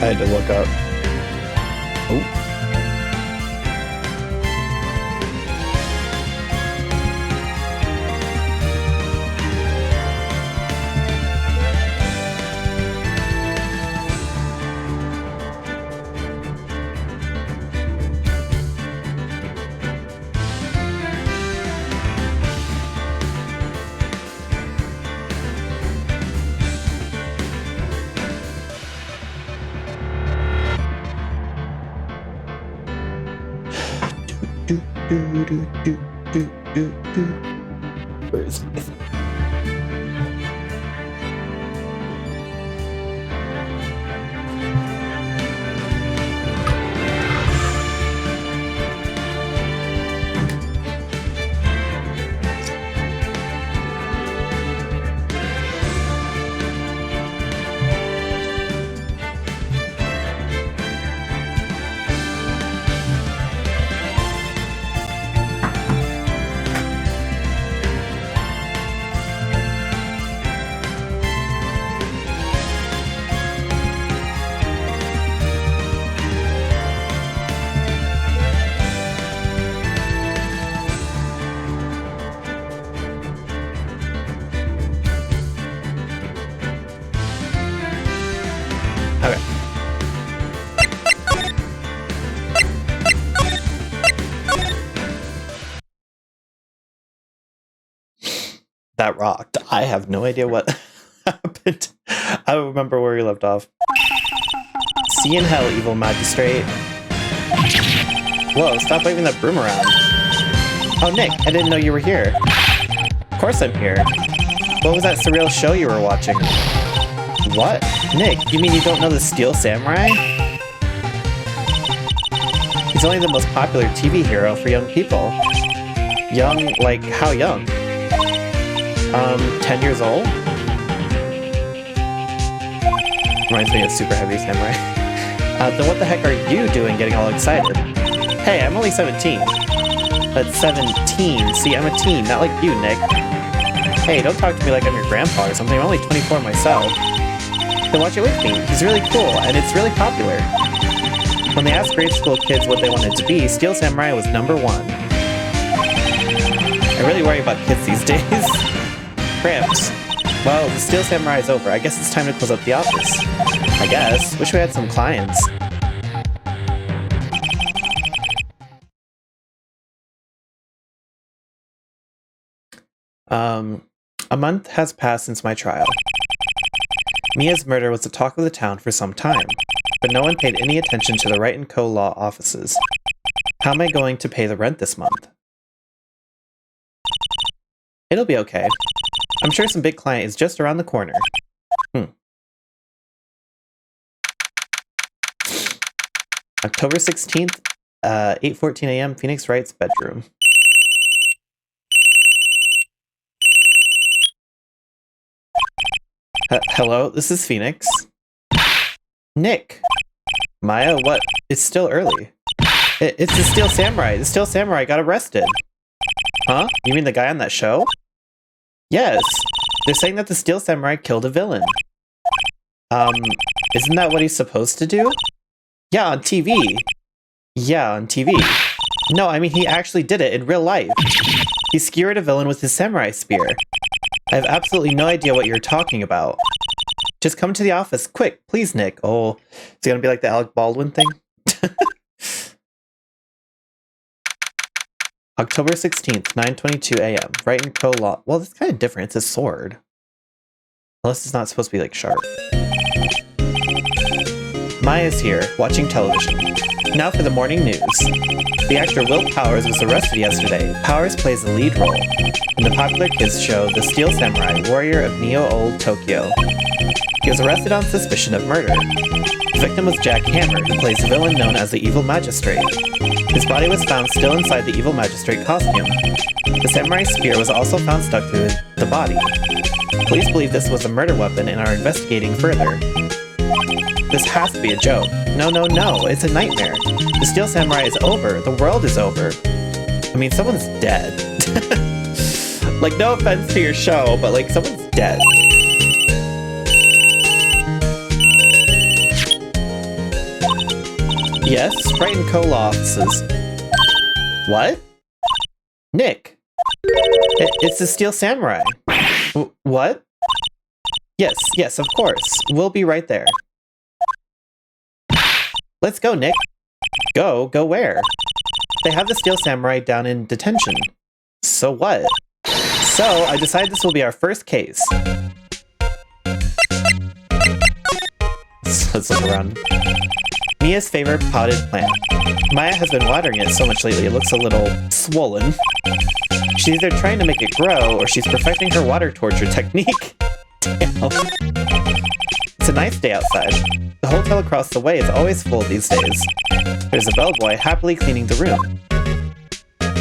I had to look up. Oh. Where is it? That rocked. I have no idea what happened. I don't remember where we left off. See you in hell, evil magistrate. Whoa, stop waving that broom around. Oh, Nick, I didn't know you were here. Of course I'm here. What was that surreal show you were watching? What? Nick, you mean you don't know the Steel Samurai? He's only the most popular TV hero for young people. Young? Like, how young? 10 years old? Reminds me of Super Heavy Samurai. Then what the heck are you doing getting all excited? Hey, I'm only 17. That's 17. See, I'm a teen, not like you, Nick. Hey, don't talk to me like I'm your grandpa or something. I'm only 24 myself. Then watch it with me. He's really cool, and it's really popular. When they asked grade school kids what they wanted to be, Steel Samurai was #1. I really worry about kids these days. Cramps. Well, the Steel Samurai is over. I guess it's time to close up the office. I guess. Wish we had some clients. A month has passed since my trial. Mia's murder was the talk of the town for some time, but no one paid any attention to the Wright & Co. law offices. How am I going to pay the rent this month? It'll be okay. I'm sure some big client is just around the corner. October 16th, 8:14 a.m., Phoenix Wright's bedroom. Hello, this is Phoenix. Nick. Maya, what? It's still early. It's the Steel Samurai. The Steel Samurai got arrested. Huh? You mean the guy on that show? Yes. They're saying that the Steel Samurai killed a villain. Isn't that what he's supposed to do? Yeah, on TV. Yeah, on TV. No, I mean, he actually did it in real life. He skewered a villain with his samurai spear. I have absolutely no idea what you're talking about. Just come to the office, quick, please, Nick. Oh, it's gonna be like the Alec Baldwin thing? October 16th, 9:22 a.m. Wright & Co. law. Well, it's kind of different. It's a sword. Unless it's not supposed to be, like, sharp. Maya's here, watching television. Now for the morning news. The actor Will Powers was arrested yesterday. Powers plays the lead role in the popular kids show The Steel Samurai, Warrior of Neo-Old Tokyo. He was arrested on suspicion of murder. The victim was Jack Hammer, who plays the villain known as the Evil Magistrate. His body was found still inside the Evil Magistrate costume. The samurai spear was also found stuck to the body. Police believe this was a murder weapon and are investigating further. This has to be a joke. No, no, no, it's a nightmare. The Steel Samurai is over. The world is over. I mean, someone's dead. Like, no offense to your show, but like, someone's dead. Yes, Sprite and Cola offices. What? Nick! It's the Steel Samurai. What? Yes, of course. We'll be right there. Let's go, Nick. Go where? They have the Steel Samurai down in detention. So what? So, I decided this will be our first case. Let's look around. Mia's favorite potted plant. Maya has been watering it so much lately it looks a little swollen. She's either trying to make it grow or she's perfecting her water torture technique. Damn. It's a nice day outside. The hotel across the way is always full these days. There's a bellboy happily cleaning the room.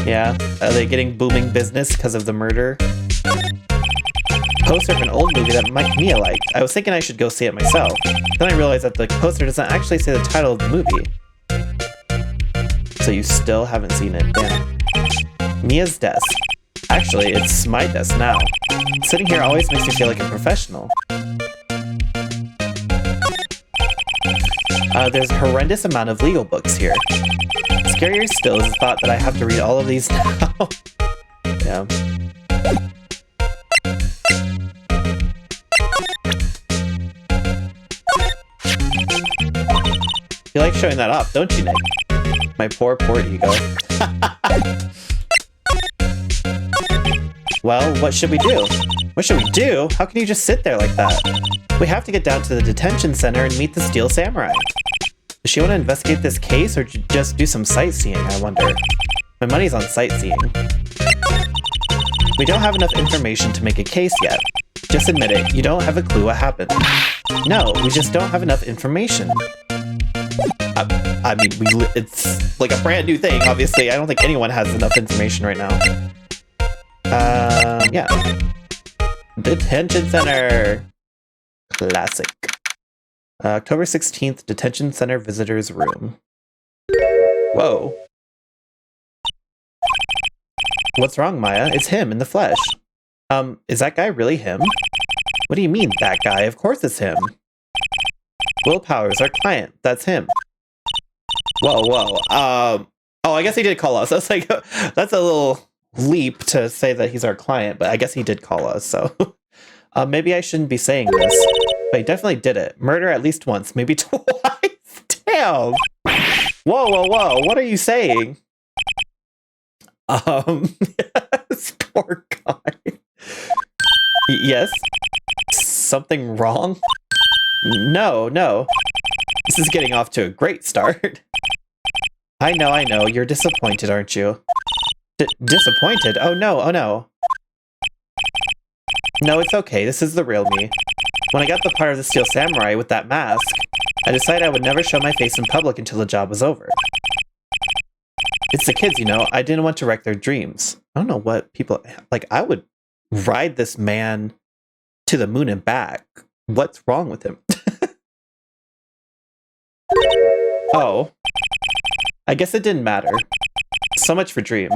Yeah, are they getting booming business because of the murder? Poster of an old movie that Mia liked. I was thinking I should go see it myself. Then I realized that the poster doesn't actually say the title of the movie. So you still haven't seen it, damn. Mia's desk. Actually, it's my desk now. Sitting here always makes me feel like a professional. There's a horrendous amount of legal books here. Scarier still is the thought that I have to read all of these now. Yeah. You like showing that off, don't you, Nick? My poor ego. Well, what should we do? What should we do? How can you just sit there like that? We have to get down to the detention center and meet the Steel Samurai. Does she want to investigate this case or just do some sightseeing, I wonder? My money's on sightseeing. We don't have enough information to make a case yet. Just admit it, you don't have a clue what happened. No, we just don't have enough information. I mean, it's like a brand new thing, obviously. I don't think anyone has enough information right now. Yeah. Detention Center. Classic. October 16th, Detention Center Visitors Room. Whoa. What's wrong, Maya? It's him in the flesh. Is that guy really him? What do you mean, that guy? Of course it's him. Will Powers, our client. That's him. Whoa. Oh, I guess he did call us. That's like, that's a little leap to say that he's our client, but I guess he did call us, so. Maybe I shouldn't be saying this, but he definitely did it. Murder at least once, maybe twice. Damn. Whoa. What are you saying? This poor guy. Yes? Something wrong? No. This is getting off to a great start. I know. You're disappointed, aren't you? Disappointed? Oh no. No, it's okay. This is the real me. When I got the part of the Steel Samurai with that mask, I decided I would never show my face in public until the job was over. It's the kids, you know. I didn't want to wreck their dreams. I don't know what people... Like, I would ride this man to the moon and back. What's wrong with him? Oh. I guess it didn't matter. So much for dreams.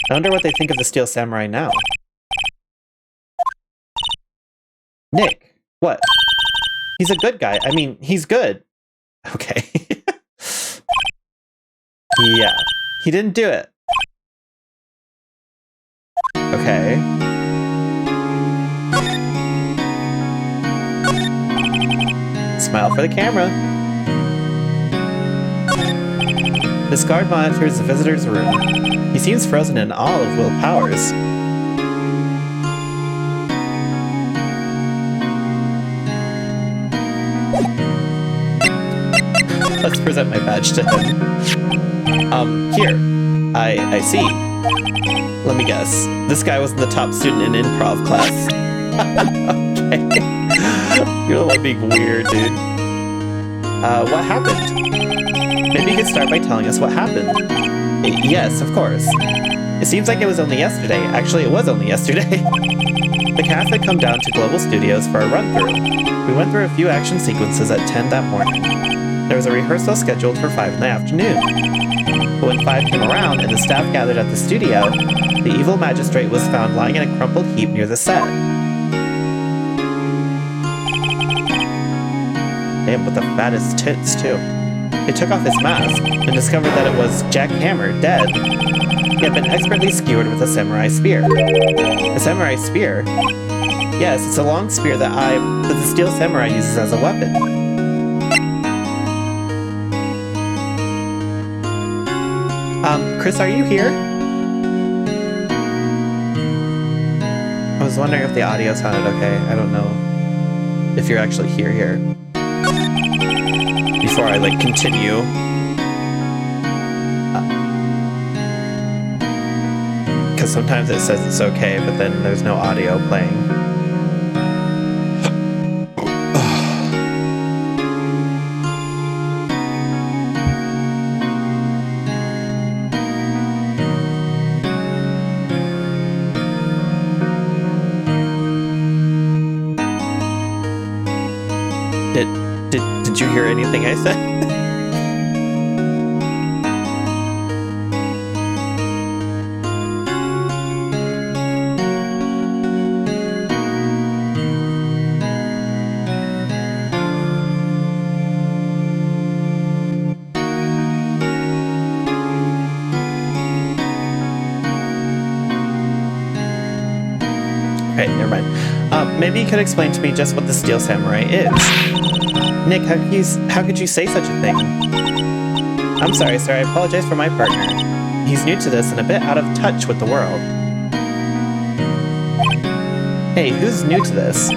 I wonder what they think of the Steel Samurai now. Nick, what? He's a good guy. I mean, he's good. Okay. Yeah. He didn't do it. Okay. Smile for the camera. This guard monitors the visitor's room. He seems frozen in awe of Will Powers. Let's present my badge to him. Here. I see. Let me guess. This guy was the top student in improv class. Okay. You're the one being weird, dude. What happened? Maybe you could start by telling us what happened. Yes, of course. It seems like it was only yesterday. Actually, it was only yesterday. The cast had come down to Global Studios for a run-through. We went through a few action sequences at 10 that morning. There was a rehearsal scheduled for 5 in the afternoon. But when 5 came around and the staff gathered at the studio, the evil magistrate was found lying in a crumpled heap near the set. Damn, with the fattest tits, too. They took off his mask and discovered that it was Jack Hammer, dead. He had been expertly skewered with a samurai spear. A samurai spear? Yes, it's a long spear that the Steel Samurai uses as a weapon. Chris, are you here? I was wondering if the audio sounded okay. I don't know if you're actually here. Before I, continue. Because sometimes it says it's okay, but then there's no audio playing. Did you hear anything I said? Okay, never mind. Maybe you could explain to me just what the Steel Samurai is. Nick, how could you say such a thing? I'm sorry, sir. I apologize for my partner. He's new to this and a bit out of touch with the world. Hey, who's new to this?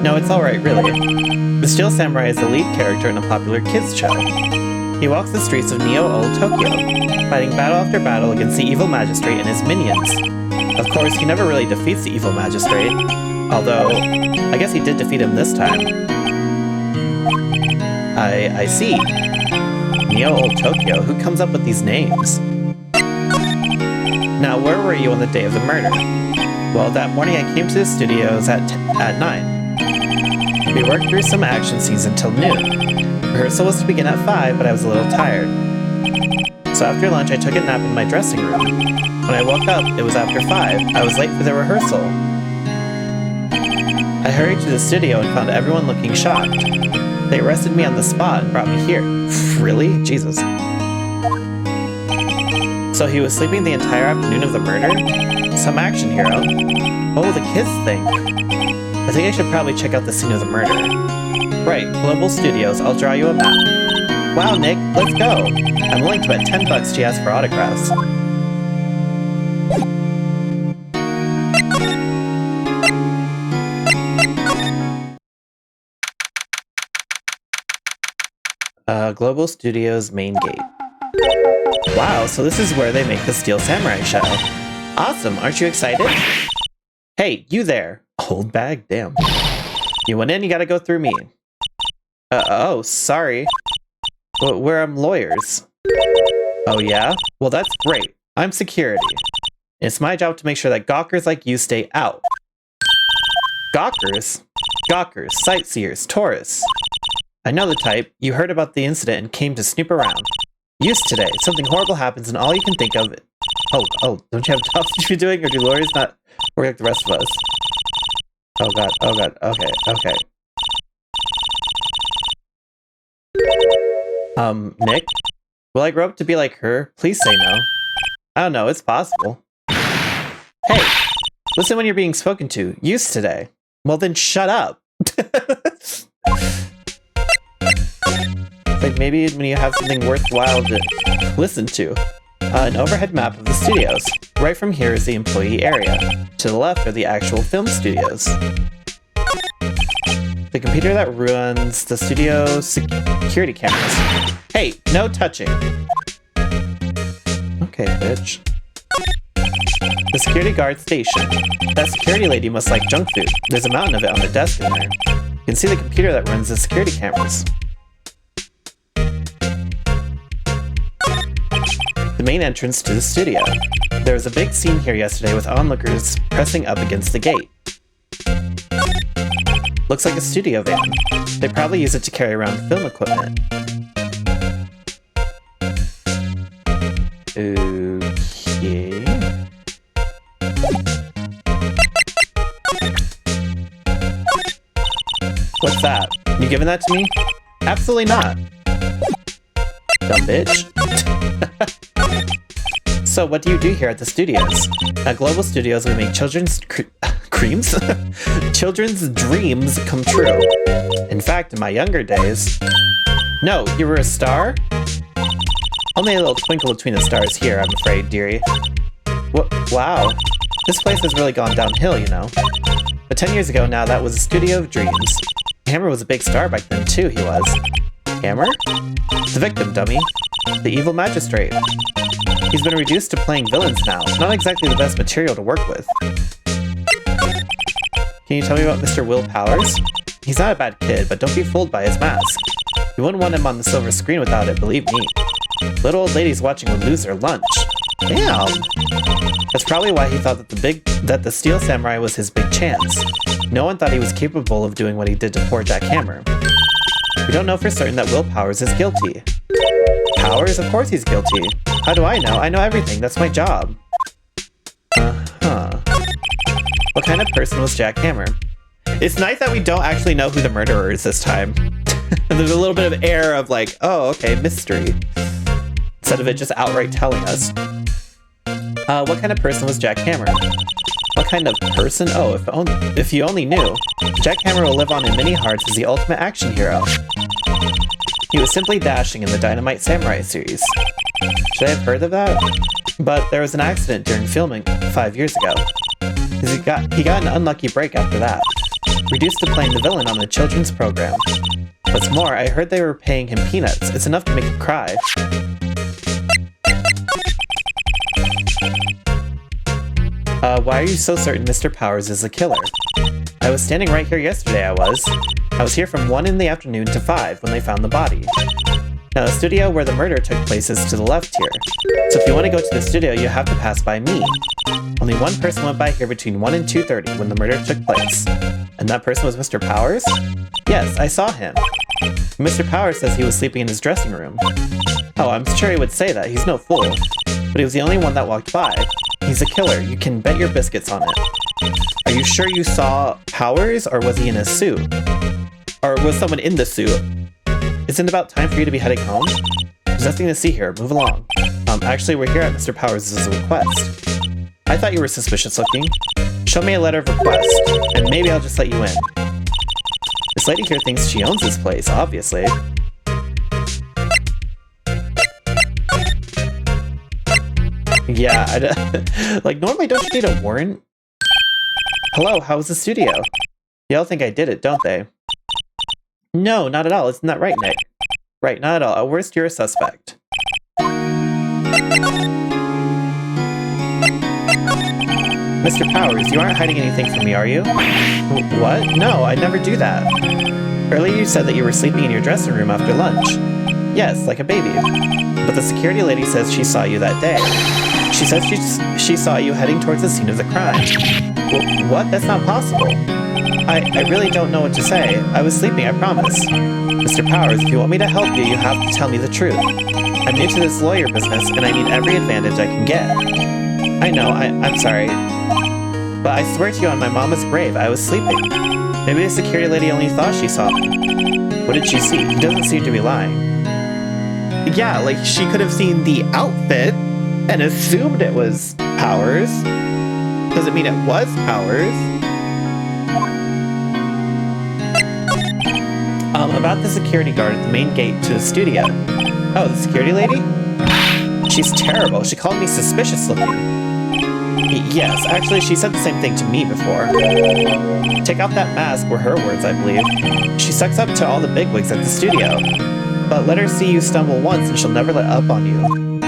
No, it's alright, really. The Steel Samurai is the lead character in a popular kids show. He walks the streets of Neo Old Tokyo, fighting battle after battle against the evil magistrate and his minions. Of course, he never really defeats the evil magistrate, although I guess he did defeat him this time. I see. Neo Old Tokyo, who comes up with these names? Now, where were you on the day of the murder? Well, that morning I came to the studios at 9. We worked through some action scenes until noon. Rehearsal was to begin at 5, but I was a little tired. So after lunch, I took a nap in my dressing room. When I woke up, it was after 5. I was late for the rehearsal. I hurried to the studio and found everyone looking shocked. They arrested me on the spot and brought me here. Really? Jesus. So he was sleeping the entire afternoon of the murder? Some action hero. What will the kids think? I think I should probably check out the scene of the murder. Right, Global Studios, I'll draw you a map. Wow, Nick, let's go! I'm willing to bet $10 she asks for autographs. Global Studios main gate. Wow, so this is where they make the Steel Samurai show. Awesome, aren't you excited? Hey, you there! Old bag, damn. You went in, you gotta go through me. Oh, sorry. We're lawyers. Oh yeah? Well, that's great. I'm security. It's my job to make sure that gawkers like you stay out. Gawkers? Gawkers, sightseers, tourists. I know the type. You heard about the incident and came to snoop around. Used today. Something horrible happens and all you can think of... Oh, don't you have jobs to be doing, or do lawyers not work like the rest of us? Oh god, okay. Nick? Will I grow up to be like her? Please say no. I don't know, it's possible. Hey! Listen when you're being spoken to. Used today. Well then shut up! Like maybe when you have something worthwhile to listen to. An overhead map of the studios. Right from here is the employee area. To the left are the actual film studios. The computer that runs the studio security cameras. Hey, no touching. Okay, bitch. The security guard station. That security lady must like junk food. There's a mountain of it on the desk in there. You can see the computer that runs the security cameras. The main entrance to the studio. There was a big scene here yesterday with onlookers pressing up against the gate. Looks like a studio van. They probably use it to carry around film equipment. Okay. What's that? You giving that to me? Absolutely not. dumb bitch. So what do you do here at the studios? At Global Studios, we make children's creams? Children's dreams come true. In fact, in my younger days... No, you were a star? Only a little twinkle between the stars here, I'm afraid, dearie. Wow. This place has really gone downhill, you know. But 10 years ago now, that was a studio of dreams. Hammer was a big star back then, too, he was. Hammer? The victim, dummy. The evil magistrate. He's been reduced to playing villains now. Not exactly the best material to work with. Can you tell me about Mr. Will Powers? He's not a bad kid, but don't be fooled by his mask. You wouldn't want him on the silver screen without it, believe me. Little old ladies watching would lose their lunch. Damn! That's probably why he thought that the Steel Samurai was his big chance. No one thought he was capable of doing what he did to poor Jack Hammer. We don't know for certain that Will Powers is guilty. Powers? Of course he's guilty. How do I know? I know everything. That's my job. Uh-huh. What kind of person was Jack Hammer? It's nice that we don't actually know who the murderer is this time. There's a little bit of air of like, oh, okay, mystery. Instead of it just outright telling us. What kind of person was Jack Hammer? What kind of person? Oh, if you only knew. Jack Hammer will live on in many hearts as the ultimate action hero. He was simply dashing in the Dynamite Samurai series. Should I have heard of that? But there was an accident during filming 5 years ago. He got an unlucky break after that. Reduced to playing the villain on the children's program. What's more, I heard they were paying him peanuts. It's enough to make him cry. Why are you so certain Mr. Powers is a killer? I was standing right here yesterday, I was here from 1 in the afternoon to 5 when they found the body. Now, the studio where the murder took place is to the left here. So if you want to go to the studio, you have to pass by me. Only one person went by here between 1 and 2:30 when the murder took place. And that person was Mr. Powers? Yes, I saw him. Mr. Powers says he was sleeping in his dressing room. Oh, I'm sure he would say that. He's no fool. But he was the only one that walked by. He's a killer. You can bet your biscuits on it. Are you sure you saw Powers, or was he in a suit? Or was someone in the suit? Isn't it about time for you to be heading home? There's nothing to see here. Move along. Actually, we're here at Mr. Powers' request. I thought you were suspicious looking. Show me a letter of request, and maybe I'll just let you in. This lady here thinks she owns this place, obviously. Yeah, like, normally don't you need a warrant? Hello, how was the studio? They all think I did it, don't they? No, not at all. Isn't that right, Nick? Right, not at all. At worst, you're a suspect. Mr. Powers, you aren't hiding anything from me, are you? What? No, I'd never do that. Earlier you said that you were sleeping in your dressing room after lunch. Yes, like a baby. But the security lady says she saw you that day. She says she saw you heading towards the scene of the crime. What? That's not possible. I really don't know what to say. I was sleeping, I promise. Mr. Powers, if you want me to help you, you have to tell me the truth. I'm new to this lawyer business, and I need every advantage I can get. I know, I'm sorry. But I swear to you on my mama's grave, I was sleeping. Maybe the security lady only thought she saw me. What did she see? He doesn't seem to be lying. Yeah, like, she could have seen the outfit and assumed it was Powers. Doesn't mean it was Powers. About the security guard at the main gate to the studio. Oh, the security lady? She's terrible. She called me suspicious looking. Yes, actually, she said the same thing to me before. Take off that mask were her words, I believe. She sucks up to all the bigwigs at the studio. But let her see you stumble once and she'll never let up on you.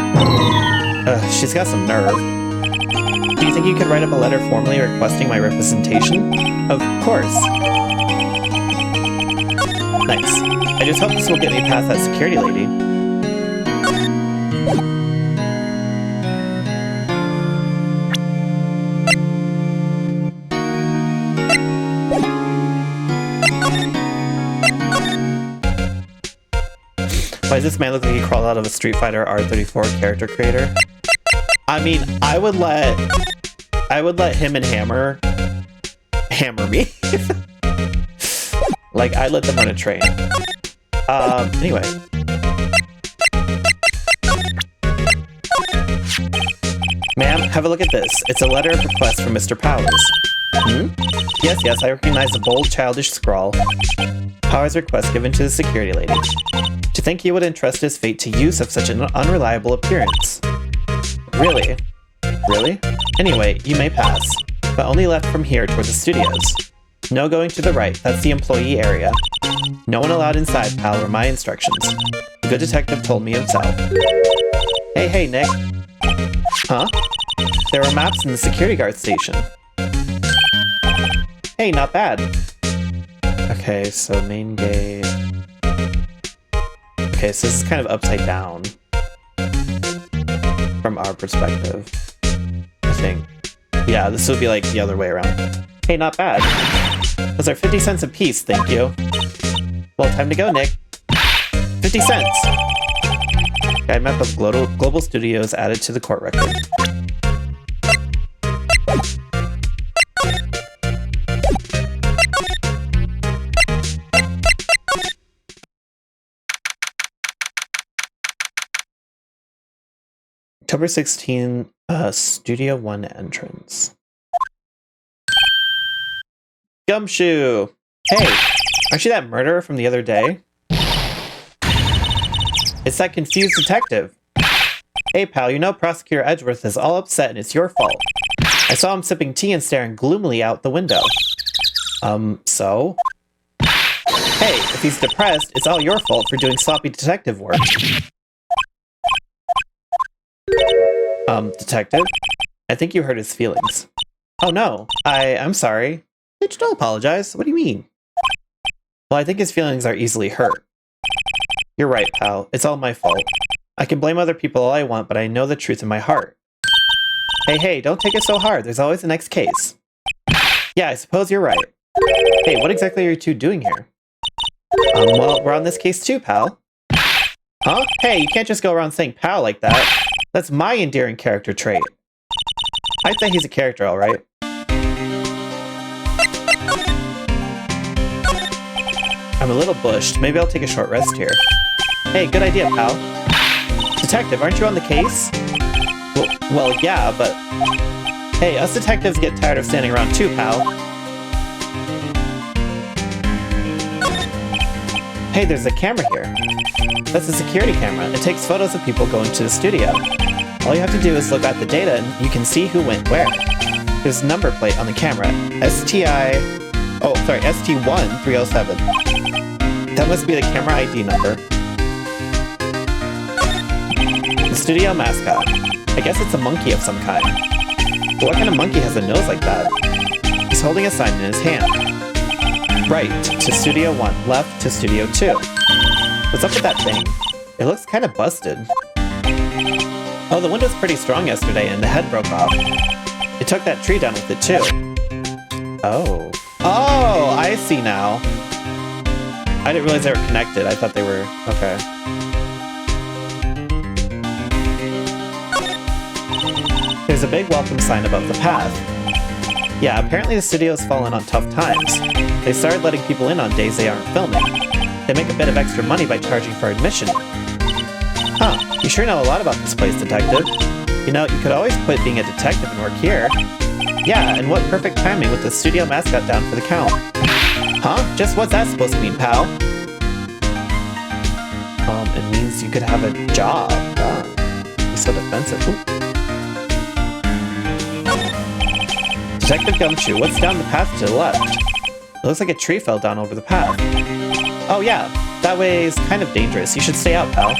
She's got some nerve. Do you think you could write up a letter formally requesting my representation? Of course. Nice. I just hope this will get me past that security lady. Why does this man look like he crawled out of a Street Fighter R34 character creator? I mean, I would let him and Hammer me. Like, I'd let them run a train. Anyway. Ma'am, have a look at this. It's a letter of request from Mr. Powers. Hmm? Yes, I recognize the bold, childish scrawl. Powers' request given to the security lady. To think he would entrust his fate to use of such an unreliable appearance. Really? Really? Anyway, you may pass. But only left from here toward the studios. No going to the right, that's the employee area. No one allowed inside, pal, were my instructions. The good detective told me himself. Hey, Nick. Huh? There are maps in the security guard station. Hey, not bad. Okay, so main gate. Okay, so this is kind of upside down. From our perspective. I think. Yeah, this would be like the other way around. Hey, not bad. Those are 50 cents a piece, thank you. Well, time to go, Nick. 50 cents! Guide map of Global Studios added to the court record. October 16, Studio 1 entrance. Gumshoe! Hey, aren't you that murderer from the other day? It's that confused detective. Hey pal, you know Prosecutor Edgeworth is all upset and it's your fault. I saw him sipping tea and staring gloomily out the window. So? Hey, if he's depressed, it's all your fault for doing sloppy detective work. Detective? I think you hurt his feelings. Oh no, I'm sorry. Bitch, don't apologize. What do you mean? Well, I think his feelings are easily hurt. You're right, pal. It's all my fault. I can blame other people all I want, but I know the truth in my heart. Hey, don't take it so hard. There's always the next case. Yeah, I suppose you're right. Hey, what exactly are you two doing here? Well, we're on this case too, pal. Huh? Hey, you can't just go around saying pal like that. That's my endearing character trait. I'd say he's a character, alright. I'm a little bushed. Maybe I'll take a short rest here. Hey, good idea, pal. Detective, aren't you on the case? Well, yeah, but... Hey, us detectives get tired of standing around too, pal. Hey, there's a camera here. That's a security camera. It takes photos of people going to the studio. All you have to do is look at the data and you can see who went where. There's a number plate on the camera. ST1307. That must be the camera ID number. The studio mascot. I guess it's a monkey of some kind. But what kind of monkey has a nose like that? He's holding a sign in his hand. Right to Studio 1, left to Studio 2. What's up with that thing? It looks kind of busted. Oh, the wind was pretty strong yesterday and the head broke off. It took that tree down with it too. Oh, I see now. I didn't realize they were connected. I thought they were... okay. There's a big welcome sign above the path. Yeah, apparently the studio's fallen on tough times. They started letting people in on days they aren't filming. They make a bit of extra money by charging for admission. Huh, you sure know a lot about this place, detective. You know, you could always quit being a detective and work here. Yeah, and what perfect timing with the studio mascot down for the count. Huh? Just what's that supposed to mean, pal? It means you could have a job. You're so defensive. Ooh. Detective Gumshoe, what's down the path to the left? It looks like a tree fell down over the path. Oh yeah, that way is kind of dangerous. You should stay out, pal.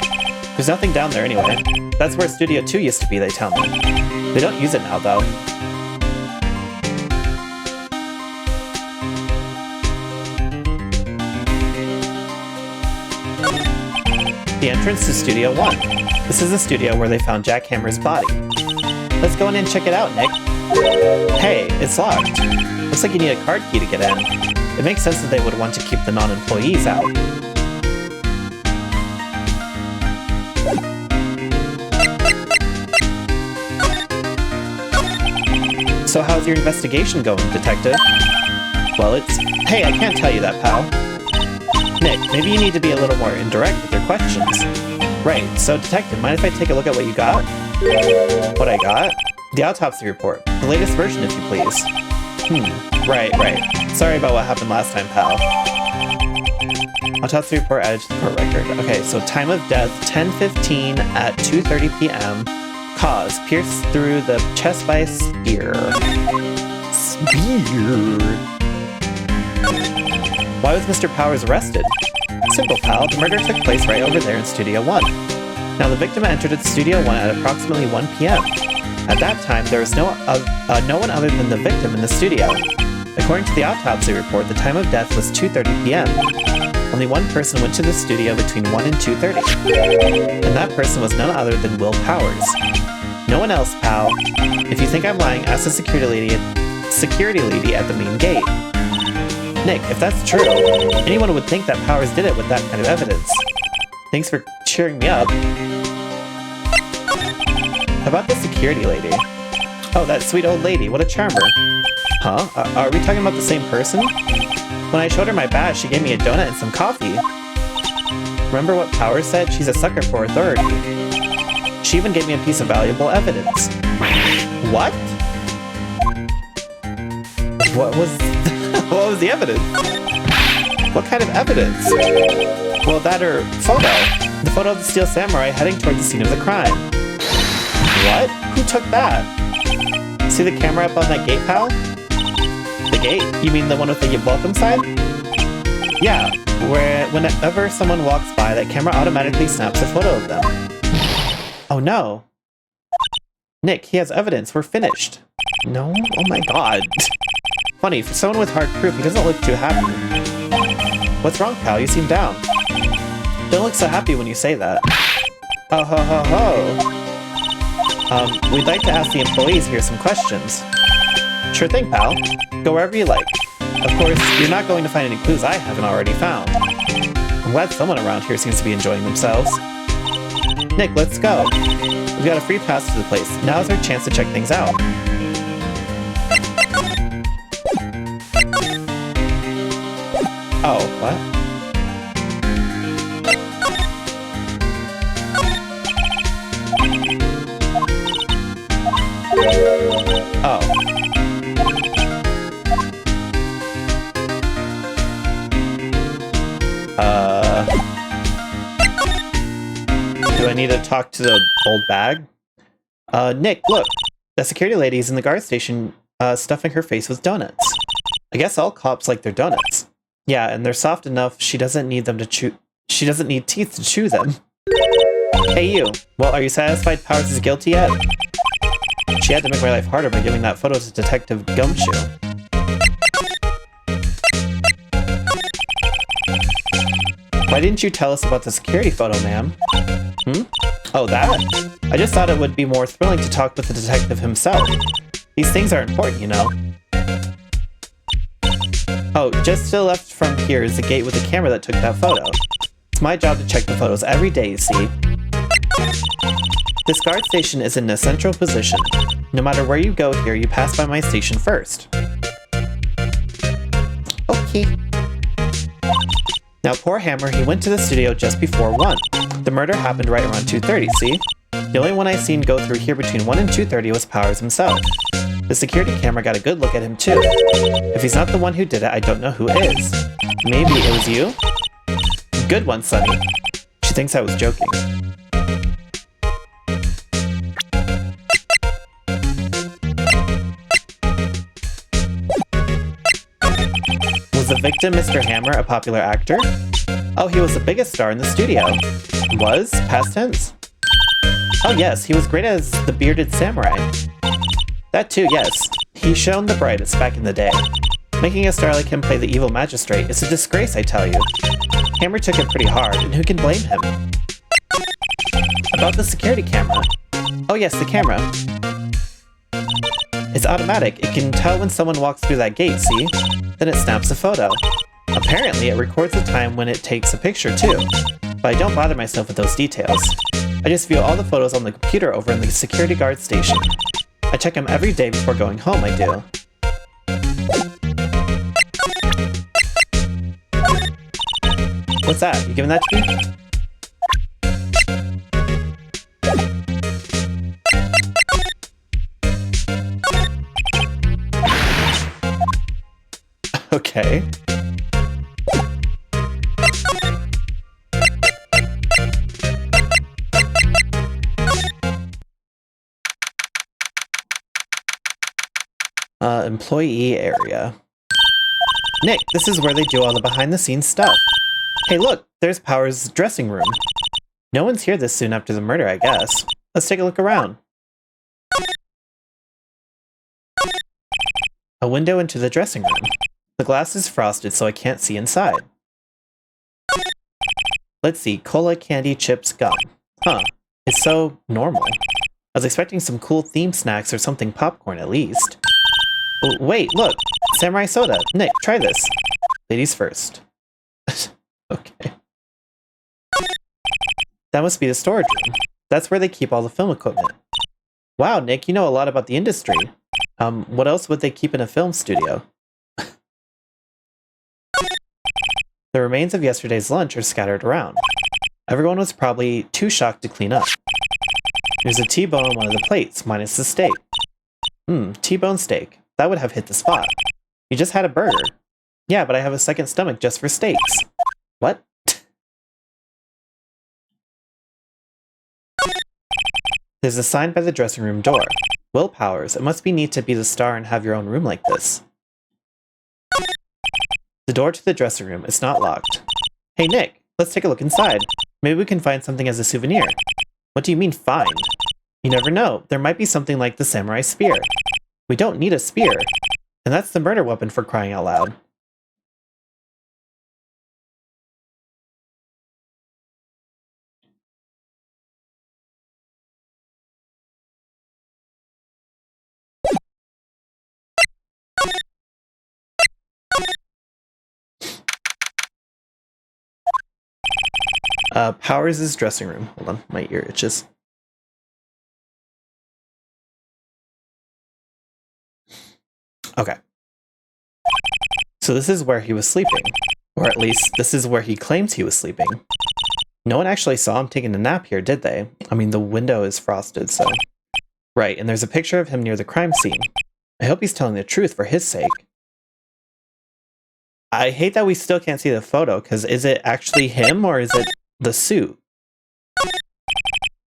There's nothing down there anyway. That's where Studio 2 used to be, they tell me. They don't use it now, though. The entrance to Studio 1. This is the studio where they found Jack Hammer's body. Let's go in and check it out, Nick. Hey, it's locked. Looks like you need a card key to get in. It makes sense that they would want to keep the non-employees out. So how's your investigation going, detective? Well, it's... Hey, I can't tell you that, pal. Nick, maybe you need to be a little more indirect with your questions. Right, so detective, mind if I take a look at what you got? What I got? The autopsy report. The latest version, if you please. Right. Sorry about what happened last time, pal. Autopsy report added to the court record. Okay, so time of death, 10:15 at 2:30 p.m. Cause, pierced through the chest by a spear. Why was Mr. Powers arrested? Simple, pal. The murder took place right over there in Studio 1. Now, the victim entered Studio 1 at approximately 1 p.m. At that time, there was no one other than the victim in the studio. According to the autopsy report, the time of death was 2:30 p.m. Only one person went to the studio between 1 and 2:30. And that person was none other than Will Powers. No one else, pal. If you think I'm lying, ask the security lady at the main gate. Nick, if that's true, anyone would think that Powers did it with that kind of evidence. Thanks for cheering me up. How about the security lady? Oh, that sweet old lady, what a charmer. Huh? Are we talking about the same person? When I showed her my badge, she gave me a donut and some coffee. Remember what Powers said? She's a sucker for authority. She even gave me a piece of valuable evidence. What? What was the evidence? What kind of evidence? Well, that or photo. The photo of the Steel Samurai heading towards the scene of the crime. What? Who took that? See the camera up on that gate, pal? The gate? You mean the one with the welcome sign? Yeah, whenever someone walks by, that camera automatically snaps a photo of them. Oh no. Nick, he has evidence. We're finished. No? Oh my god. Funny, for someone with hard proof, he doesn't look too happy. What's wrong, pal? You seem down. Don't look so happy when you say that. Oh ho ho ho. We'd like to ask the employees here some questions. Sure thing, pal. Go wherever you like. Of course, you're not going to find any clues I haven't already found. I'm glad someone around here seems to be enjoying themselves. Nick, let's go. We've got a free pass to the place. Now's our chance to check things out. Oh, what? Oh. Do I need to talk to the old bag? Nick, look. The security lady is in the guard station, stuffing her face with donuts. I guess all cops like their donuts. Yeah, and they're soft enough she doesn't need them to chew. She doesn't need teeth to chew them. Hey you. Well, are you satisfied Powers is guilty yet? She had to make my life harder by giving that photo to Detective Gumshoe. Why didn't you tell us about the security photo, ma'am? Oh, that? I just thought it would be more thrilling to talk with the detective himself. These things are important, you know. Oh, just to the left from here is the gate with the camera that took that photo. It's my job to check the photos every day, you see. This guard station is in a central position. No matter where you go here, you pass by my station first. Okay. Now, poor Hammer, he went to the studio just before 1. The murder happened right around 2:30, see? The only one I seen go through here between 1 and 2:30 was Powers himself. The security camera got a good look at him too. If he's not the one who did it, I don't know who is. Maybe it was you? Good one, Sonny. She thinks I was joking. Was the victim Mr. Hammer a popular actor? Oh, he was the biggest star in the studio. Was? Past tense? Oh yes, he was great as the bearded samurai. That too, yes. He shone the brightest back in the day. Making a star like him play the evil magistrate is a disgrace, I tell you. Hammer took it pretty hard, and who can blame him? About the security camera. Oh yes, the camera. It's automatic. It can tell when someone walks through that gate, see? Then it snaps a photo. Apparently, it records the time when it takes a picture too. But I don't bother myself with those details. I just view all the photos on the computer over in the security guard station. I check them every day before going home, I do. What's that? You giving that to me? Okay. Employee area. Nick, this is where they do all the behind-the-scenes stuff. Hey, look, there's Powers' dressing room. No one's here this soon after the murder, I guess. Let's take a look around. A window into the dressing room. The glass is frosted so I can't see inside. Let's see, cola, candy, chips, gum. Huh, it's so normal. I was expecting some cool themed snacks or something popcorn at least. Oh, wait, look! Samurai soda! Nick, try this! Ladies first. Okay. That must be the storage room. That's where they keep all the film equipment. Wow, Nick, you know a lot about the industry. What else would they keep in a film studio? The remains of yesterday's lunch are scattered around. Everyone was probably too shocked to clean up. There's a T-bone on one of the plates, minus the steak. T-bone steak. That would have hit the spot. You just had a burger. Yeah, but I have a second stomach just for steaks. What? There's a sign by the dressing room door. Will Powers, it must be neat to be the star and have your own room like this. The door to the dressing room is not locked. Hey Nick, let's take a look inside. Maybe we can find something as a souvenir. What do you mean, find? You never know, there might be something like the samurai spear. We don't need a spear. And that's the murder weapon, for crying out loud. Powers' dressing room. Hold on, my ear itches. Okay. So this is where he was sleeping. Or at least, this is where he claims he was sleeping. No one actually saw him taking a nap here, did they? I mean, the window is frosted, so... Right, and there's a picture of him near the crime scene. I hope he's telling the truth for his sake. I hate that we still can't see the photo, because is it actually him, or is it the suit?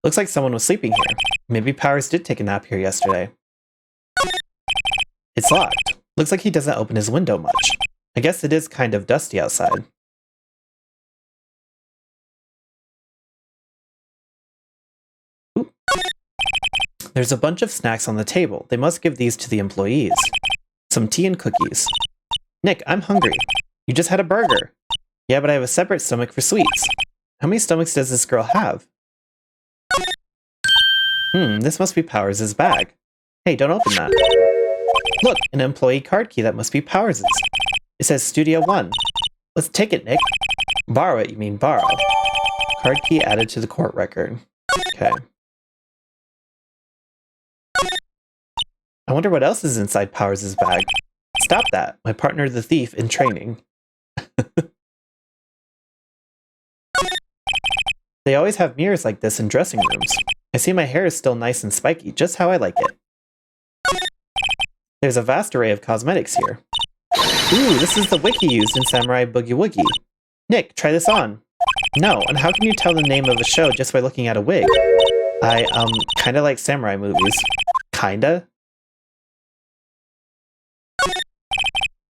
Looks like someone was sleeping here. Maybe Powers did take a nap here yesterday. It's locked. Looks like he doesn't open his window much. I guess it is kind of dusty outside. Ooh. There's a bunch of snacks on the table. They must give these to the employees. Some tea and cookies. Nick, I'm hungry. You just had a burger. Yeah, but I have a separate stomach for sweets. How many stomachs does this girl have? This must be Powers' bag. Hey, don't open that. Look, an employee card key that must be Powers'. It says Studio 1. Let's take it, Nick. Borrow it, you mean borrow. Card key added to the court record. Okay. I wonder what else is inside Powers' bag. Stop that. My partner the thief in training. They always have mirrors like this in dressing rooms. I see my hair is still nice and spiky, just how I like it. There's a vast array of cosmetics here. Ooh, this is the wig he used in Samurai Boogie Woogie. Nick, try this on. No, and how can you tell the name of a show just by looking at a wig? I, kinda like samurai movies. Kinda?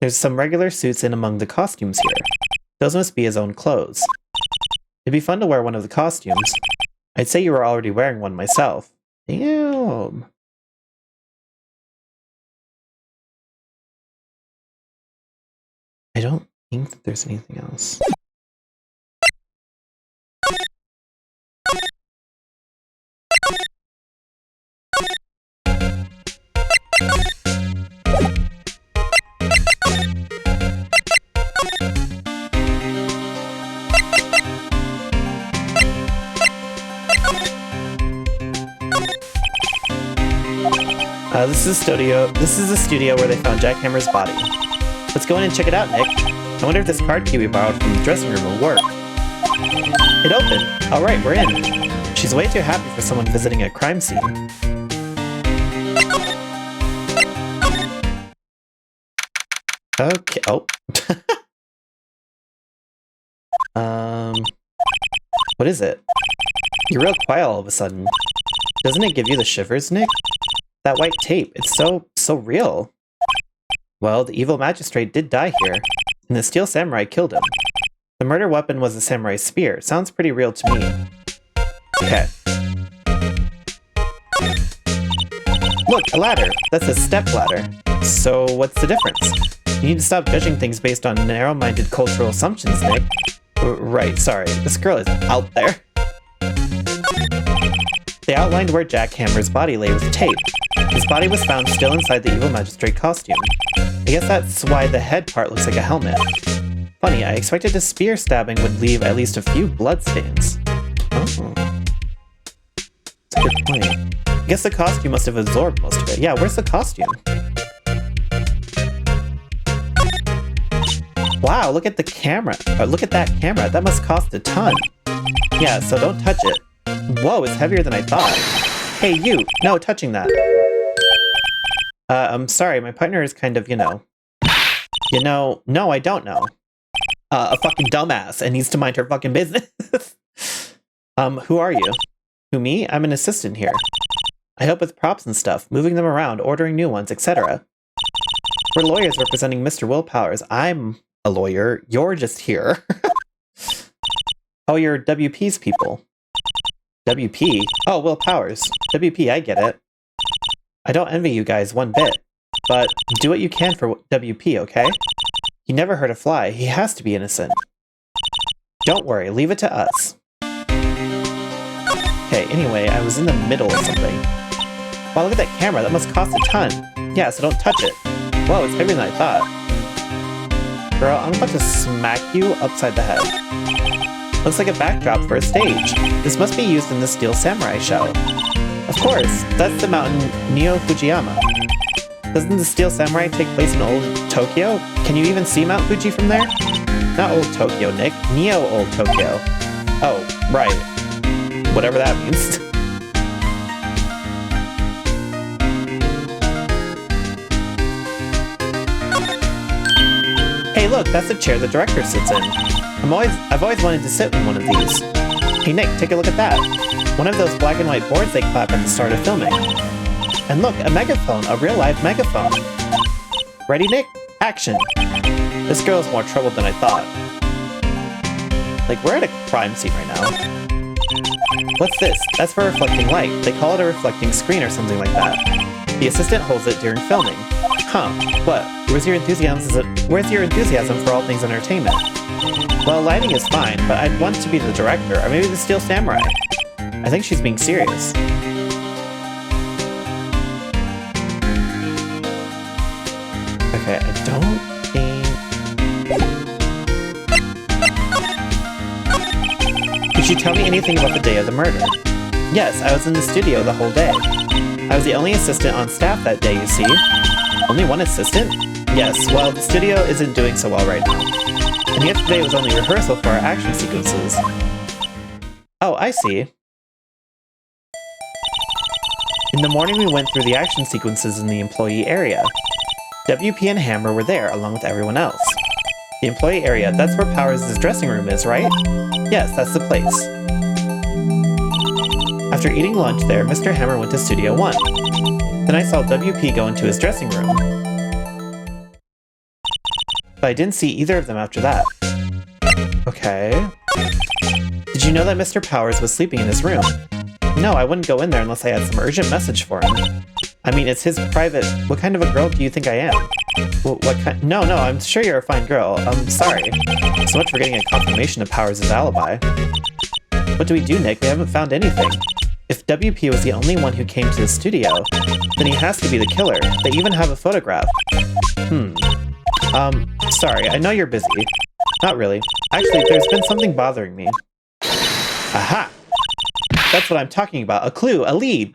There's some regular suits in among the costumes here. Those must be his own clothes. It'd be fun to wear one of the costumes. I'd say you were already wearing one myself. Damn. I don't think that there's anything else. This is the studio where they found Jack Hammer's body. Let's go in and check it out, Nick. I wonder if this card key we borrowed from the dressing room will work. It opened. Alright, we're in. She's way too happy for someone visiting a crime scene. Okay. Oh. What is it? You're real quiet all of a sudden. Doesn't it give you the shivers, Nick? That white tape, it's so real. Well, the evil magistrate did die here, and the steel samurai killed him. The murder weapon was a samurai spear. Sounds pretty real to me. Okay. Look, a ladder! That's a step ladder. So what's the difference? You need to stop judging things based on narrow-minded cultural assumptions, Nick. Right, sorry. This girl is out there. They outlined where Jack Hammer's body lay with tape. His body was found still inside the evil magistrate costume. I guess that's why the head part looks like a helmet. Funny, I expected a spear stabbing would leave at least a few bloodstains. Oh. That's a good point. I guess the costume must have absorbed most of it. Yeah, where's the costume? Wow, look at the camera. Look at that camera. That must cost a ton. Yeah, so don't touch it. Whoa, it's heavier than I thought. Hey, you! No touching that. I'm sorry, my partner is kind of, no, I don't know. A fucking dumbass and needs to mind her fucking business. Who are you? Who, me? I'm an assistant here. I help with props and stuff, moving them around, ordering new ones, etc. We're lawyers representing Mr. Will Powers. I'm a lawyer. You're just here. Oh, you're WP's people. WP? Oh, Will Powers. WP, I get it. I don't envy you guys one bit, but do what you can for WP, okay? He never hurt a fly. He has to be innocent. Don't worry, leave it to us. Okay, anyway, I was in the middle of something. Wow, look at that camera. That must cost a ton. Yeah, so don't touch it. Whoa, it's heavier than I thought. Girl, I'm about to smack you upside the head. Looks like a backdrop for a stage. This must be used in the Steel Samurai show. Of course, that's the mountain Neo Fujiyama. Doesn't the Steel Samurai take place in old Tokyo? Can you even see Mount Fuji from there? Not old Tokyo, Nick. Neo old Tokyo. Oh, right. Whatever that means. Hey look, that's the chair the director sits in. I've always wanted to sit in one of these. Hey Nick, take a look at that. One of those black and white boards they clap at the start of filming. And look, a megaphone, a real live megaphone. Ready, Nick? Action! This girl is more troubled than I thought. Like, we're at a crime scene right now. What's this? That's for reflecting light. They call it a reflecting screen or something like that. The assistant holds it during filming. Huh, what? Where's your enthusiasm for all things entertainment? Well, lighting is fine, but I'd want to be the director, or maybe the Steel Samurai. I think she's being serious. Okay, I don't think... Did you tell me anything about the day of the murder? Yes, I was in the studio the whole day. I was the only assistant on staff that day, you see. Only one assistant? Yes, well, the studio isn't doing so well right now. And yesterday was only rehearsal for our action sequences. Oh, I see. In the morning we went through the action sequences in the employee area. WP and Hammer were there, along with everyone else. The employee area, that's where Powers' dressing room is, right? Yes, that's the place. After eating lunch there, Mr. Hammer went to Studio 1. Then I saw WP go into his dressing room. But I didn't see either of them after that. Okay. Did you know that Mr. Powers was sleeping in his room? No, I wouldn't go in there unless I had some urgent message for him. I mean, it's his private... What kind of a girl do you think I am? What kind... No, I'm sure you're a fine girl. I'm sorry. So much for getting a confirmation of Powers' alibi. What do we do, Nick? We haven't found anything. If WP was the only one who came to the studio, then he has to be the killer. They even have a photograph. Sorry, I know you're busy. Not really. Actually, there's been something bothering me. Aha! That's what I'm talking about. A clue, a lead!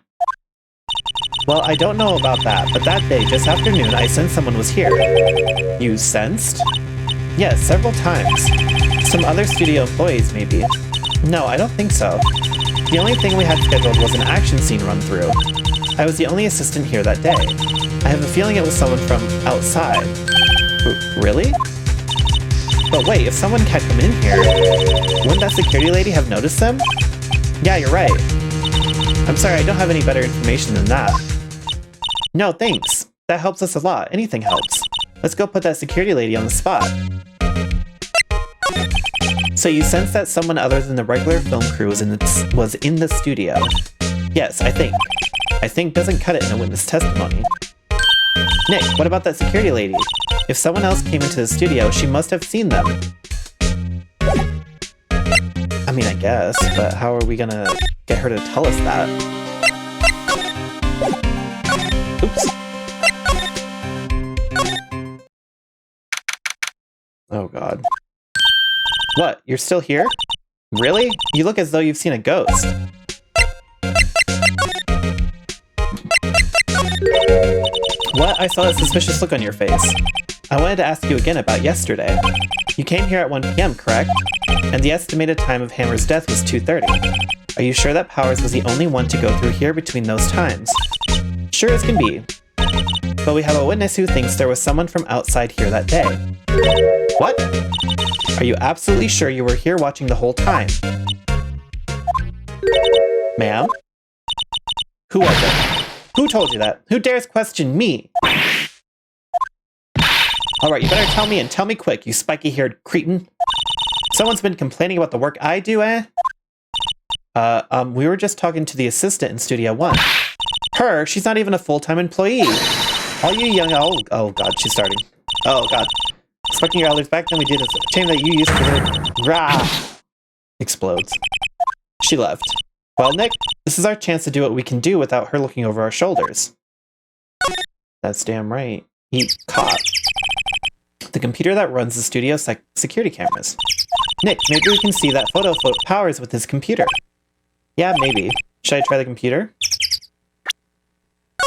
Well, I don't know about that, but that day, just after noon, I sensed someone was here. You sensed? Yes, several times. Some other studio employees, maybe. No, I don't think so. The only thing we had scheduled was an action scene run-through. I was the only assistant here that day. I have a feeling it was someone from outside. Really? But wait, if someone had come in here, wouldn't that security lady have noticed them? Yeah, you're right. I'm sorry, I don't have any better information than that. No, thanks. That helps us a lot. Anything helps. Let's go put that security lady on the spot. So you sense that someone other than the regular film crew was in the studio? Yes, I think. I think doesn't cut it in a witness testimony. Nick, what about that security lady? If someone else came into the studio, she must have seen them. I mean, I guess, but how are we gonna get her to tell us that? Oops. Oh god. What? You're still here? Really? You look as though you've seen a ghost. What? I saw a suspicious look on your face. I wanted to ask you again about yesterday. You came here at 1 PM, correct? And the estimated time of Hammer's death was 2:30. Are you sure that Powers was the only one to go through here between those times? Sure as can be. But we have a witness who thinks there was someone from outside here that day. What? Are you absolutely sure you were here watching the whole time? Ma'am? Who was it? Who told you that? Who dares question me? Alright, you better tell me and tell me quick, you spiky-haired cretin. Someone's been complaining about the work I do, eh? We were just talking to the assistant in Studio 1. Her? She's not even a full-time employee. All you young... Oh god, she's starting. Oh god. Expecting your elders back then we did a shame that you used to... Rah! Explodes. She left. Well, Nick, this is our chance to do what we can do without her looking over our shoulders. That's damn right. Eat caught. The computer that runs the studio security cameras. Nick, maybe we can see that photo float Powers with his computer. Yeah, maybe. Should I try the computer?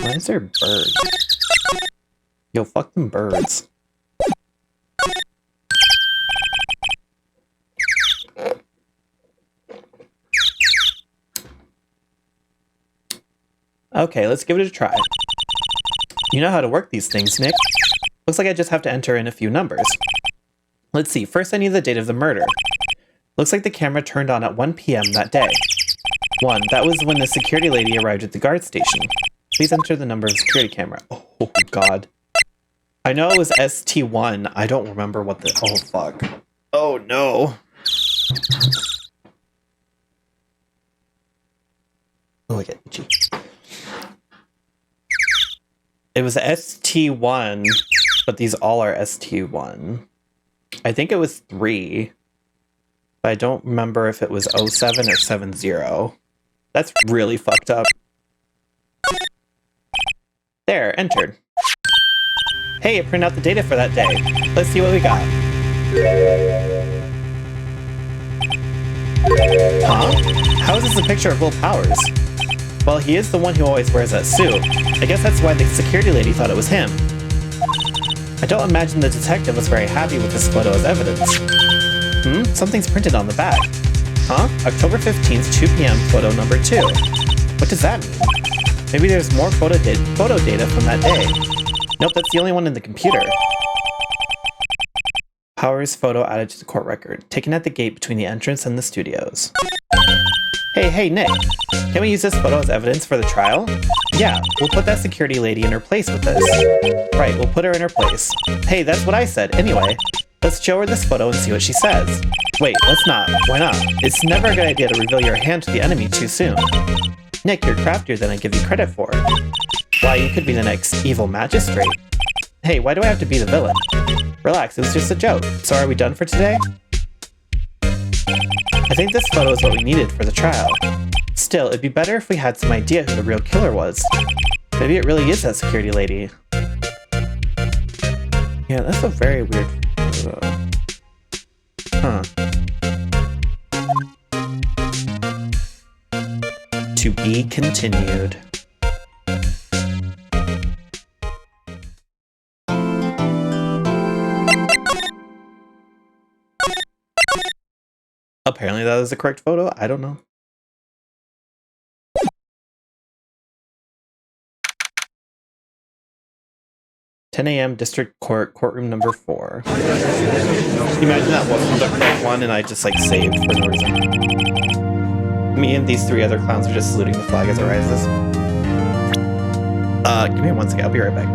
Why is there birds? Yo, fuck them birds. Okay, let's give it a try. You know how to work these things, Nick. Looks like I just have to enter in a few numbers. Let's see, first I need the date of the murder. Looks like the camera turned on at 1 PM that day. 1, that was when the security lady arrived at the guard station. Please enter the number of security camera. Oh god. I know it was ST1, I don't remember what the... Oh fuck. Oh no. Oh, I get itchy. It was ST1, but these all are ST1. I think it was 3, but I don't remember if it was 07 or 70. That's really fucked up. There, entered. Hey, it printed out the data for that day. Let's see what we got. Huh? How is this a picture of Will Powers? Well, he is the one who always wears that suit. I guess that's why the security lady thought it was him. I don't imagine the detective was very happy with this photo as evidence. Something's printed on the back. Huh? October 15th, 2 PM, photo number 2. What does that mean? Maybe there's more photo data from that day. Nope, that's the only one in the computer. Powers photo added to the court record, taken at the gate between the entrance and the studios. Hey, Nick. Can we use this photo as evidence for the trial? Yeah, we'll put that security lady in her place with this. Right, we'll put her in her place. Hey, that's what I said. Anyway, let's show her this photo and see what she says. Wait, let's not. Why not? It's never a good idea to reveal your hand to the enemy too soon. Nick, you're craftier than I give you credit for. Why, you could be the next evil magistrate. Hey, why do I have to be the villain? Relax, it was just a joke. So are we done for today? I think this photo is what we needed for the trial. Still, it'd be better if we had some idea who the real killer was. Maybe it really is that security lady. Yeah, that's a very weird photo. Huh. To be continued. Apparently that is the correct photo. I don't know. 10 a.m. District Court, courtroom number 4. Can you imagine that wasn't the correct one and I just like saved for no reason? Me and these 3 other clowns are just saluting the flag as it rises. Give me 1 second, I'll be right back.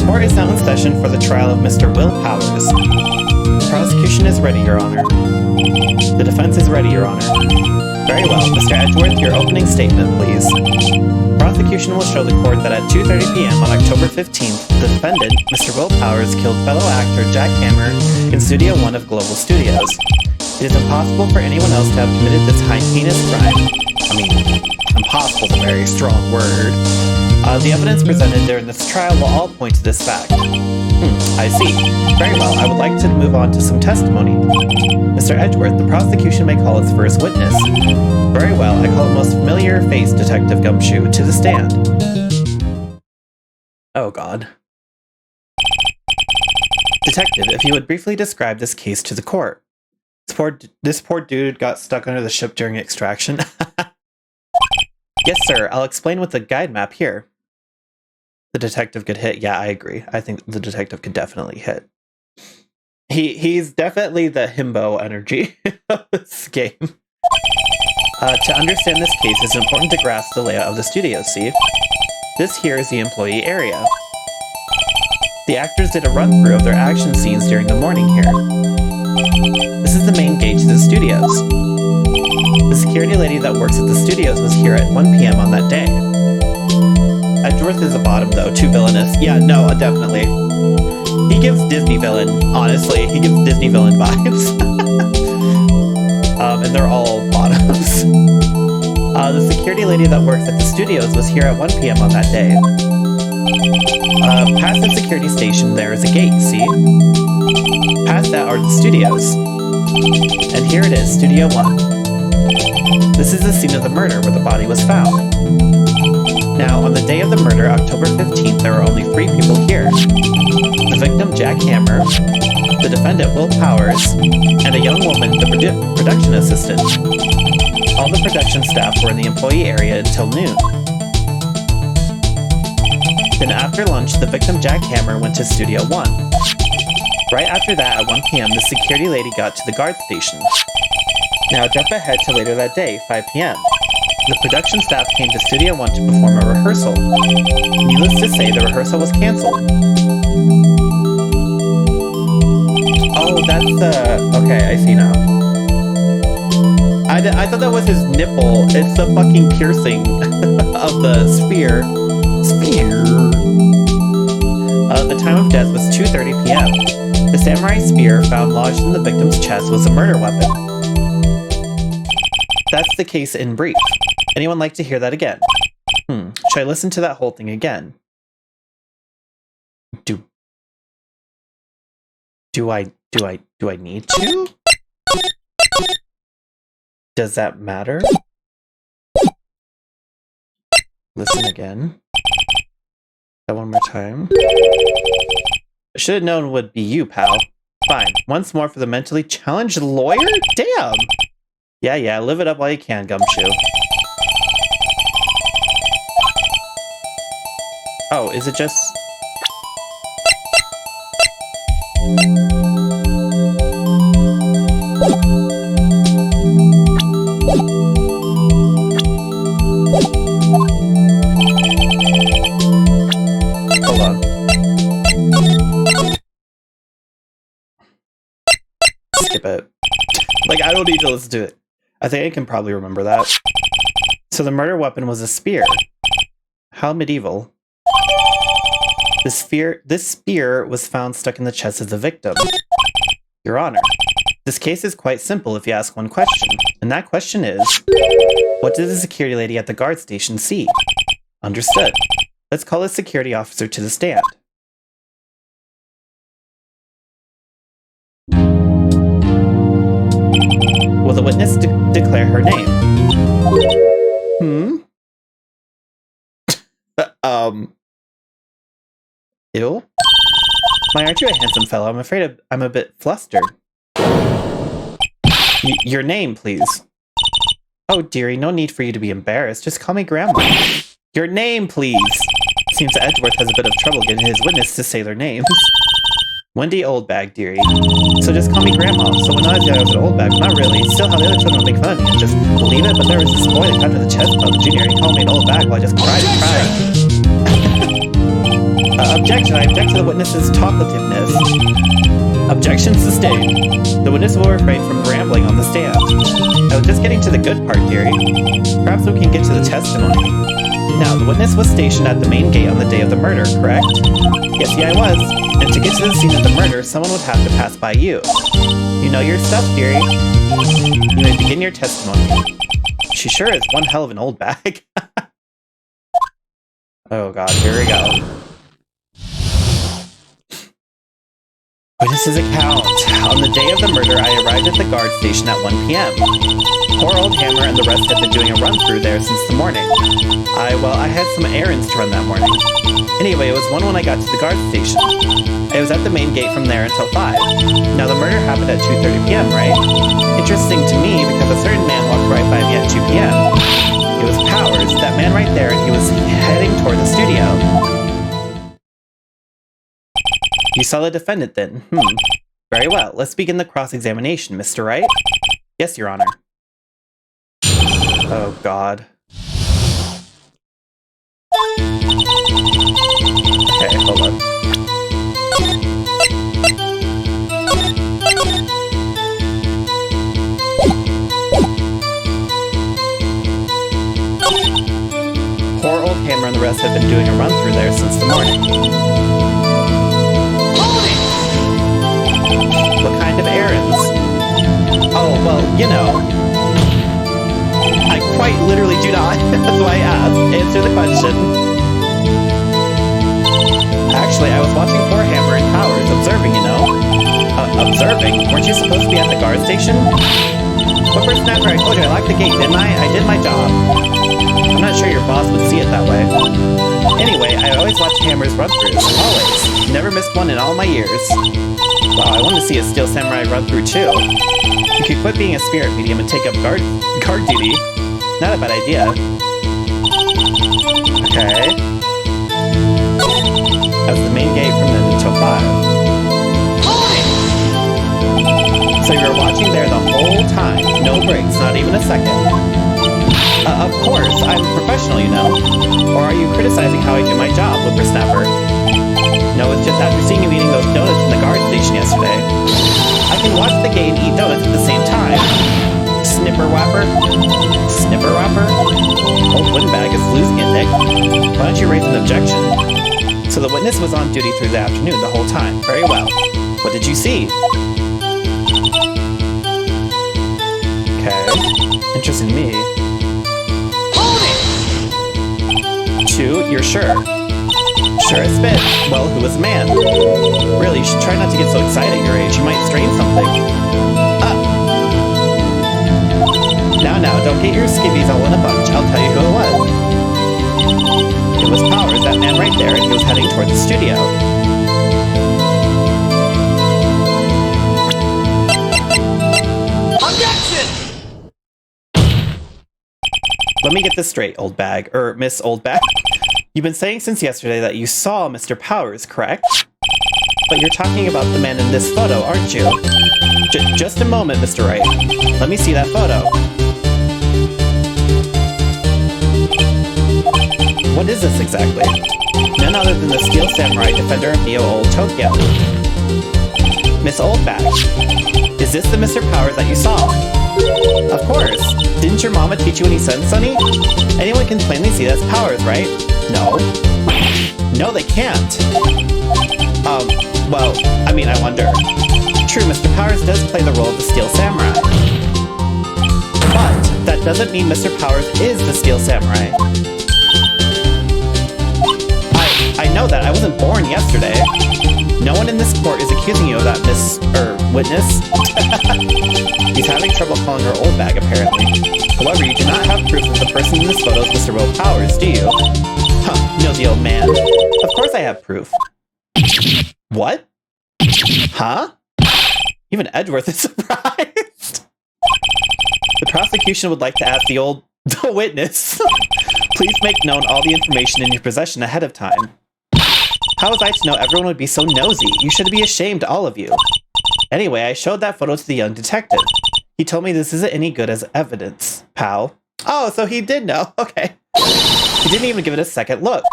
Court is now in session for the trial of Mr. Will Powers. The prosecution is ready, Your Honor. The defense is ready, Your Honor. Very well. Mr. Edgeworth, your opening statement, please. Prosecution will show the court that at 2:30 p.m. on October 15th, the defendant, Mr. Will Powers, killed fellow actor Jack Hammer in Studio 1 of Global Studios. It is impossible for anyone else to have committed this heinous crime. I mean, impossible is a very strong word. The evidence presented during this trial will all point to this fact. I see. Very well, I would like to move on to some testimony. Mr. Edgeworth, the prosecution may call its first witness. Very well, I call a most familiar face, Detective Gumshoe, to the stand. Oh god. Detective, if you would briefly describe this case to the court. This poor dude got stuck under the ship during extraction. Yes, sir, I'll explain with the guide map here. The detective could hit. Yeah, I agree. I think the detective could definitely hit. He's definitely the himbo energy of this game. To understand this case, it's important to grasp the layout of the studio, see? This here is the employee area. The actors did a run-through of their action scenes during the morning here. This is the main gate to the studios. The security lady that works at the studios was here at 1 p.m. on that day. Edgeworth is a bottom, though. Too villainous. Yeah, no, definitely. He gives Disney villain, honestly. He gives Disney villain vibes. And they're all bottoms. The security lady that works at the studios was here at 1 p.m. on that day. Past the security station, there is a gate, see? Past that are the studios. And here it is, Studio 1. This is the scene of the murder where the body was found. Now, on the day of the murder, October 15th, there were only 3 people here. The victim, Jack Hammer, the defendant, Will Powers, and a young woman, the production assistant. All the production staff were in the employee area until noon. Then after lunch, the victim, Jack Hammer, went to Studio 1. Right after that, at 1 p.m., the security lady got to the guard station. Now jump ahead to later that day, 5 p.m. The production staff came to Studio 1 to perform a rehearsal. Needless to say, the rehearsal was cancelled. Oh, that's the... Okay, I see now. I thought that was his nipple. It's the fucking piercing of the sphere. The time of death was 2:30 p.m. The samurai spear found lodged in the victim's chest was a murder weapon. That's the case in brief. Anyone like to hear that again? Should I listen to that whole thing again? Do I need to? Does that matter? Listen again. That one more time. I should have known it would be you, pal. Fine. Once more for the mentally challenged lawyer? Damn! Yeah, live it up while you can, Gumshoe. Oh, is it just... Hold on. Skip it. Like, I don't need to listen to it. I think I can probably remember that. So the murder weapon was a spear. How medieval. This spear was found stuck in the chest of the victim. Your Honor, this case is quite simple if you ask one question. And that question is, what did the security lady at the guard station see? Understood. Let's call a security officer to the stand. Will the witness declare her name? Ew? Why aren't you a handsome fellow? I'm afraid I'm a bit flustered. Your name, please. Oh, dearie, no need for you to be embarrassed. Just call me Grandma. Your name, please. Seems Edgeworth has a bit of trouble getting his witness to say their names. Wendy Oldbag, dearie. So just call me Grandma. So when I was young, I was an old bag. Not really. Still how the other children would make fun of me and just believe it, but there was this boy that got to the chest pub, Junior, and he called me an old bag while I just cried and cried. Objection. I object to the witness's talkativeness. Objection sustained. The witness will refrain from rambling on the stand. I was just getting to the good part, dearie. Perhaps we can get to the testimony. Now, the witness was stationed at the main gate on the day of the murder, correct? Yes, I was. And to get to the scene of the murder, someone would have to pass by you. You know your stuff, dearie. You may begin your testimony. She sure is one hell of an old bag. Oh god, here we go. Witness's account. On the day of the murder, I arrived at the guard station at 1 p.m. Poor old Hammer and the rest had been doing a run-through there since the morning. I had some errands to run that morning. Anyway, it was 1 when I got to the guard station. I was at the main gate from there until 5. Now, the murder happened at 2:30 p.m., right? Interesting to me because a certain man walked right by me at 2 p.m. It was Powers, that man right there, and he was heading toward the studio. You saw the defendant then? Very well. Let's begin the cross-examination, Mr. Wright. Yes, Your Honor. Oh, God. Okay, hold on. Poor old Hammer and the rest have been doing a run quite literally do not. That's why I asked. Answer the question. Actually, I was watching Hammer and Powers, observing, you know. Observing? Weren't you supposed to be at the guard station? Whippersnapper, I told you I locked the gate, didn't I? I did my job. I'm not sure your boss would see it that way. Anyway, I always watch Hammer's run-throughs. Always. Never missed one in all my years. Wow, I want to see a Steel Samurai run-through too. You could quit being a spirit medium and take up guard duty. Not a bad idea. Okay. That's the main gate from the until 5. So you were watching there the whole time, no breaks, not even a second. Of course, I'm a professional, you know. Or are you criticizing how I do my job, Whippersnapper? No, it's just after seeing you eating those donuts in the guard station yesterday. I can watch the gate and eat donuts at the same time. Snipper Whapper? Snipper Whapper? Old Windbag is losing it, Nick. Why don't you raise an objection? So the witness was on duty through the afternoon the whole time. Very well. What did you see? Okay. Interesting to me. 2, you're sure? Sure as spit. Well, who was the man? Really, you should try not to get so excited at your age. You might strain something. Now, don't get your skivvies all in a bunch. I'll tell you who it was. It was Powers, that man right there, and he was heading towards the studio. Let me get this straight, old bag. Miss Old Bag. You've been saying since yesterday that you saw Mr. Powers, correct? But you're talking about the man in this photo, aren't you? Just a moment, Mr. Wright. Let me see that photo. What is this exactly? None other than the Steel Samurai, defender of Neo Old Tokyo. Miss Old Bag. Is this the Mr. Powers that you saw? Of course. Didn't your mama teach you any sense, Sonny? Anyone can plainly see that's Powers, right? No. No, they can't. Well, I mean, I wonder. True, Mr. Powers does play the role of the Steel Samurai. But that doesn't mean Mr. Powers is the Steel Samurai. I know that. I wasn't born yesterday. No one in this court is accusing you of that, witness. He's having trouble calling her old bag, apparently. However, you do not have proof that the person in this photo is Mr. Will Powers, do you? Huh, no deal, man. Of course I have proof. What? Huh? Even Edgeworth is surprised. The prosecution would like to ask the witness. Please make known all the information in your possession ahead of time. How was I to know everyone would be so nosy? You should be ashamed, all of you. Anyway, I showed that photo to the young detective. He told me this isn't any good as evidence, pal. Oh, so he did know. Okay. He didn't even give it a second look.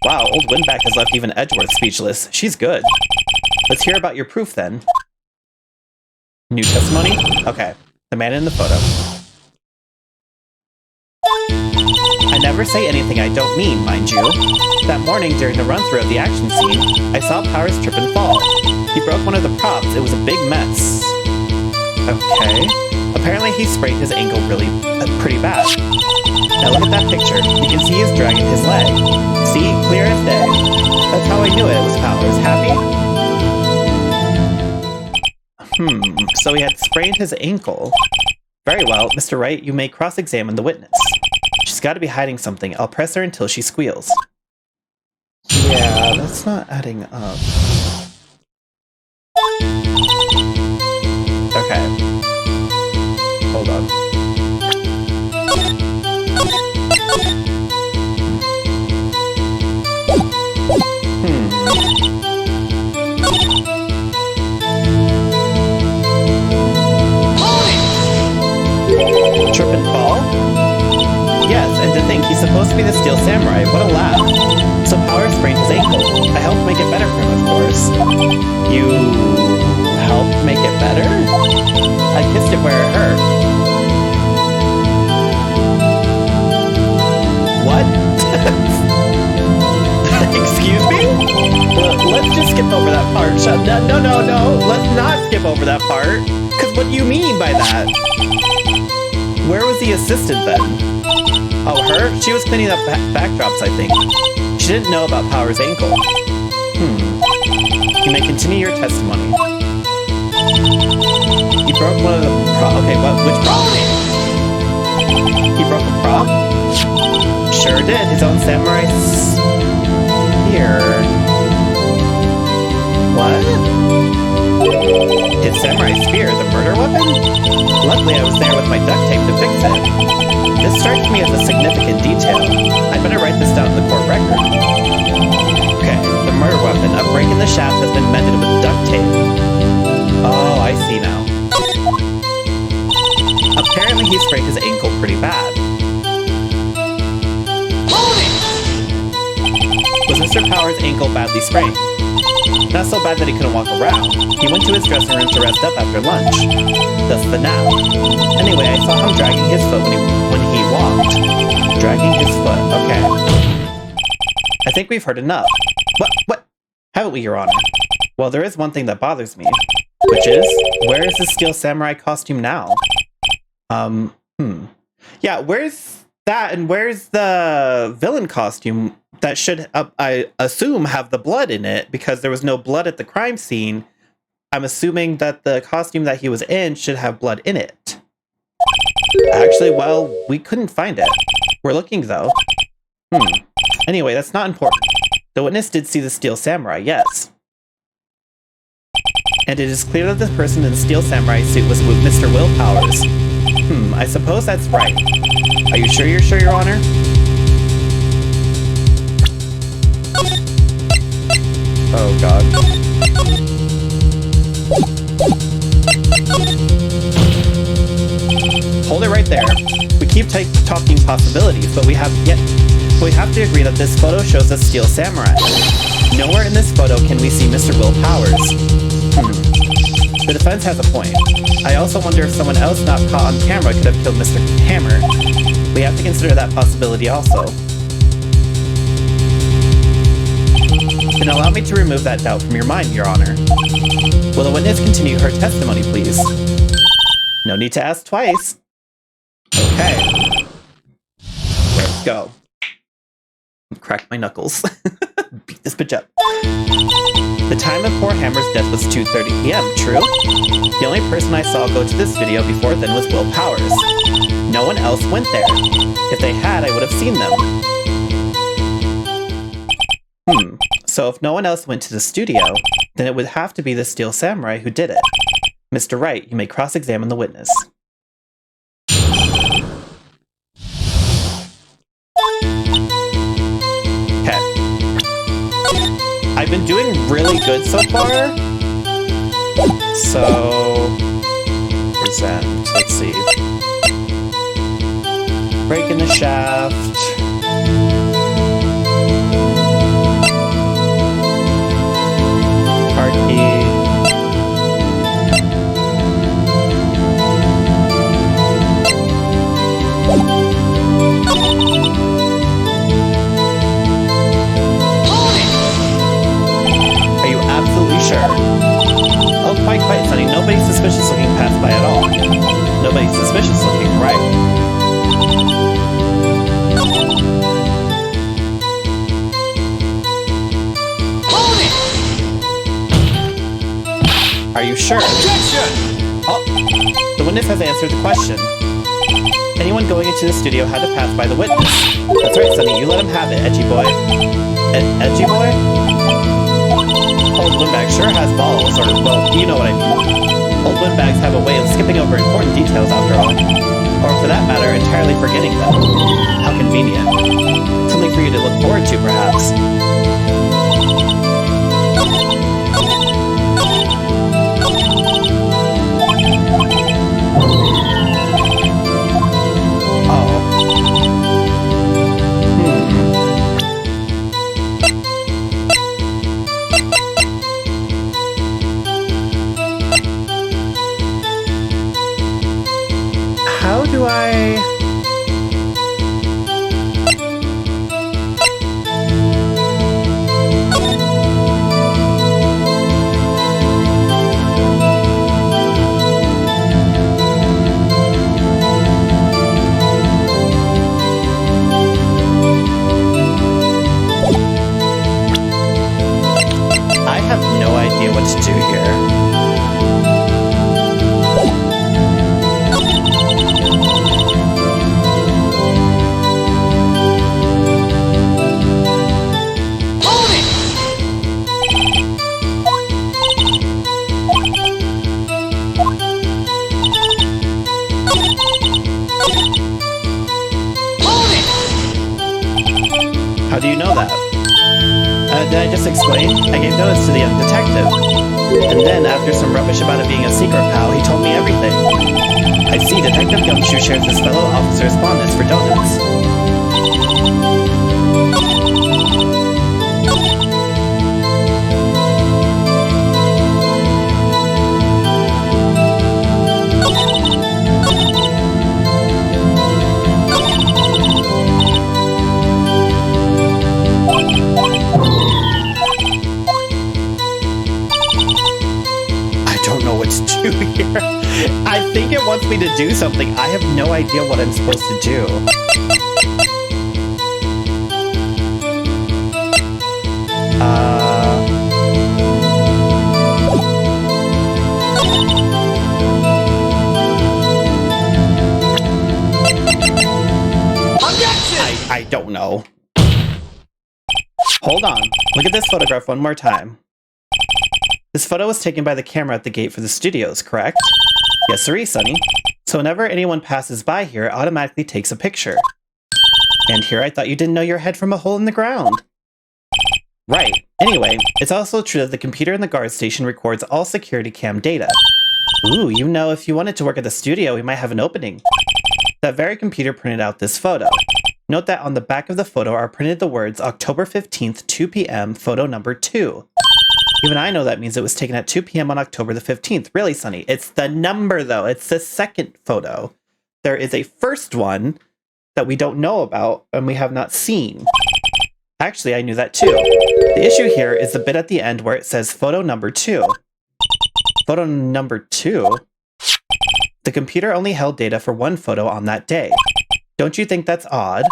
Wow, old Windback has left even Edgeworth speechless. She's good. Let's hear about your proof, then. New testimony? Okay. The man in the photo. I never say anything I don't mean, mind you. That morning, during the run-through of the action scene, I saw Powers trip and fall. He broke one of the props. It was a big mess. Okay. Apparently he sprained his ankle pretty bad. Now look at that picture. You can see he's dragging his leg. See? Clear as day. That's how I knew it was Powers. Happy? So he had sprained his ankle. Very well, Mr. Wright, you may cross-examine the witness. She's got to be hiding something. I'll press her until she squeals. Yeah, that's not adding up. Okay. Hold on. Trip and fall? Yes, and to think he's supposed to be the Steel Samurai. What a laugh. So Powers sprained his ankle. I helped make it better for him, of course. You helped make it better? I kissed it where it hurt. What? Excuse me? Let's just skip over that part. No. Let's not skip over that part. Because what do you mean by that? Where was the assistant then? Oh, her? She was cleaning up backdrops, I think. She didn't know about Power's ankle. You may continue your testimony. He broke one of the okay, which prop? He broke a prop? Sure did. His own samurai spear. What? His samurai spear, the murder weapon? Luckily, I was there with my duct tape to fix it. This strikes me as a significant detail. I'd better write this down in the court record. Okay, the murder weapon. A break in the shaft has been mended with duct tape. Oh, I see now. Apparently he sprained his ankle pretty bad. Was Mr. Power's ankle badly sprained? Not so bad that he couldn't walk around. He went to his dressing room to rest up after lunch. Thus the nap. Anyway, I saw him dragging his foot when he walked. Dragging his foot. Okay. I think we've heard enough. What? Haven't we, Your Honor? Well, there is one thing that bothers me. Which is, where is the Steel Samurai costume now? Yeah, where's that, and where's the villain costume that should, I assume, have the blood in it, because there was no blood at the crime scene. I'm assuming that the costume that he was in should have blood in it. Actually, well, we couldn't find it. We're looking, though. Anyway, that's not important. The witness did see the Steel Samurai, yes. And it is clear that the person in the Steel Samurai suit was Mr. Will Powers. I suppose that's right. Are you sure, Your Honor? Oh, God. Hold it right there. We keep talking possibilities, but we have to agree that this photo shows a Steel Samurai. Nowhere in this photo can we see Mr. Will Powers. The defense has a point. I also wonder if someone else not caught on camera could have killed Mr. Hammer. We have to consider that possibility also. Then allow me to remove that doubt from your mind, Your Honor. Will the witness continue her testimony, please? No need to ask twice. Okay. Let's go. Crack my knuckles. Beat this bitch up. The time of poor Hammer's death was 2:30 p.m., true? The only person I saw go to this video before then was Will Powers. No one else went there. If they had, I would have seen them. So if no one else went to the studio, then it would have to be the Steel Samurai who did it. Mr. Wright, you may cross-examine the witness. Okay. I've been doing really good so far. So... present. Let's see. Break in the shaft. Card key. Are you absolutely sure? Oh, quite, Sonny. Nobody's suspicious looking passed by at all. Nobody's suspicious looking, right? Are you sure? Objection! Oh, the witness has answered the question. Anyone going into the studio had to pass by the witness. That's right, Sonny. You let him have it, edgy boy. Edgy boy? Old windbag sure has balls, or, well, you know what I mean. Old windbags have a way of skipping over important details after all. Or, for that matter, entirely forgetting them. How convenient. Something for you to look forward to, perhaps. How do I... what to do here. How do you know that? Did I just explain? I gave notice to the young detective. And then, after some rubbish about it being a secret, pal, he told me everything. I see Detective Gumshoe shares his fellow officer's fondness for donuts. Here. I think it wants me to do something. I have no idea what I'm supposed to do. I don't know. Hold on. Look at this photograph one more time. This photo was taken by the camera at the gate for the studios, correct? Yes, sirree, Sonny. So whenever anyone passes by here, it automatically takes a picture. And here I thought you didn't know your head from a hole in the ground. Right. Anyway, it's also true that the computer in the guard station records all security cam data. Ooh, you know, if you wanted to work at the studio, we might have an opening. That very computer printed out this photo. Note that on the back of the photo are printed the words October 15th, 2 p.m., photo number 2. Even I know that means it was taken at 2 p.m. on October the 15th. Really, Sonny? It's the number, though. It's the second photo. There is a first one that we don't know about and we have not seen. Actually, I knew that too. The issue here is the bit at the end where it says photo number 2. Photo number 2? The computer only held data for one photo on that day. Don't you think that's odd?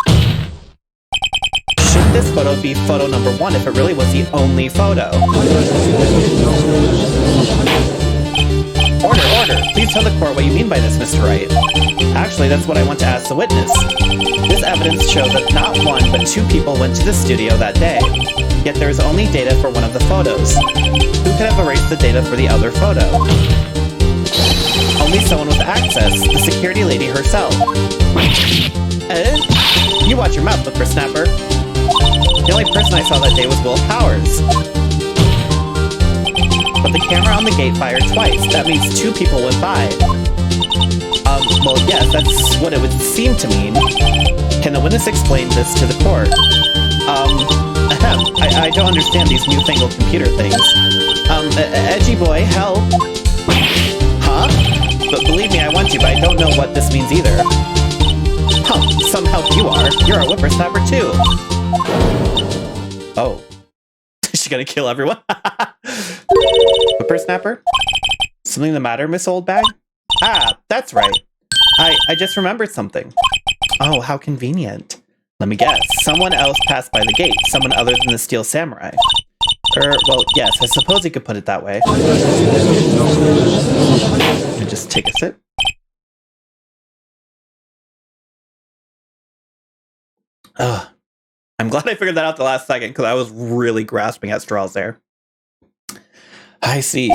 Shouldn't this photo be photo number 1 if it really was the only photo? Order! Please tell the court what you mean by this, Mr. Wright. Actually, that's what I want to ask the witness. This evidence shows that not 1, but 2 people went to the studio that day. Yet there is only data for one of the photos. Who could have erased the data for the other photo? Only someone with access, the security lady herself. You watch your mouth, whippersnapper. The only person I saw that day was Will Powers. But the camera on the gate fired twice. That means 2 people went by. Well, yes, that's what it would seem to mean. Can the witness explain this to the court? I don't understand these newfangled computer things. Edgy boy, help. Huh? But believe me, I want you, but I don't know what this means either. Huh, some help you are. You're a whippersnapper too. Oh. Is she gonna kill everyone? Whippersnapper? Something the matter, Miss Oldbag? Ah, that's right. I just remembered something. Oh, how convenient. Let me guess. Someone else passed by the gate. Someone other than the Steel Samurai. Well, yes, I suppose you could put it that way. And just take a sip. Ugh. I'm glad I figured that out the last second, because I was really grasping at straws there. I see.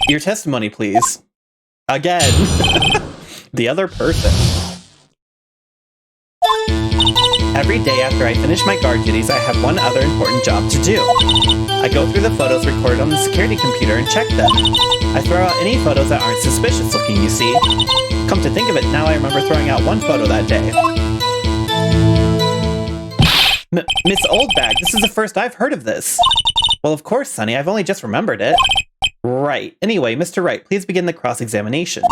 Your testimony, please. Again. The other person. Every day after I finish my guard duties, I have one other important job to do. I go through the photos recorded on the security computer and check them. I throw out any photos that aren't suspicious looking, you see. Come to think of it, now I remember throwing out one photo that day. Miss Oldbag, this is the first I've heard of this. Well, of course, Sonny, I've only just remembered it. Right. Anyway, Mr. Wright, please begin the cross-examination.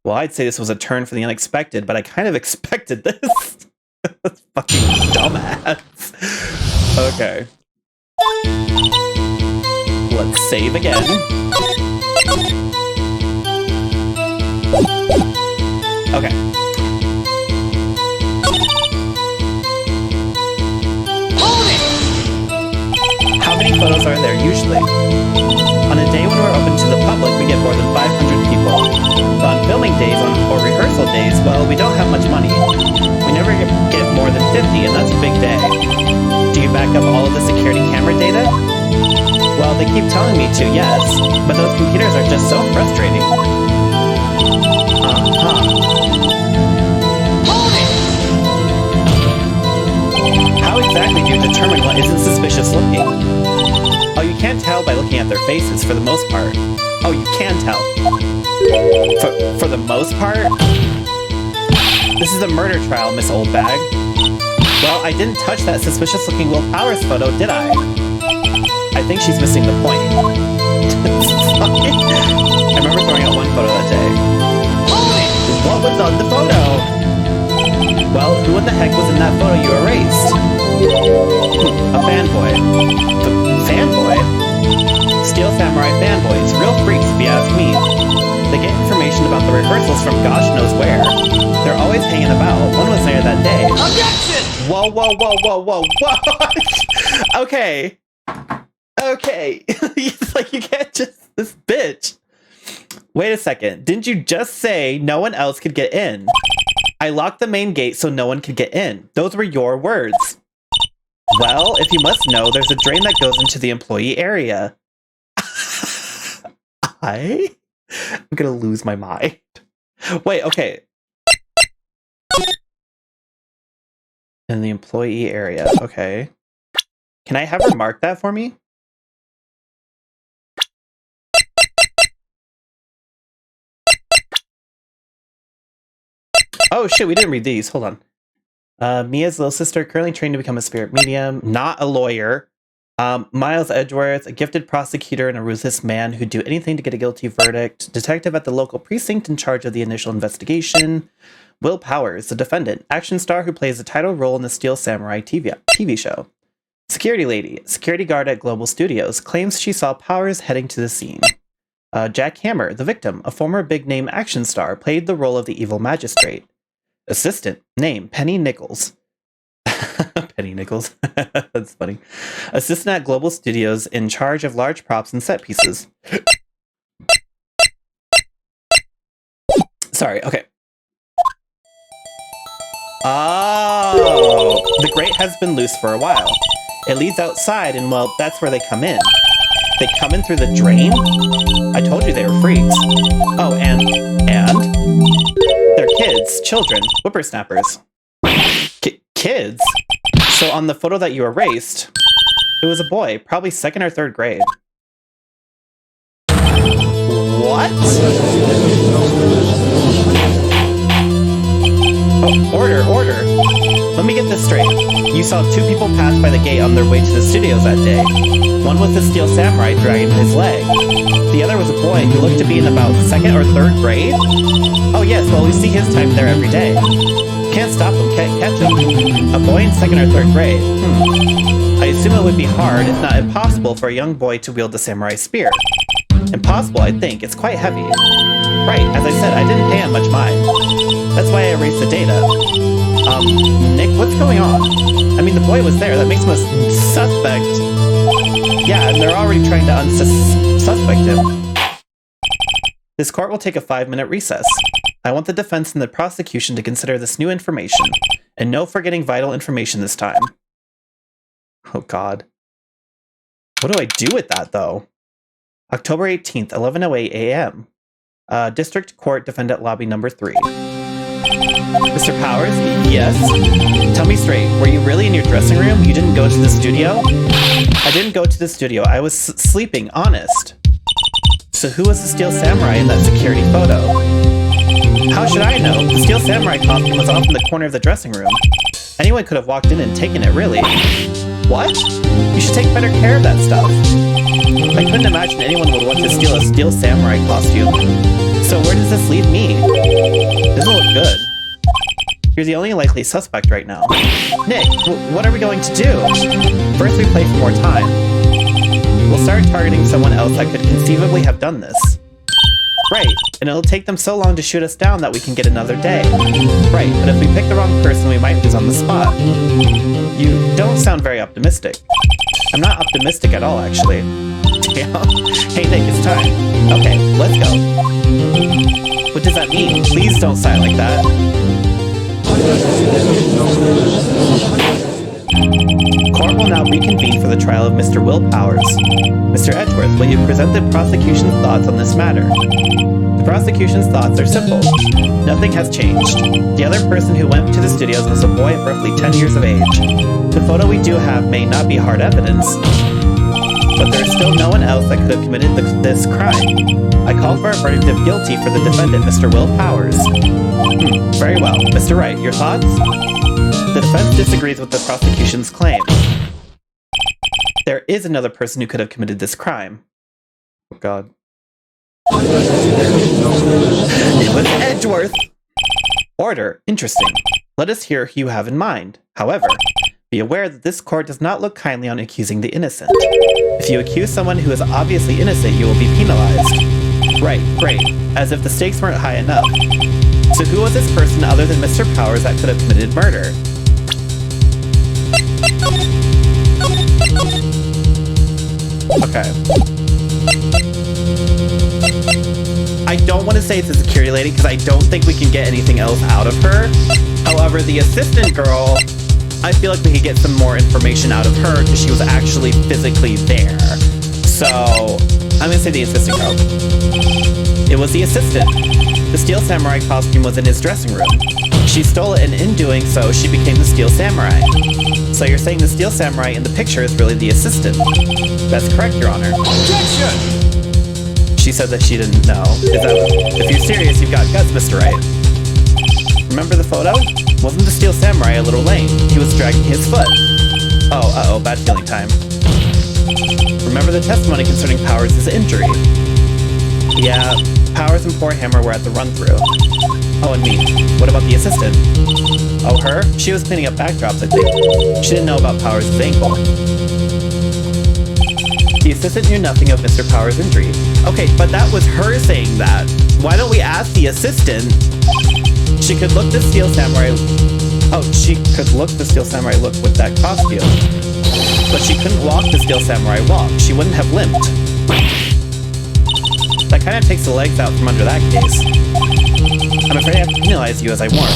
Well, I'd say this was a turn for the unexpected, but I kind of expected this. Fucking dumbass. Okay. Let's save again. Okay. How many photos are there usually? On a day 50, and that's a big day. Do you back up all of the security camera data? Well, they keep telling me to, yes, but those computers are just so frustrating. How exactly do you determine what isn't suspicious looking? Oh, you can't tell by looking at their faces for the most part. Oh, you can tell. For the most part? This is a murder trial, Miss Oldbag. Well, I didn't touch that suspicious-looking Will Powers photo, did I? I think she's missing the point. I remember throwing out one photo that day. What was on the photo? Well, who in the heck was in that photo you erased? A fanboy. Fanboy? Steel Samurai fanboys. Real freaks, if you ask me. They get information about the rehearsals from gosh knows where. They're always hanging about. One was there that day. Objection! Whoa, whoa, whoa, whoa, whoa, whoa! Okay. Okay. It's like you can't just... This bitch. Wait a second. Didn't you just say no one else could get in? I locked the main gate so no one could get in. Those were your words. Well, if you must know, there's a drain that goes into the employee area. I'm gonna lose my mind. Wait, okay. In the employee area, okay. Can I have her mark that for me? Oh shit, we didn't read these. Hold on. Mia's little sister, currently trained to become a spirit medium, not a lawyer. Miles Edgeworth, a gifted prosecutor and a ruthless man who'd do anything to get a guilty verdict. Detective at the local precinct in charge of the initial investigation. Will Powers, the defendant, action star who plays a title role in the Steel Samurai TV show. Security lady, security guard at Global Studios, claims she saw Powers heading to the scene. Jack Hammer, the victim, a former big-name action star, played the role of the evil magistrate. Assistant, name, Penny Nichols. Penny Nichols. That's funny. Assistant at Global Studios in charge of large props and set pieces. Sorry, okay. Oh, the grate has been loose for a while. It leads outside, and well, that's where they come in. They come in through the drain? I told you they were freaks. Oh, and? They're kids, children, whippersnappers. Kids? So on the photo that you erased, it was a boy, probably 2nd or 3rd grade. What? Oh, order. Let me get this straight. You saw 2 people pass by the gate on their way to the studios that day. One was the Steel Samurai dragging his leg. The other was a boy who looked to be in about 2nd or 3rd grade? Oh yes, well we see his type there every day. Can't stop him, can't catch him. A boy in 2nd or 3rd grade? I assume it would be hard, if not impossible, for a young boy to wield the samurai spear. Impossible, I think. It's quite heavy. Right, as I said, I didn't pay him much mind. That's why I erased the data. Nick, what's going on? I mean, the boy was there. That makes him a suspect. Yeah, and they're already trying to unsuspect him. This court will take a 5-minute recess. I want the defense and the prosecution to consider this new information, and no forgetting vital information this time. Oh god. What do I do with that, though? October 18th, 11:08 a.m. District Court Defendant Lobby number 3. Mr. Powers? Yes? Tell me straight, were you really in your dressing room? You didn't go to the studio? I didn't go to the studio. I was sleeping, honest. So who was the Steel Samurai in that security photo? How should I know? The Steel Samurai costume was off in the corner of the dressing room. Anyone could have walked in and taken it, really. What? You should take better care of that stuff. I couldn't imagine anyone would want to steal a Steel Samurai costume. So where does this leave me? Doesn't look good. You're the only likely suspect right now. Nick, what are we going to do? First we play for more time. We'll start targeting someone else that could conceivably have done this. Right, and it'll take them so long to shoot us down that we can get another day. Right, but if we pick the wrong person, we might lose on the spot. You don't sound very optimistic. I'm not optimistic at all, actually. Damn. Hey Nick, it's time. Okay, let's go. What does that mean? Please don't sigh like that. Court will now reconvene for the trial of Mr. Will Powers. Mr. Edgeworth, will you present the prosecution's thoughts on this matter? The prosecution's thoughts are simple. Nothing has changed. The other person who went to the studios was a boy of roughly 10 years of age. The photo we do have may not be hard evidence, but there is still no one else that could have committed this crime. I call for a verdict of guilty for the defendant, Mr. Will Powers. Very well. Mr. Wright, your thoughts? The defense disagrees with the prosecution's claim. There is another person who could have committed this crime. Oh, God. It was Edgeworth! Order. Interesting. Let us hear who you have in mind. However, be aware that this court does not look kindly on accusing the innocent. If you accuse someone who is obviously innocent, you will be penalized. Right, great. As if the stakes weren't high enough. So who was this person other than Mr. Powers that could have committed murder? Okay. I don't want to say it's a security lady because I don't think we can get anything else out of her. However, the assistant girl, I feel like we could get some more information out of her because she was actually physically there. So, I'm going to say the assistant girl. It was the assistant. The Steel Samurai costume was in his dressing room. She stole it, and in doing so, she became the Steel Samurai. So you're saying the Steel Samurai in the picture is really the assistant? That's correct, Your Honor. Objection! She said that she didn't know. If you're serious, you've got guts, Mr. Wright. Remember the photo? Wasn't the Steel Samurai a little lame? He was dragging his foot. Oh, uh-oh, bad feeling time. Remember the testimony concerning Powers' injury? Yeah, Powers and poor Hammer were at the run-through. Oh, and me. What about the assistant? Oh, her? She was cleaning up backdrops, I think. She didn't know about Powers' ankle. The assistant knew nothing of Mr. Powers' injury. Okay, but that was her saying that. Why don't we ask the assistant? She could look the Steel Samurai... Oh, she could look the Steel Samurai look with that costume. But she couldn't walk the Steel Samurai walk. She wouldn't have limped. That kind of takes the legs out from under that case. I'm afraid I have to penalize you as I warned.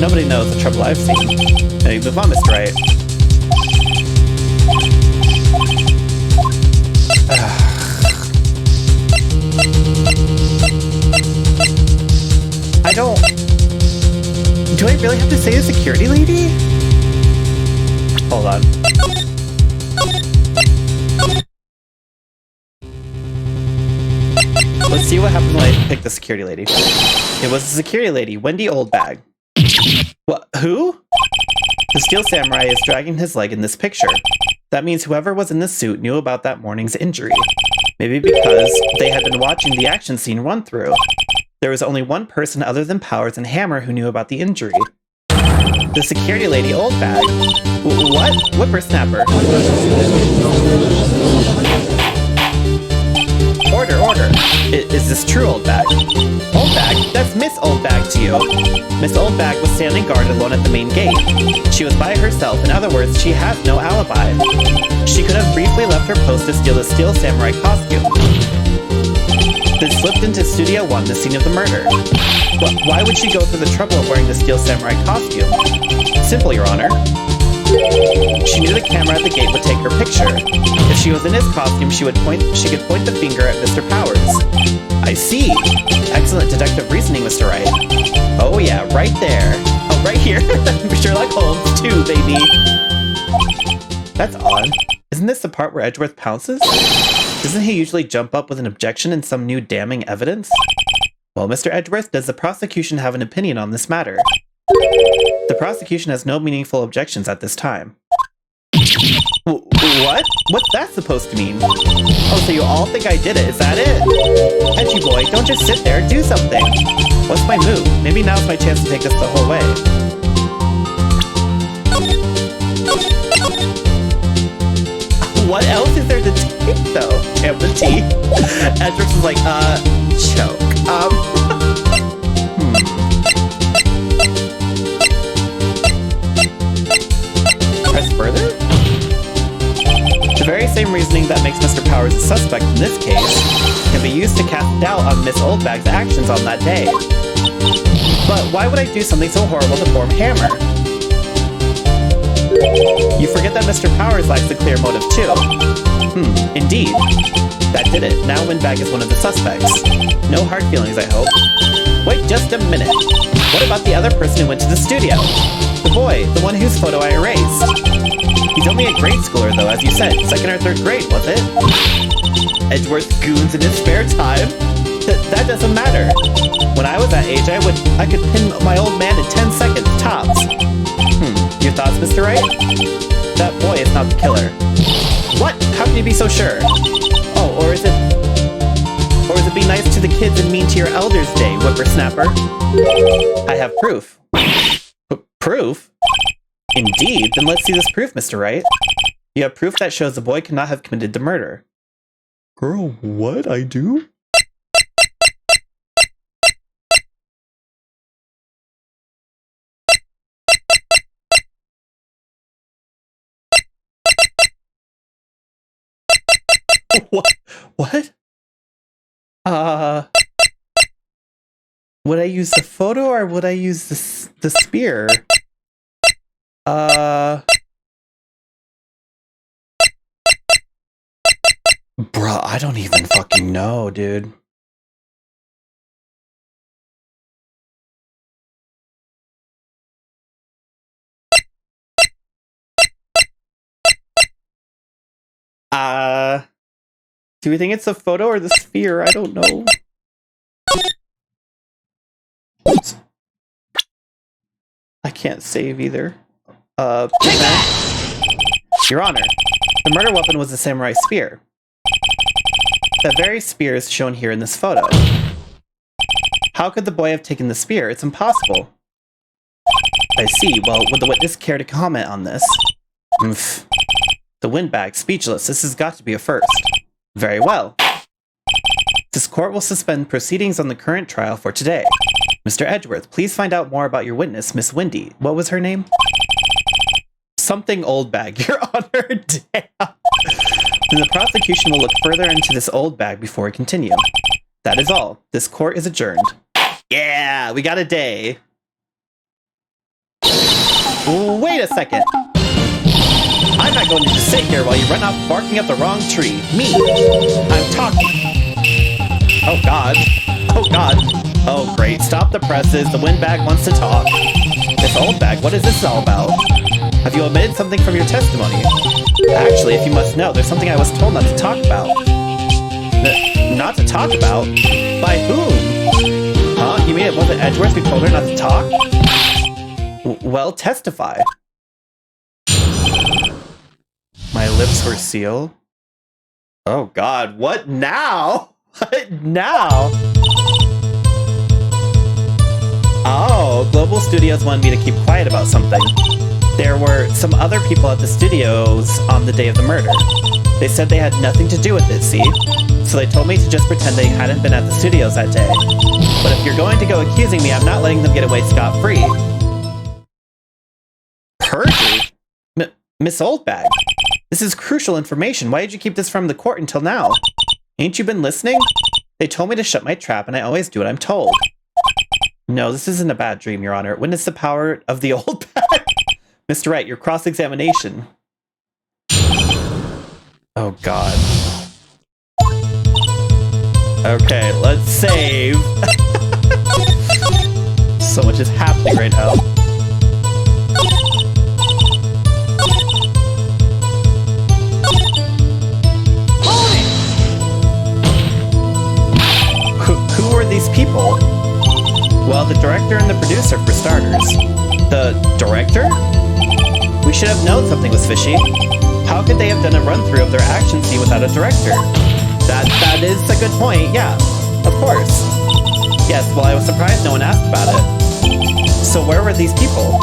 Nobody knows the trouble I've seen. Now you move on, Mr. Wright. I don't... Do I really have to say the security lady? Hold on. Let's see what happens when I pick the security lady. It was the security lady, Wendy Oldbag. What? Who? The Steel Samurai is dragging his leg in this picture. That means whoever was in the suit knew about that morning's injury. Maybe because they had been watching the action scene run through. There was only one person other than Powers and Hammer who knew about the injury. The security lady, Oldbag. What? Whippersnapper. Order. Is this true, Oldbag? Oldbag? That's Miss Oldbag to you. Miss Oldbag was standing guard alone at the main gate. She was by herself. In other words, she has no alibi. She could have briefly left her post to steal the Steel Samurai costume. Then slipped into Studio 1, the scene of the murder. Well, why would she go through the trouble of wearing the Steel Samurai costume? Simple, Your Honor. She knew the camera at the gate would take her picture. If she was in his costume, she could point the finger at Mr. Powers. I see. Excellent deductive reasoning, Mr. Wright. Oh yeah, right there. Oh, right here. Sherlock Holmes, too, baby. That's odd. Isn't this the part where Edgeworth pounces? Doesn't he usually jump up with an objection and some new damning evidence? Well, Mr. Edgeworth, does the prosecution have an opinion on this matter? The prosecution has no meaningful objections at this time. What? What's that supposed to mean? Oh, so you all think I did it, is that it? Edgy boy, don't just sit there, do something! What's my move? Maybe now's my chance to take this the whole way. What else is there to take, though? Damn, the tea. Edgeworth is like, choke. Press further? The very same reasoning that makes Mr. Powers a suspect in this case can be used to cast doubt on Miss Oldbag's actions on that day. But why would I do something so horrible to poor Hammer? You forget that Mr. Powers lacks a clear motive too. Indeed. That did it. Now Windbag is one of the suspects. No hard feelings, I hope. Wait just a minute. What about the other person who went to the studio? The boy, the one whose photo I erased. He's only a grade schooler though, as you said. 2nd or 3rd grade, was it? Edgeworth goons in his spare time? That doesn't matter. When I was that age, I could pin my old man in 10 seconds, tops. Your thoughts, Mr. Wright? That boy is not the killer. What? How can you be so sure? Oh, or is it be nice to the kids and mean to your elders day, whippersnapper? I have proof. Proof? Indeed? Then let's see this proof, Mr. Wright. You have proof that shows the boy could not have committed the murder. Girl, what? I do? What? Would I use the photo or would I use the spear? Bruh, I don't even fucking know, dude. Do we think it's the photo or the sphere? I don't know. Oops. I can't save either. Your Honor, the murder weapon was the samurai spear. That very spear is shown here in this photo. How could the boy have taken the spear? It's impossible. I see. Well, would the witness care to comment on this? Oomph. The Windbag, speechless. This has got to be a first. Very well. This court will suspend proceedings on the current trial for today. Mr. Edgeworth, please find out more about your witness, Miss Windy. What was her name? Something Old Bag, Your Honor. Damn. Then the prosecution will look further into this old bag before we continue. That is all. This court is adjourned. Yeah, we got a day. Wait a second. I'm not going to just sit here while you run off barking up the wrong tree. Me. I'm talking. Oh god. Oh god. Oh great. Stop the presses. The Windbag wants to talk. This old bag, what is this all about? Have you omitted something from your testimony? Actually, if you must know, there's something I was told not to talk about. Not to talk about? By whom? Huh? You mean it wasn't Edgeworth who told her not to talk? Well, testify. My lips were sealed. Oh god, what now? What now? Oh, Global Studios wanted me to keep quiet about something. There were some other people at the studios on the day of the murder. They said they had nothing to do with it, see? So they told me to just pretend they hadn't been at the studios that day. But if you're going to go accusing me, I'm not letting them get away scot-free. Perjury? Miss Oldbag? This is crucial information. Why did you keep this from the court until now? Ain't you been listening? They told me to shut my trap, and I always do what I'm told. No, this isn't a bad dream, Your Honor. Witness the power of the old bag. Mr. Wright, your cross-examination. Oh, God. Okay, let's save. So much is happening right now. Who were these people? Well, the director and the producer, for starters. The director? We should have known something was fishy. How could they have done a run-through of their action scene without a director? That is a good point, yeah. Of course. Yes, well, I was surprised no one asked about it. So where were these people?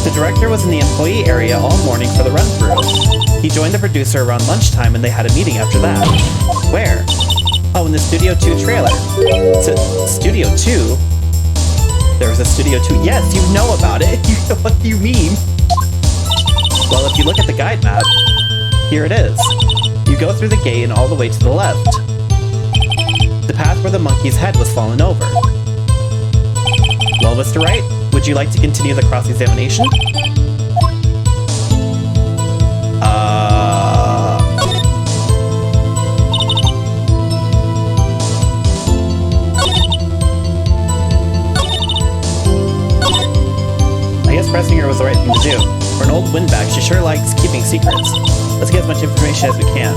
The director was in the employee area all morning for the run-through. He joined the producer around lunchtime and they had a meeting after that. Where? Oh, in the Studio 2 trailer. Studio 2? There was a Studio 2. Yes, you know about it. You know what you mean. Well, if you look at the guide map, here it is. You go through the gate and all the way to the left. The path where the monkey's head was fallen over. Well, Mr. Wright, would you like to continue the cross-examination? I guess pressing her was the right thing to do. For an old windbag, she sure likes keeping secrets. Let's get as much information as we can.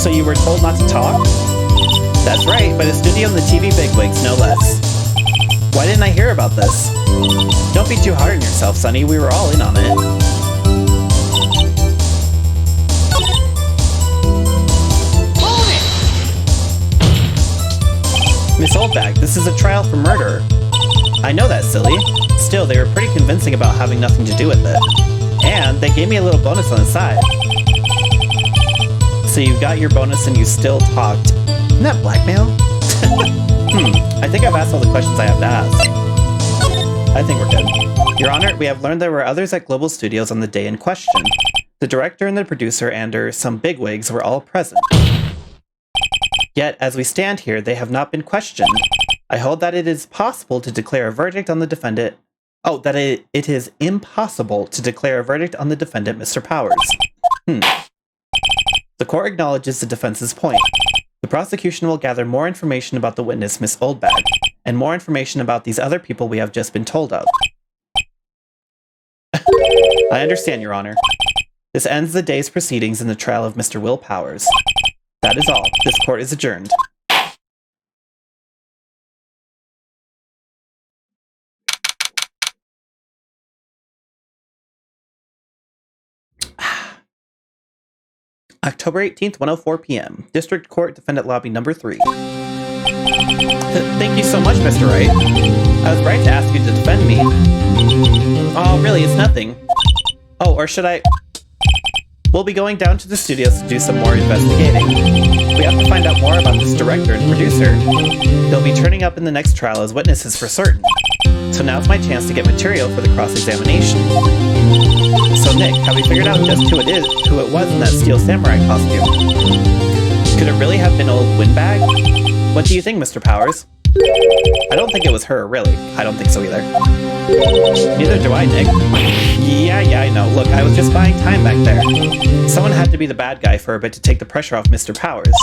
So you were told not to talk? That's right, by the studio and the TV bigwigs, no less. Why didn't I hear about this? Don't be too hard on yourself, Sonny. We were all in on it. Miss Oldbag, this is a trial for murder. I know that, silly. Still, they were pretty convincing about having nothing to do with it. And they gave me a little bonus on the side. So you got your bonus and you still talked. Isn't that blackmail? I think I've asked all the questions I have to ask. I think we're good. Your Honor, we have learned there were others at Global Studios on the day in question. The director and the producer and some bigwigs were all present. Yet, as we stand here, they have not been questioned. I hold that it is possible to declare a verdict on the defendant. Oh, that it is impossible to declare a verdict on the defendant, Mr. Powers. The court acknowledges the defense's point. The prosecution will gather more information about the witness, Miss Oldbag, and more information about these other people we have just been told of. I understand, Your Honor. This ends the day's proceedings in the trial of Mr. Will Powers. That is all. This court is adjourned. October 18th, 1:04 p.m. District Court, Defendant Lobby Number 3. Thank you so much, Mr. Wright. I was right to ask you to defend me. Oh, really, it's nothing. Oh, or should I... We'll be going down to the studios to do some more investigating. We have to find out more about this director and producer. They'll be turning up in the next trial as witnesses for certain. So now's my chance to get material for the cross-examination. So Nick, have we figured out just who it was in that Steel Samurai costume? Could it really have been old Windbag? What do you think, Mr. Powers? I don't think it was her, really. I don't think so either. Neither do I, Nick. Yeah, I know. Look, I was just buying time back there. Someone had to be the bad guy for a bit to take the pressure off Mr. Powers.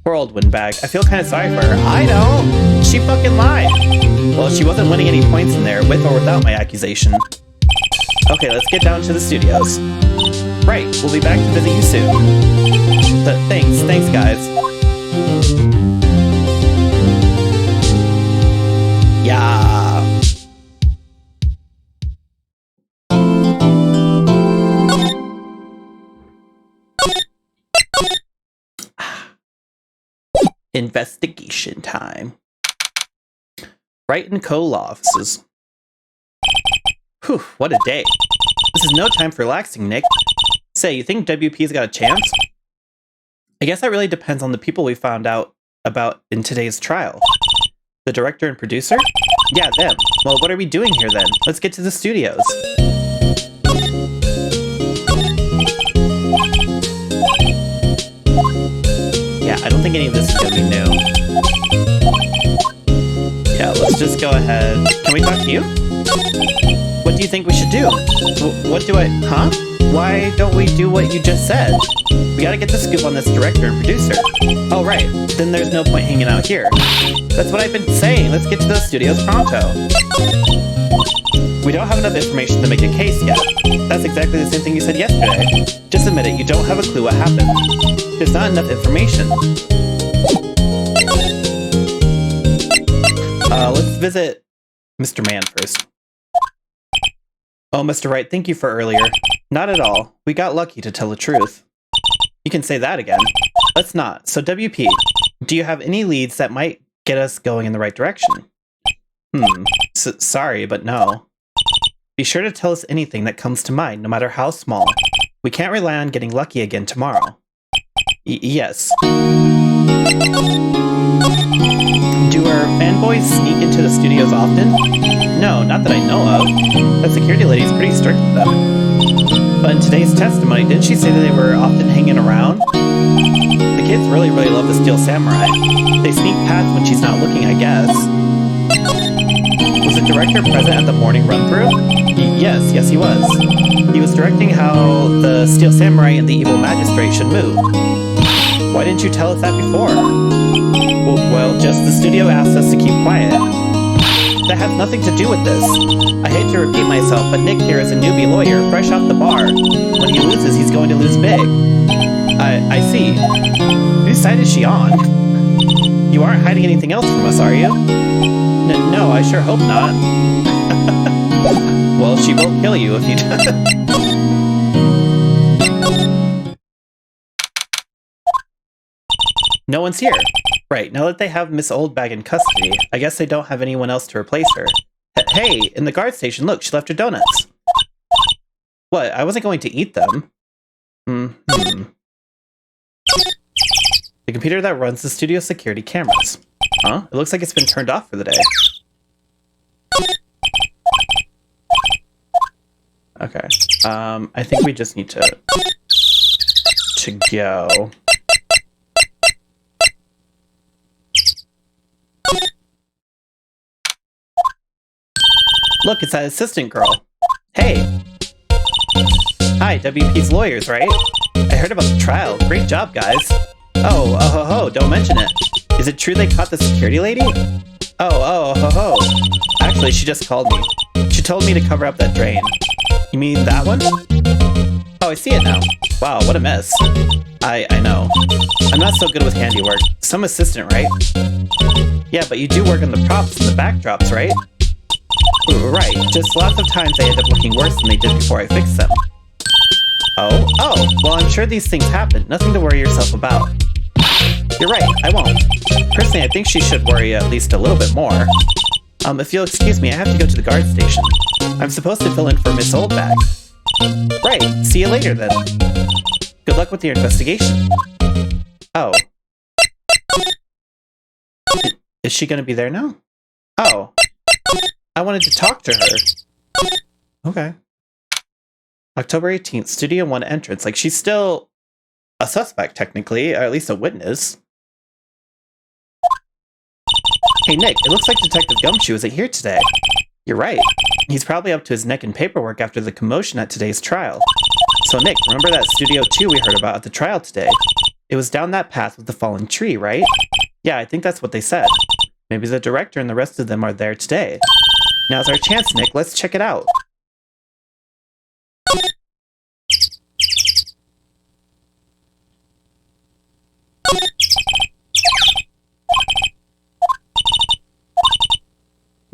Poor old Windbag. I feel kind of sorry for her. I don't! She fucking lied! Well, she wasn't winning any points in there, with or without my accusation. Okay, let's get down to the studios. Right, we'll be back to visit you soon. Thanks guys. Yeah. Investigation time. Wright & Co. Law Offices. Whew, what a day. This is no time for relaxing, Nick. Say, you think WP's got a chance? I guess that really depends on the people we found out about in today's trial. The director and producer? Yeah, them. Well, what are we doing here then? Let's get to the studios. Yeah, I don't think any of this is gonna be new. Yeah, let's just go ahead. Can we talk to you? What do you think we should do? Huh? Why don't we do what you just said? We gotta get the scoop on this director and producer. Oh, right. Then there's no point hanging out here. That's what I've been saying. Let's get to those studios pronto. We don't have enough information to make a case yet. That's exactly the same thing you said yesterday. Just admit it, you don't have a clue what happened. There's not enough information. Let's visit Mr. Mann first. Oh, Mr. Wright, thank you for earlier. Not at all. We got lucky, to tell the truth. You can say that again. Let's not. So, WP, do you have any leads that might get us going in the right direction? Sorry, but no. Be sure to tell us anything that comes to mind, no matter how small. We can't rely on getting lucky again tomorrow. Yes. Do our fanboys sneak into the studios often? No, not that I know of. The security lady's pretty strict with them. But in today's testimony, didn't she say that they were often hanging around? The kids really love the Steel Samurai. They sneak past when she's not looking, I guess. Was the director present at the morning run-through? Yes, he was. He was directing how the Steel Samurai and the Evil Magistrate should move. Why didn't you tell us that before? Well, just the studio asked us to keep quiet. That has nothing to do with this. I hate to repeat myself, but Nick here is a newbie lawyer, fresh off the bar. When he loses, he's going to lose big. I see. Whose side is she on? You aren't hiding anything else from us, are you? No, I sure hope not. Well, she will kill you if you do. No one's here. Right, now that they have Miss Oldbag in custody, I guess they don't have anyone else to replace her. Hey, in the guard station, look, she left her donuts. What, I wasn't going to eat them. The computer that runs the studio security cameras. Huh? It looks like it's been turned off for the day. Okay. I think we just need to go. Look, it's that assistant girl. Hey. Hi, WP's lawyers, right? I heard about the trial. Great job, guys. Oh, don't mention it. Is it true they caught the security lady? Oh, Actually, she just called me. She told me to cover up that drain. You mean that one? Oh, I see it now. Wow, what a mess. I know. I'm not so good with handiwork. Some assistant, right? Yeah, but you do work on the props and the backdrops, right? Right, just lots of times they end up looking worse than they did before I fixed them. Oh, well, I'm sure these things happen. Nothing to worry yourself about. You're right, I won't. Personally, I think she should worry at least a little bit more. If you'll excuse me, I have to go to the guard station. I'm supposed to fill in for Miss Oldbag. Right, see you later then. Good luck with your investigation. Oh. Is she gonna be there now? Oh. I wanted to talk to her. Okay. October 18th, Studio 1 entrance. Like, she's still a suspect, technically, or at least a witness. Hey, Nick, it looks like Detective Gumshoe isn't here today. You're right. He's probably up to his neck in paperwork after the commotion at today's trial. So, Nick, remember that Studio 2 we heard about at the trial today? It was down that path with the fallen tree, right? Yeah, I think that's what they said. Maybe the director and the rest of them are there today. Now's our chance, Nick. Let's check it out.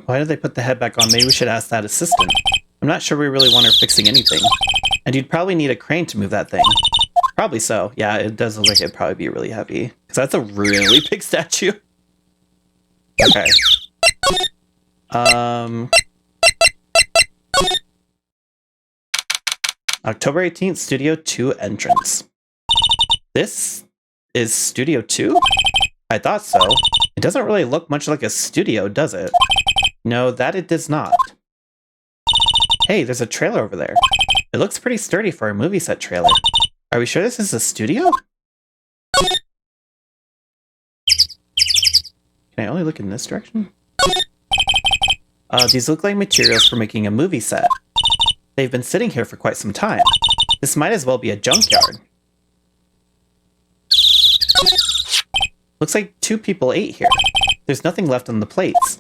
Why did they put the head back on? Maybe we should ask that assistant. I'm not sure we really want her fixing anything. And you'd probably need a crane to move that thing. Probably so. Yeah, it does look like it'd probably be really heavy. Because that's a really big statue. Okay. October 18th, Studio 2 entrance. This is Studio 2? I thought so. It doesn't really look much like a studio, does it? No, that it does not. Hey, there's a trailer over there. It looks pretty sturdy for a movie set trailer. Are we sure this is a studio? Can I only look in this direction? These look like materials for making a movie set. They've been sitting here for quite some time. This might as well be a junkyard. Looks like 2 people ate here. There's nothing left on the plates.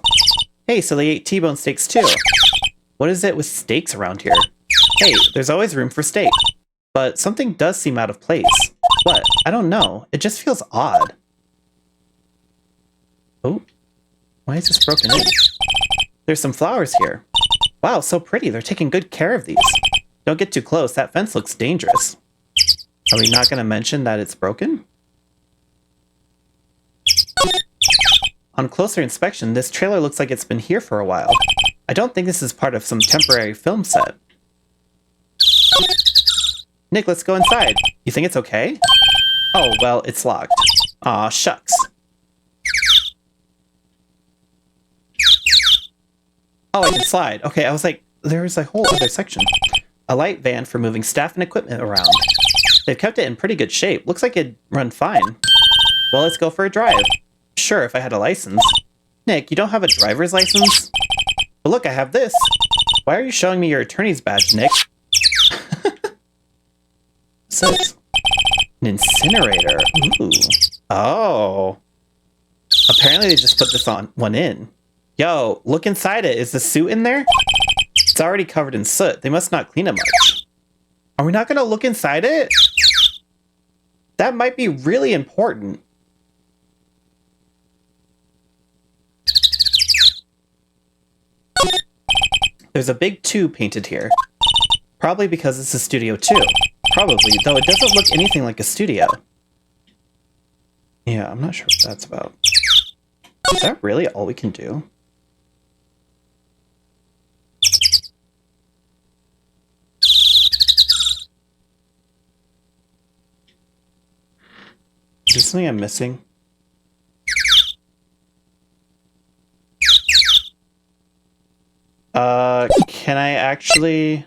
Hey, so they ate T-bone steaks too. What is it with steaks around here? Hey, there's always room for steak. But something does seem out of place. What? I don't know. It just feels odd. Oh, why is this broken in? There's some flowers here. Wow, so pretty. They're taking good care of these. Don't get too close. That fence looks dangerous. Are we not going to mention that it's broken? On closer inspection, this trailer looks like it's been here for a while. I don't think this is part of some temporary film set. Nick, let's go inside. You think it's okay? Oh, well, it's locked. Aw, shucks. Oh, I can slide. Okay, I was like, there's a whole other section. A light van for moving staff and equipment around. They've kept it in pretty good shape. Looks like it'd run fine. Well, let's go for a drive. Sure, if I had a license. Nick, you don't have a driver's license? But look, I have this. Why are you showing me your attorney's badge, Nick? What's this? An incinerator. Ooh. Oh. Apparently they just put this one in. Yo, look inside it. Is the suit in there? It's already covered in soot. They must not clean it much. Are we not going to look inside it? That might be really important. There's a big 2 painted here. Probably because it's a Studio 2. Probably, though it doesn't look anything like a studio. Yeah, I'm not sure what that's about. Is that really all we can do? Is there something I'm missing? Can I actually...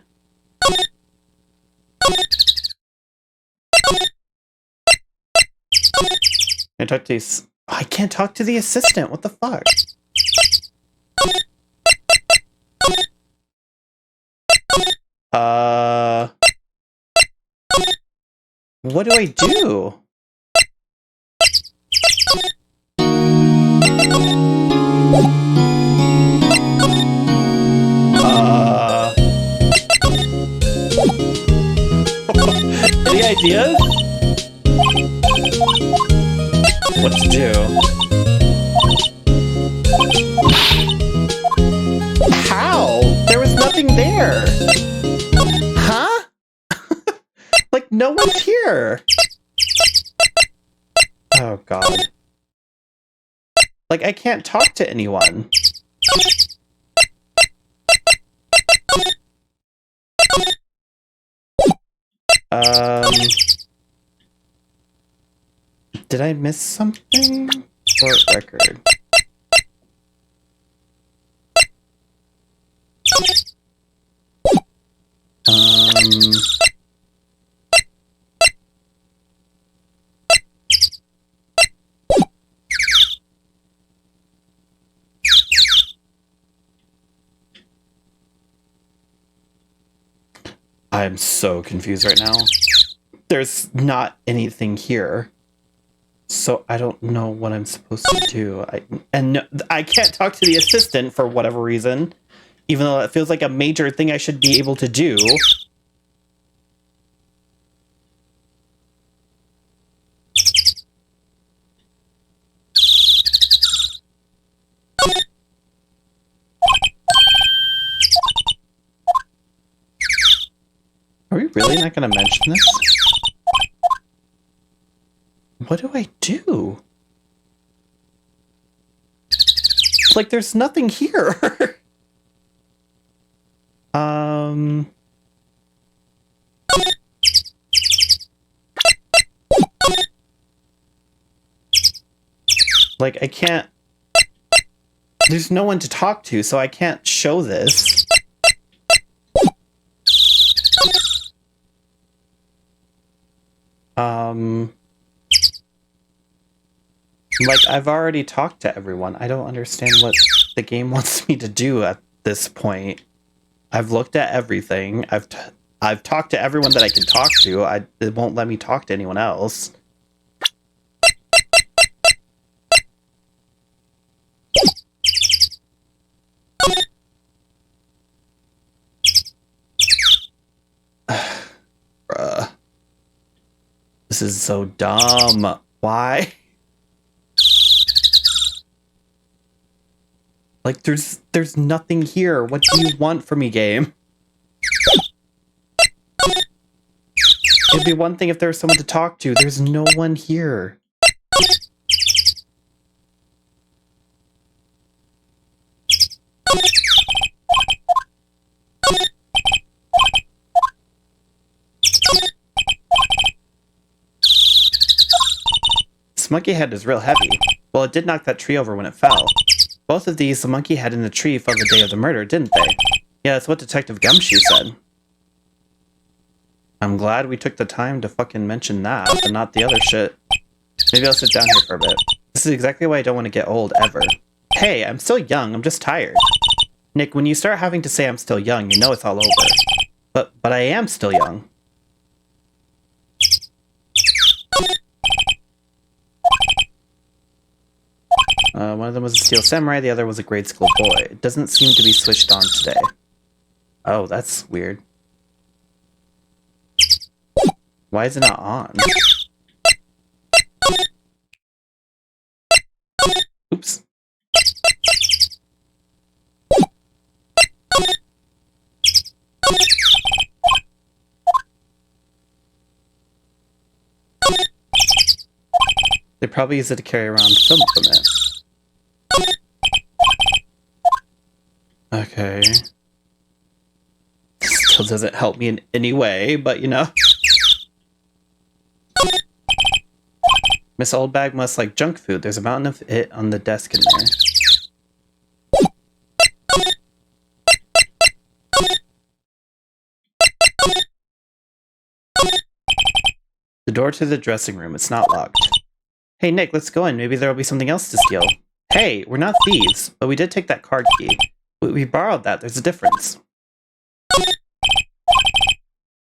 Can I talk to these? Oh, I can't talk to the assistant. What the fuck? What do I do? Any ideas? What to do? How? There was nothing there. Huh? Like, no one's here. Oh, God. Like, I can't talk to anyone. Did I miss something? Court record. I'm so confused right now. There's not anything here. So I don't know what I'm supposed to do. I can't talk to the assistant for whatever reason. Even though it feels like a major thing I should be able to do. Are we really not going to mention this? What do I do? Like, there's nothing here. Like, I can't... There's no one to talk to, so I can't show this. Like, I've already talked to everyone. I don't understand what the game wants me to do at this point. I've looked at everything. I've talked to everyone that I can talk to. It won't let me talk to anyone else. Bruh. This is so dumb. Why? Like, there's nothing here. What do you want from me, game? It'd be one thing if there was someone to talk to. There's no one here. This monkey head is real heavy. Well, it did knock that tree over when it fell. Both of these the monkey had in the tree fell the day of the murder, didn't they? Yeah, that's what Detective Gumshoe said. I'm glad we took the time to fucking mention that, but not the other shit. Maybe I'll sit down here for a bit. This is exactly why I don't want to get old, ever. Hey, I'm still young, I'm just tired. Nick, when you start having to say I'm still young, you know it's all over. But I am still young. One of them was a steel samurai, the other was a grade school boy. It doesn't seem to be switched on today. Oh, that's weird. Why is it not on? Oops. They probably use it to carry around film equipment. Okay. Still doesn't help me in any way, but you know. Miss Oldbag must like junk food. There's a mountain of it on the desk in there. The door to the dressing room. It's not locked. Hey, Nick, let's go in. Maybe there'll be something else to steal. Hey, we're not thieves, but we did take that card key. We borrowed that. There's a difference. You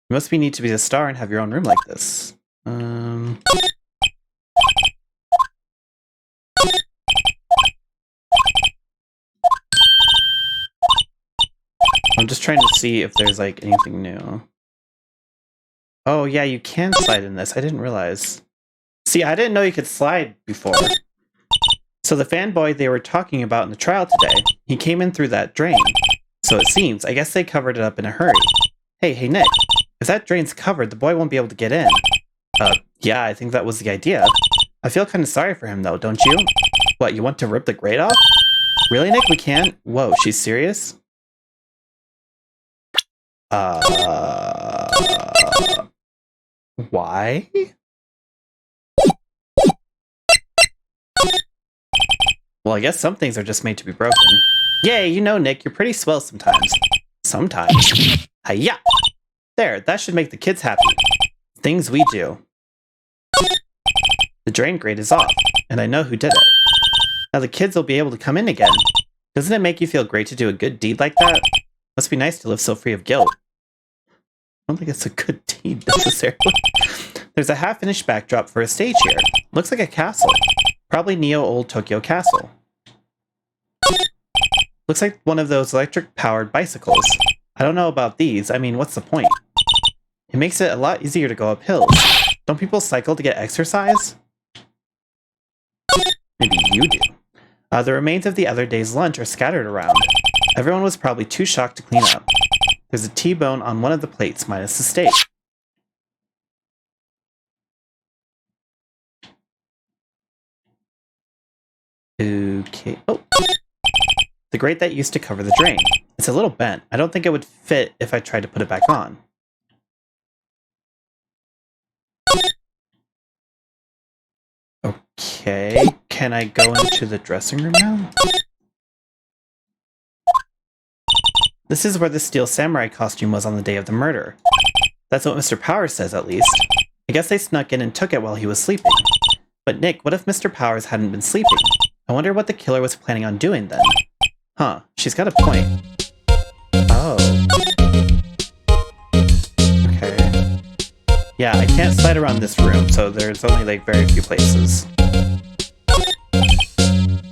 must be need to be a star and have your own room like this. I'm just trying to see if there's like anything new. Oh yeah, you can slide in this. I didn't realize. See, I didn't know you could slide before. So the fanboy they were talking about in the trial today, he came in through that drain. So it seems. I guess they covered it up in a hurry. Hey, Nick. If that drain's covered, the boy won't be able to get in. Yeah, I think that was the idea. I feel kind of sorry for him, though, don't you? What, you want to rip the grate off? Really, Nick? We can't? Whoa, she's serious? Why? Well, I guess some things are just made to be broken. Yay, you know, Nick, you're pretty swell sometimes. Sometimes. Hi-ya! There, that should make the kids happy. Things we do. The drain grate is off, and I know who did it. Now the kids will be able to come in again. Doesn't it make you feel great to do a good deed like that? Must be nice to live so free of guilt. I don't think it's a good deed, necessarily. There's a half-finished backdrop for a stage here. Looks like a castle. Probably Neo Old Tokyo Castle. Looks like one of those electric-powered bicycles. I don't know about these. I mean, what's the point? It makes it a lot easier to go up hills. Don't people cycle to get exercise? Maybe you do. The remains of the other day's lunch are scattered around. Everyone was probably too shocked to clean up. There's a T-bone on one of the plates, minus the steak. Okay. Oh. The grate that used to cover the drain. It's a little bent. I don't think it would fit if I tried to put it back on. Okay. Can I go into the dressing room now? This is where the steel samurai costume was on the day of the murder. That's what Mr. Powers says, at least. I guess they snuck in and took it while he was sleeping. But Nick, what if Mr. Powers hadn't been sleeping? I wonder what the killer was planning on doing then. Huh, she's got a point. Oh. Okay. Yeah, I can't slide around this room, so there's only like very few places.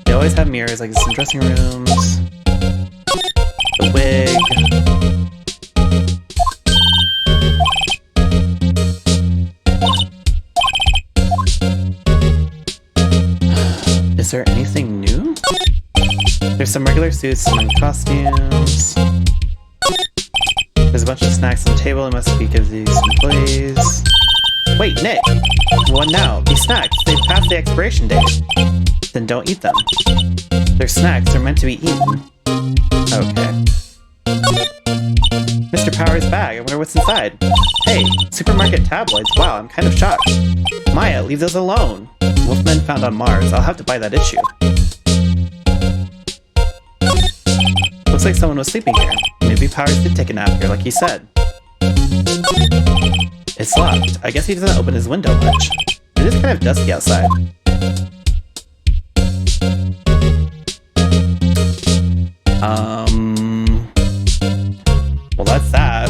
They always have mirrors like this in dressing rooms. The wig. Is there anything new? There's some regular suits, some costumes. There's a bunch of snacks on the table. I must speak of these employees. Wait, Nick! What now? These snacks, they've passed the expiration date. Then don't eat them. They're snacks, they're meant to be eaten. Okay. Mr. Powers' bag, I wonder what's inside. Hey, supermarket tabloids, wow, I'm kind of shocked. Maya, leave those alone. Wolfman found on Mars, I'll have to buy that issue. Looks like someone was sleeping here. Maybe Powers did take a nap here like he said. It's locked. I guess he doesn't open his window much. It is kind of dusty outside. Well, that's that.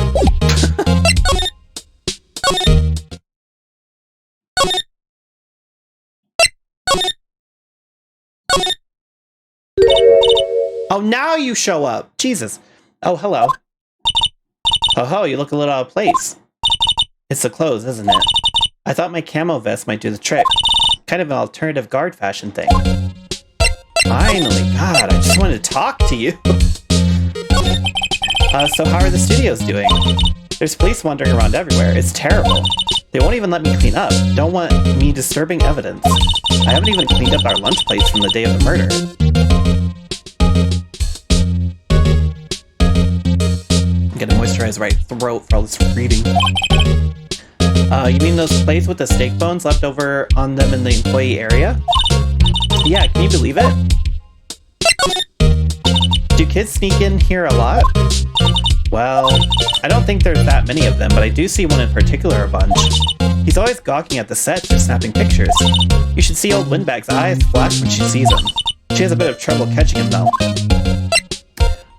Oh, now you show up. Jesus. Oh, hello. Oh, you look a little out of place. It's the clothes, isn't it? I thought my camo vest might do the trick. Kind of an alternative guard fashion thing. Finally, God, I just wanted to talk to you. So how are the studios doing? There's police wandering around everywhere. It's terrible. They won't even let me clean up. Don't want me disturbing evidence. I haven't even cleaned up our lunch plates from the day of the murder. I'm gonna moisturize my throat for all this reading. You mean those plates with the steak bones left over on them in the employee area? Yeah, can you believe it? Do kids sneak in here a lot? Well, I don't think there's that many of them, but I do see one in particular a bunch. He's always gawking at the sets or snapping pictures. You should see old Windbag's eyes flash when she sees him. She has a bit of trouble catching him, though.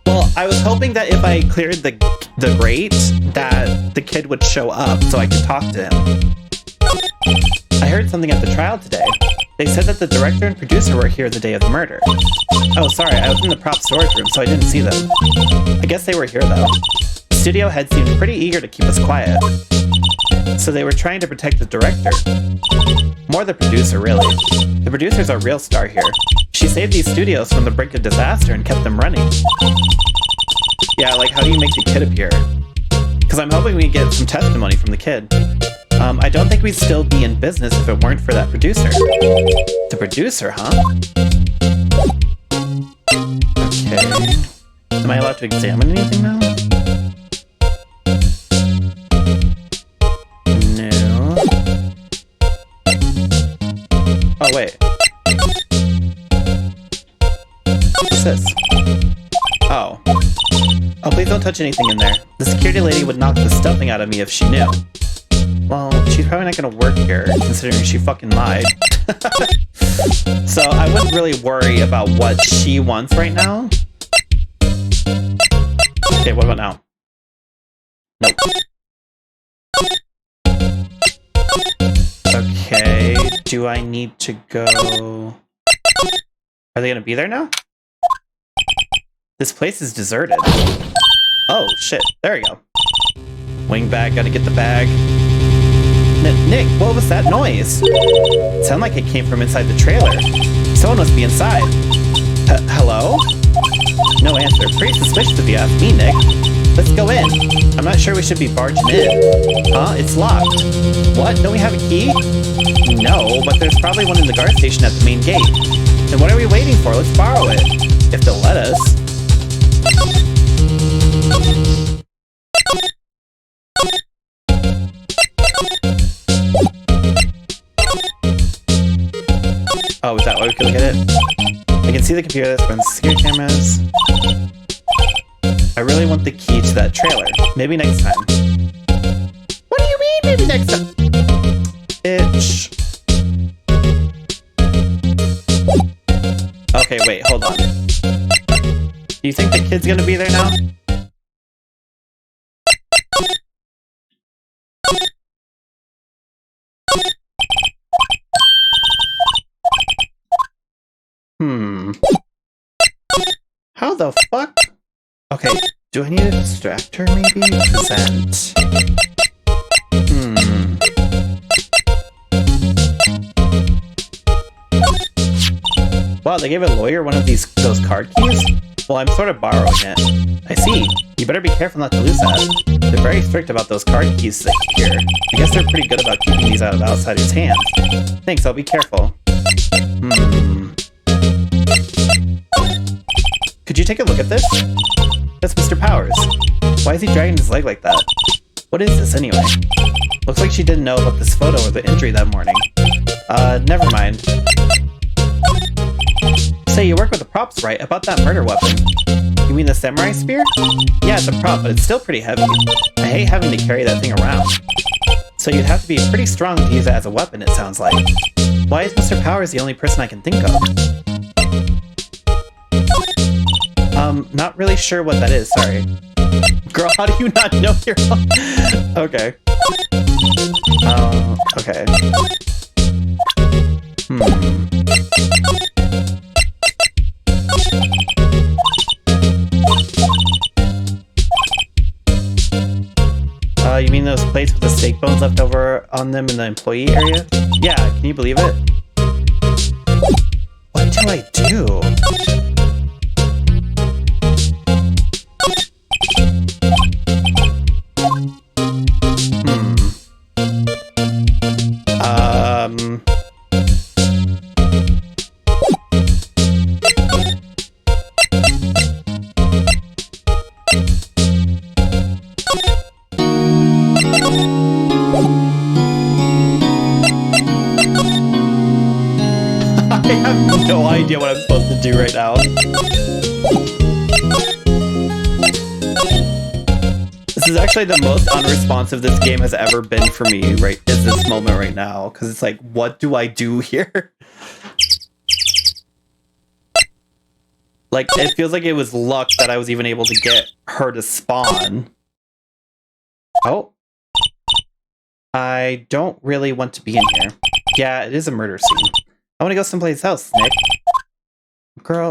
Well, I was hoping that if I cleared the grate, that the kid would show up so I could talk to him. I heard something at the trial today. They said that the director and producer were here the day of the murder. Oh, sorry, I was in the prop storage room, so I didn't see them. I guess they were here, though. The studio head seemed pretty eager to keep us quiet. So they were trying to protect the director. More the producer, really. The producer's our real star here. She saved these studios from the brink of disaster and kept them running. Yeah, like, how do you make the kid appear? Because I'm hoping we get some testimony from the kid. I don't think we'd still be in business if it weren't for that producer. The producer, huh? Okay. Am I allowed to examine anything now? No. Oh, wait. What's this? Oh. Oh, please don't touch anything in there. The security lady would knock the stuffing out of me if she knew. Well, she's probably not gonna work here, considering she fucking lied. So I wouldn't really worry about what she wants right now. Okay, what about now? Nope. Okay, do I need to go... Are they gonna be there now? This place is deserted. Oh, shit. There we go. Wing bag, gotta get the bag. Nick, what was that noise? It sounded like it came from inside the trailer. Someone must be inside. Hello? No answer. Pretty suspicious if you ask me, Nick. Let's go in. I'm not sure we should be barging in. Huh? It's locked. What? Don't we have a key? No, but there's probably one in the guard station at the main gate. Then what are we waiting for? Let's borrow it. If they'll let us. Oh, is that why we can look at it? I can see the computer that runs security cameras. I really want the key to that trailer. Maybe next time. What do you mean, maybe next time? Bitch. Okay, wait, hold on. Do you think the kid's gonna be there now? How the fuck? Okay, do I need to distract her maybe? Present. Wow, they gave a lawyer one of those card keys? Well, I'm sort of borrowing it. I see. You better be careful not to lose that. They're very strict about those card keys here. I guess they're pretty good about keeping these out of outsiders' hands. Thanks, I'll be careful. Could you take a look at this? That's Mr. Powers. Why is he dragging his leg like that? What is this, anyway? Looks like she didn't know about this photo or the injury that morning. Never mind. Say, you work with the props, right? About that murder weapon. You mean the samurai spear? Yeah, it's a prop, but it's still pretty heavy. I hate having to carry that thing around. So you'd have to be pretty strong to use it as a weapon, it sounds like. Why is Mr. Powers the only person I can think of? Not really sure what that is, sorry. Girl, how do you not know your own? Okay. Okay. You mean those plates with the steak bones left over on them in the employee area? Yeah, can you believe it? What do I do? I have no idea what I'm supposed to do right now. This is actually the most unresponsive this game has ever been for me, right? Is this moment right now. Because it's like, what do I do here? Like, it feels like it was luck that I was even able to get her to spawn. Oh. I don't really want to be in here. Yeah, it is a murder scene. I want to go someplace else, Nick. Girl,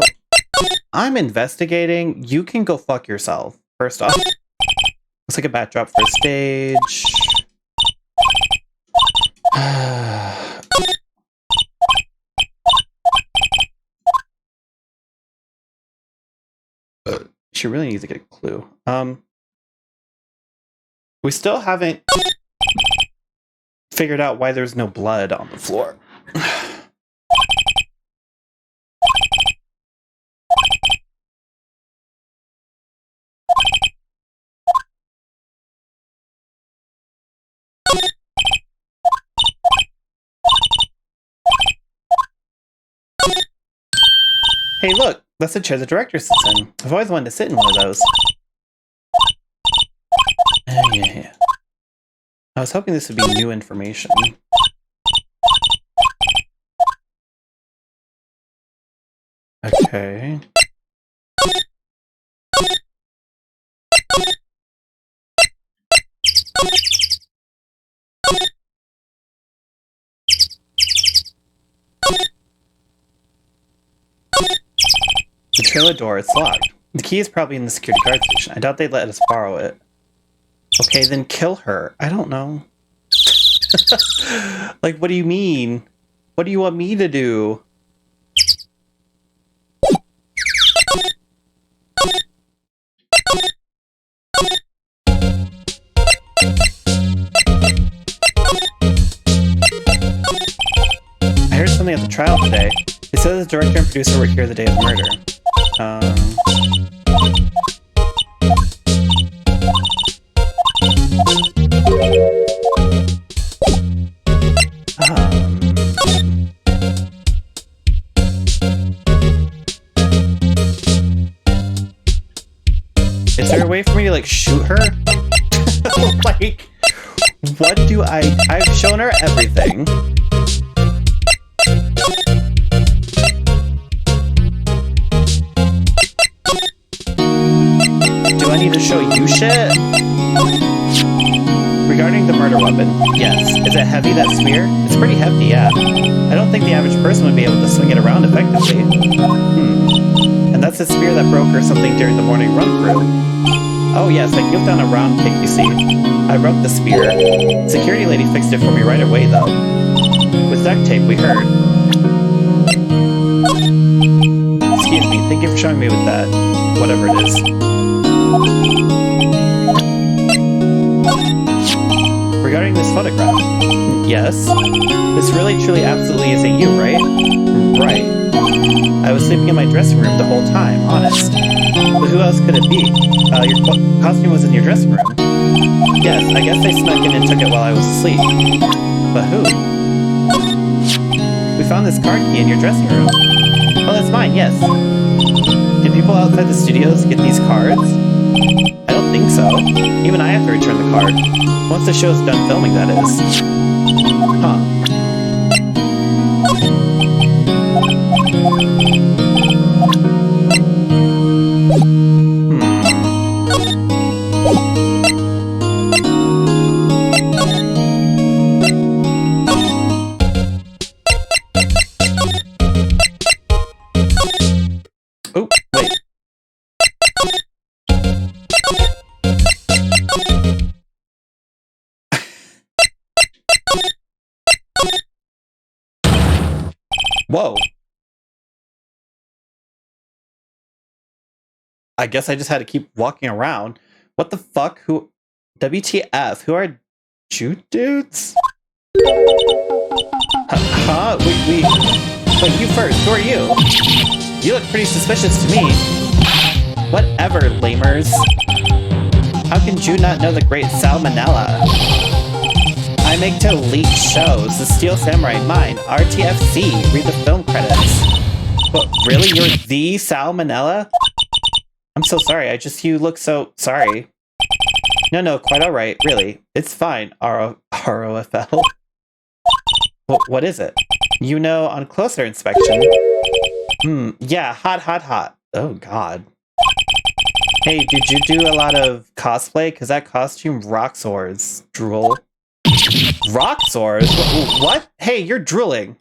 I'm investigating. You can go fuck yourself, first off. Looks like a backdrop for a stage. She really needs to get a clue. We still haven't figured out why there's no blood on the floor. Hey, look! That's the chair the director sits in. I've always wanted to sit in one of those. Yeah. I was hoping this would be new information. Okay. The trailer door, it's locked. The key is probably in the security guard station. I doubt they'd let us borrow it. Okay, then kill her. I don't know. Like, what do you mean? What do you want me to do? I heard something at the trial today. They said the director and producer were here the day of the murder. Is there a way for me to, like, shoot her? Like, what do I've shown her everything. Do I need to show you shit? Regarding the murder weapon, yes. Is it heavy, that spear? It's pretty hefty, yeah. I don't think the average person would be able to swing it around effectively. And that's the spear that broke or something during the morning run-through. Oh yes, I gave down a round kick, you see. I broke the spear. Security lady fixed it for me right away, though. With duct tape, we heard. Excuse me, thank you for showing me with that. Whatever it is. Regarding this photograph. Yes. This really, truly, absolutely isn't you, right? Right. I was sleeping in my dressing room the whole time, honest. But who else could it be? Your costume was in your dressing room. Yes, I guess they snuck in and took it while I was asleep. But who? We found this card key in your dressing room. Oh, that's mine, yes. Did people outside the studios get these cards? I don't think so. Even I have to return the card. Once the show's done filming, that is. Huh. Oh, wait. Whoa. I guess I just had to keep walking around. What the fuck? Who? WTF? Who are Jew dudes? Huh? Wait, you first. Who are you? You look pretty suspicious to me. Whatever, lamers. How can Jew not know the great Salmonella? I make to elite shows. The Steel Samurai Mine. RTFC. Read the film credits. But really? You're the Salmonella? I'm so sorry. You look so sorry. No, quite alright. Really. It's fine. ROFL. What is it? You know, on closer inspection. Yeah, hot. Oh, God. Hey, did you do a lot of cosplay? Because that costume rocksoars. Drool. Rocksoars? What? Hey, you're drooling.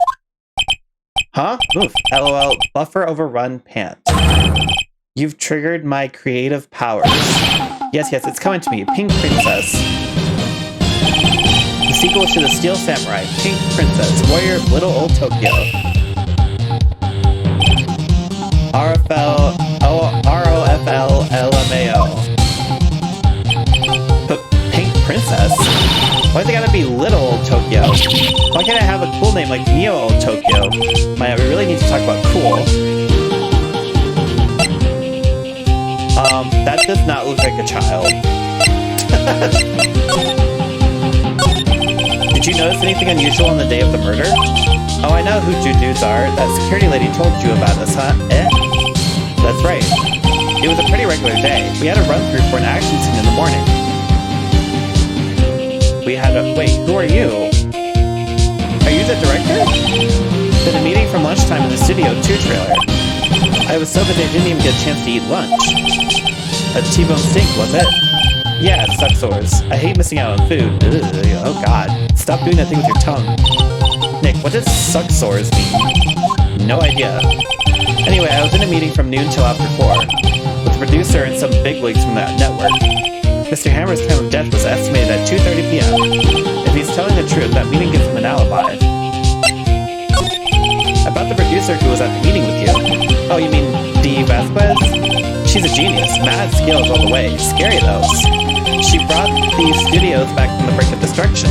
Huh? Oof. LOL. Buffer overrun pant. You've triggered my creative powers. Yes, it's coming to me. Pink Princess. The sequel to The Steel Samurai. Pink Princess. Warrior of Little Old Tokyo. ROFL LMAO. But Pink Princess? Why they gotta be Little Old Tokyo? Why can't I have a cool name like Neo Old Tokyo? We really need to talk about cool. That does not look like a child. Did you notice anything unusual on the day of the murder? Oh, I know who Jew dudes are. That security lady told you about us, huh? That's right. It was a pretty regular day. We had a run-through for an action scene in the morning. Wait, who are you? Are you the director? Been a meeting from lunchtime in the Studio 2 trailer. I was so busy I didn't even get a chance to eat lunch. A T-bone steak, was it? Yeah, it sucksores. I hate missing out on food. Ugh, oh god. Stop doing that thing with your tongue. Nick, what does sucksores mean? No idea. Anyway, I was in a meeting from noon till after 4, with the producer and some bigwigs from that network. Mr. Hammer's time of death was estimated at 2:30 p.m. If he's telling the truth, that meeting gives him an alibi. About the producer who was at the meeting with you. Oh, you mean Dee Vasquez? She's a genius. Mad skills all the way. Scary though. She brought the studios back from the brink of destruction.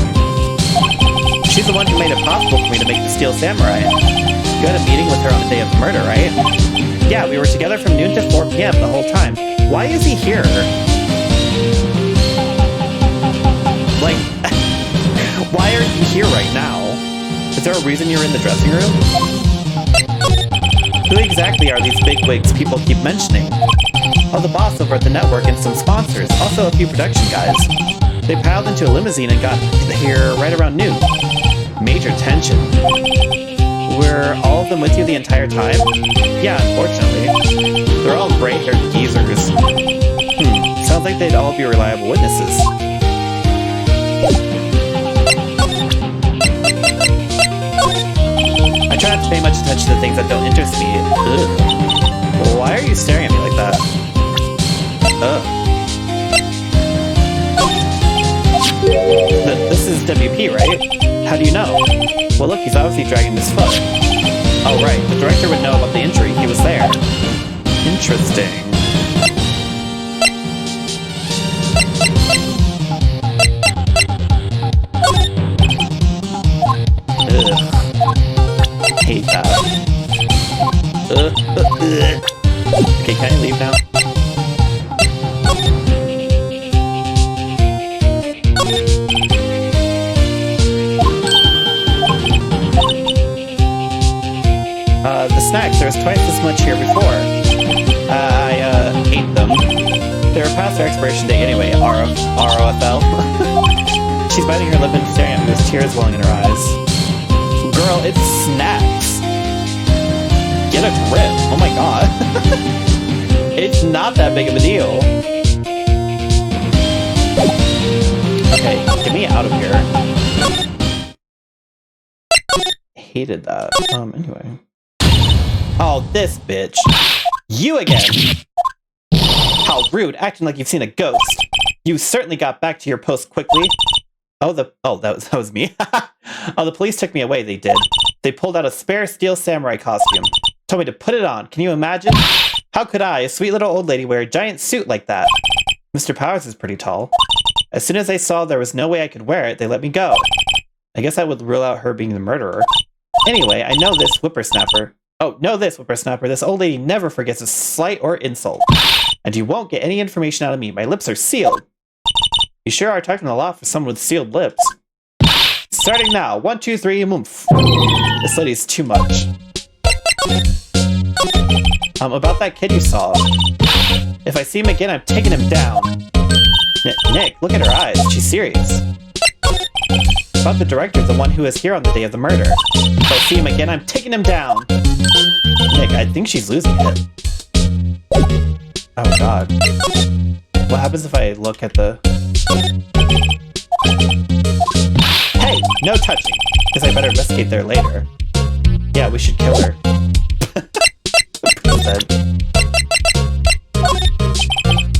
She's the one who made it possible for me to make the Steel Samurai. You had a meeting with her on the day of the murder, right? Yeah, we were together from noon to 4 p.m. the whole time. Why is he here? Like, why are you here right now? Is there a reason you're in the dressing room? Who exactly are these bigwigs people keep mentioning? Oh, the boss over at the network and some sponsors, also a few production guys. They piled into a limousine and got here right around noon. Major tension. Were all of them with you the entire time? Yeah, unfortunately. They're all gray-haired geezers. Sounds like they'd all be reliable witnesses. I try not to pay much attention to things that don't interest me. Ugh. Why are you staring at me like that? This is WP, right? How do you know? Well, look, he's obviously dragging his foot. Oh, right. The director would know about the injury. He was there. Interesting. Ugh. Hate that. Okay, can I leave now? The snacks, there was twice as much here before. I ate them. They were past their expiration date anyway, ROFL. She's biting her lip and staring at me with tears welling in her eyes. Girl, it's snacks. Get a grip. Oh my god. It's not that big of a deal. Okay, get me out of here. Hated that. Anyway. Oh, this bitch. You again! How rude, acting like you've seen a ghost. You certainly got back to your post quickly. That was me. Oh, the police took me away, they did. They pulled out a spare steel samurai costume. Told me to put it on. Can you imagine? How could I, a sweet little old lady, wear a giant suit like that? Mr. Powers is pretty tall. As soon as they saw there was no way I could wear it, they let me go. I guess I would rule out her being the murderer. Anyway, I know this whippersnapper. This old lady never forgets a slight or insult. And you won't get any information out of me. My lips are sealed. You sure are talking a lot for someone with sealed lips. Starting now. 1, 2, 3, moomph. This lady's too much. About that kid you saw. If I see him again, I'm taking him down. Nick, look at her eyes. She's serious. About the director, the one who was here on the day of the murder. If I see him again, I'm taking him down. Nick, I think she's losing it. Oh god. What happens if I look at the... Hey, no touching. Guess I better investigate there later. Yeah, we should kill her.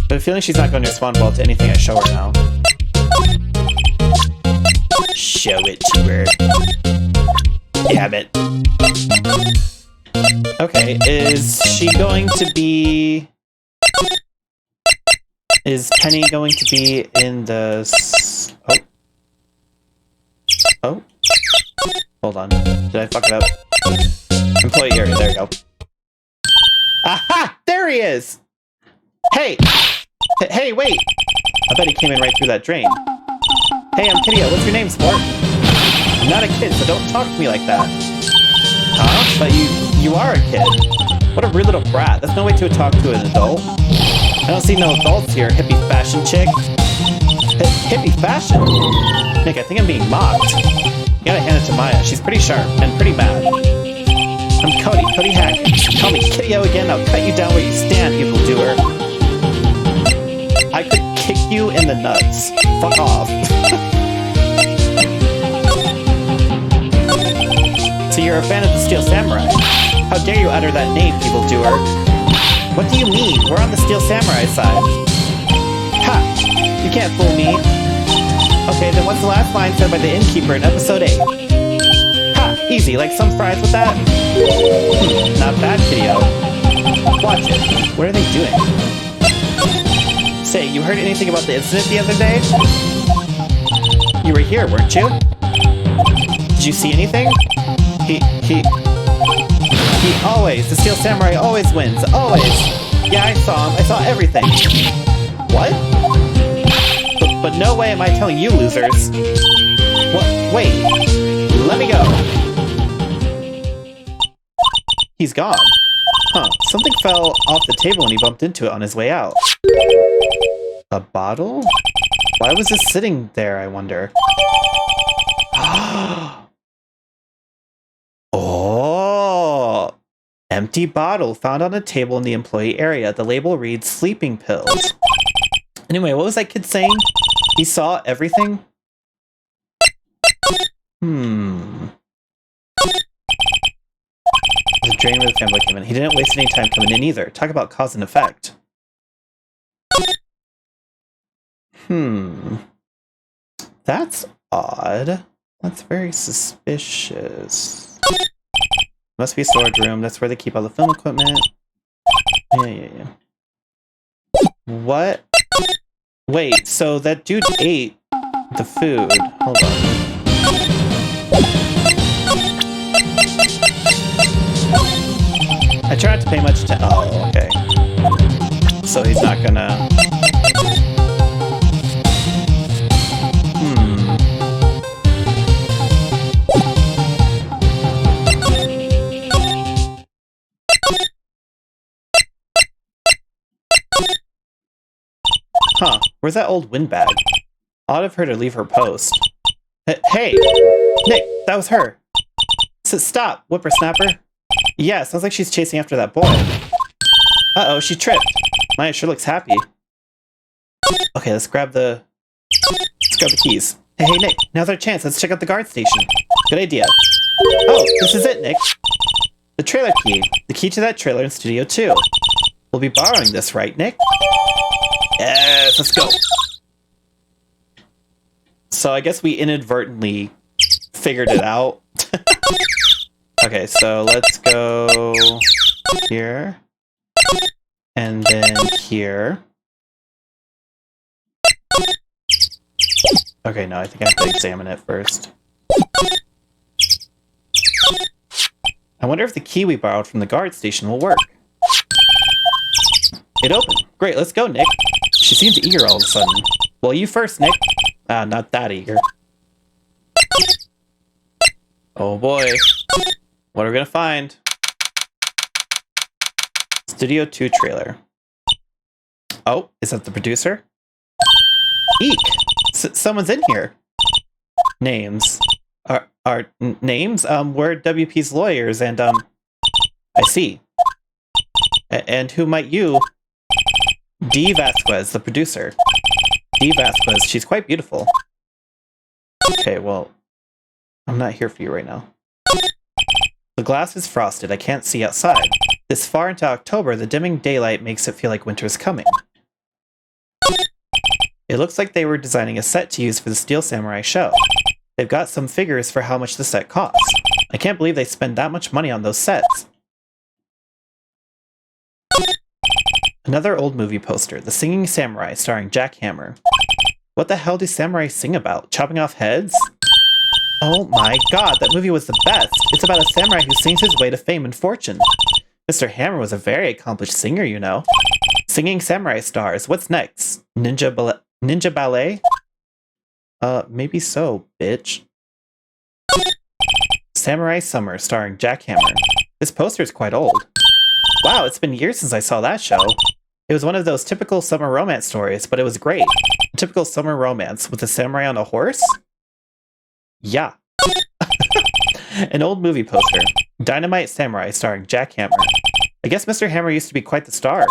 But I'm feeling she's not going to respond well to anything I show her now. Show it to her. Damn it. Okay, is she going to be... Is Penny going to be in the... Oh. Hold on. Did I fuck it up? Employee area, there we go. Aha! There he is! Hey! Hey, wait! I bet he came in right through that drain. Hey, I'm Kideo. What's your name, sport? I'm not a kid, so don't talk to me like that. Huh? But you are a kid. What a rude little brat. That's no way to talk to an adult. I don't see no adults here, hippie fashion chick. Hippie fashion? Nick, I think I'm being mocked. You gotta hand it to Maya. She's pretty sharp and pretty mad. I'm Cody Hack. Call me Kideo again, I'll cut you down where you stand, evildoer. I could kick you in the nuts. Fuck off. So you're a fan of the Steel Samurai? How dare you utter that name, evildoer? What do you mean? We're on the Steel Samurai side. Ha! You can't fool me. Okay, then what's the last line said by the innkeeper in episode 8? Ha! Easy, like some fries with that? Not bad, Kideo. Watch it. What are they doing? Say, you heard anything about the incident the other day? You were here, weren't you? Did you see anything? He always, the Steel Samurai always wins, always! Yeah, I saw him, I saw everything. What? But no way am I telling you, losers. What? Wait. Let me go. He's gone. Huh, something fell off the table and he bumped into it on his way out. A bottle? Why was this sitting there, I wonder? Oh! Empty bottle found on a table in the employee area. The label reads sleeping pills. Anyway, what was that kid saying? He saw everything? The drain where the fanboy came in. He didn't waste any time coming in either. Talk about cause and effect. That's odd. That's very suspicious. Must be a storage room. That's where they keep all the film equipment. Yeah. What? Wait, so that dude ate the food. Hold on. I try not to pay much attention. Oh, okay. So he's not gonna... Where's that old windbag? Odd of her to leave her post. Hey! Nick, that was her! Stop, whippersnapper! Yeah, sounds like she's chasing after that boy. Uh-oh, she tripped. Maya sure looks happy. Okay, let's grab the keys. Hey, Nick, now's our chance. Let's check out the guard station. Good idea. Oh, this is it, Nick. The trailer key. The key to that trailer in Studio 2. We'll be borrowing this, right, Nick? Yes, let's go. So I guess we inadvertently figured it out. Okay, so let's go here. And then here. Okay, no, I think I have to examine it first. I wonder if the key we borrowed from the guard station will work. It opened. Great, let's go, Nick. She seems eager all of a sudden. Well, you first, Nick. Ah, not that eager. Oh boy. What are we gonna find? Studio 2 trailer. Oh, is that the producer? Eek! Someone's in here. Names. Our names? We're WP's lawyers, and, I see. And who might you? Dee Vasquez, the producer. Dee Vasquez, she's quite beautiful. Okay, well, I'm not here for you right now. The glass is frosted, I can't see outside. This far into October, the dimming daylight makes it feel like winter is coming. It looks like they were designing a set to use for the Steel Samurai show. They've got some figures for how much the set costs. I can't believe they spend that much money on those sets. Another old movie poster, The Singing Samurai, starring Jack Hammer. What the hell do samurai sing about? Chopping off heads? Oh my god, that movie was the best! It's about a samurai who sings his way to fame and fortune. Mr. Hammer was a very accomplished singer, you know. Singing Samurai stars, what's next? Ninja ballet? Maybe so, bitch. Samurai Summer, starring Jack Hammer. This poster is quite old. Wow, it's been years since I saw that show. It was one of those typical summer romance stories, but it was great. A typical summer romance with a samurai on a horse? Yeah. An old movie poster. Dynamite Samurai, starring Jack Hammer. I guess Mr. Hammer used to be quite the star.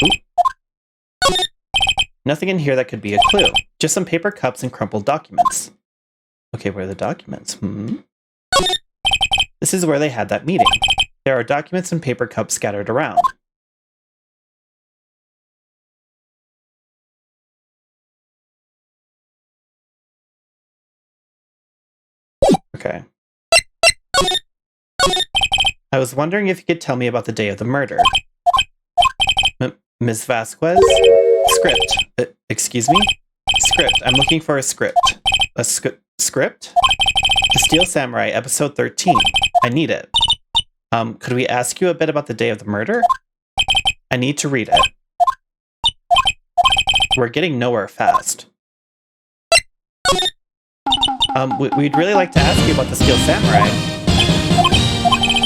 Ooh. Nothing in here that could be a clue. Just some paper cups and crumpled documents. Okay, where are the documents? This is where they had that meeting. There are documents and paper cups scattered around. Okay. I was wondering if you could tell me about the day of the murder. Ms. Vasquez? Script. Excuse me? Script. I'm looking for a script. A script? The Steel Samurai, episode 13. I need it. Could we ask you a bit about the day of the murder? I need to read it. We're getting nowhere fast. We'd really like to ask you about the Steel Samurai.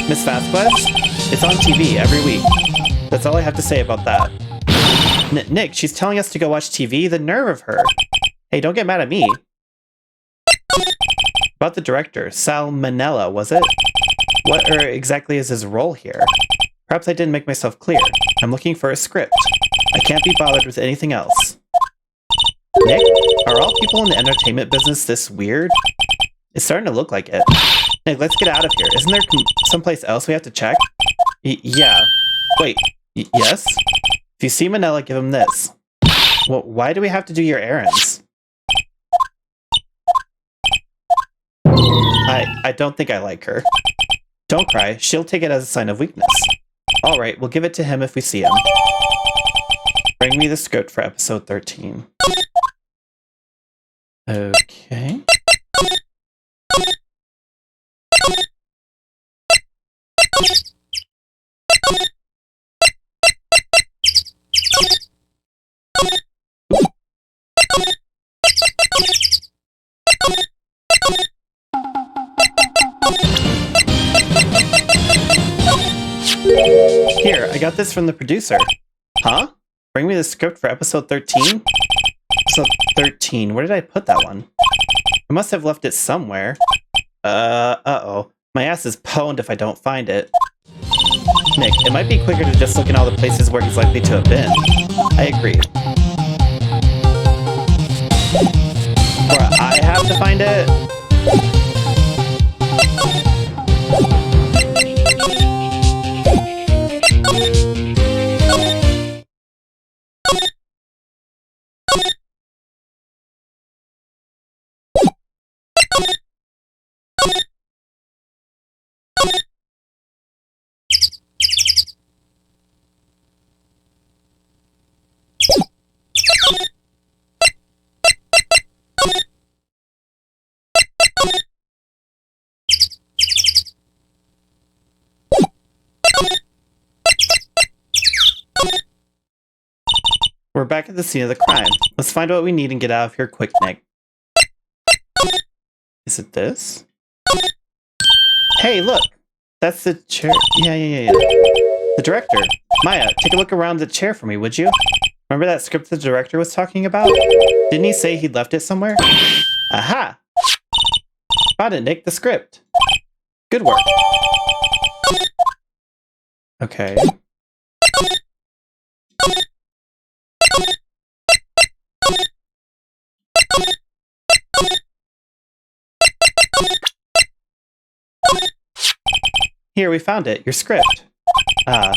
Miss Vasquez? It's on TV every week. That's all I have to say about that. Nick, she's telling us to go watch TV? The nerve of her. Hey, don't get mad at me. About the director, Sal Manella, was it? What exactly is his role here? Perhaps I didn't make myself clear. I'm looking for a script. I can't be bothered with anything else. Nick, are all people in the entertainment business this weird? It's starting to look like it. Nick, let's get out of here. Isn't there someplace else we have to check? Yeah. Wait, yes? If you see Manella, give him this. Well, why do we have to do your errands? I don't think I like her. Don't cry. She'll take it as a sign of weakness. Alright, we'll give it to him if we see him. Bring me the script for episode 13. Okay. Here, I got this from the producer. Huh? Bring me the script for episode 13? Episode 13. Where did I put that one? I must have left it somewhere. Uh-oh. My ass is pwned if I don't find it. Nick, it might be quicker to just look in all the places where he's likely to have been. I agree. Or I have to find it? We're back at the scene of the crime. Let's find what we need and get out of here quick, Nick. Is it this? Hey, look! That's the chair. Yeah. The director. Maya, take a look around the chair for me, would you? Remember that script the director was talking about? Didn't he say he'd left it somewhere? Aha! Found it, Nick, the script. Good work. Okay. Here, we found it. Your script.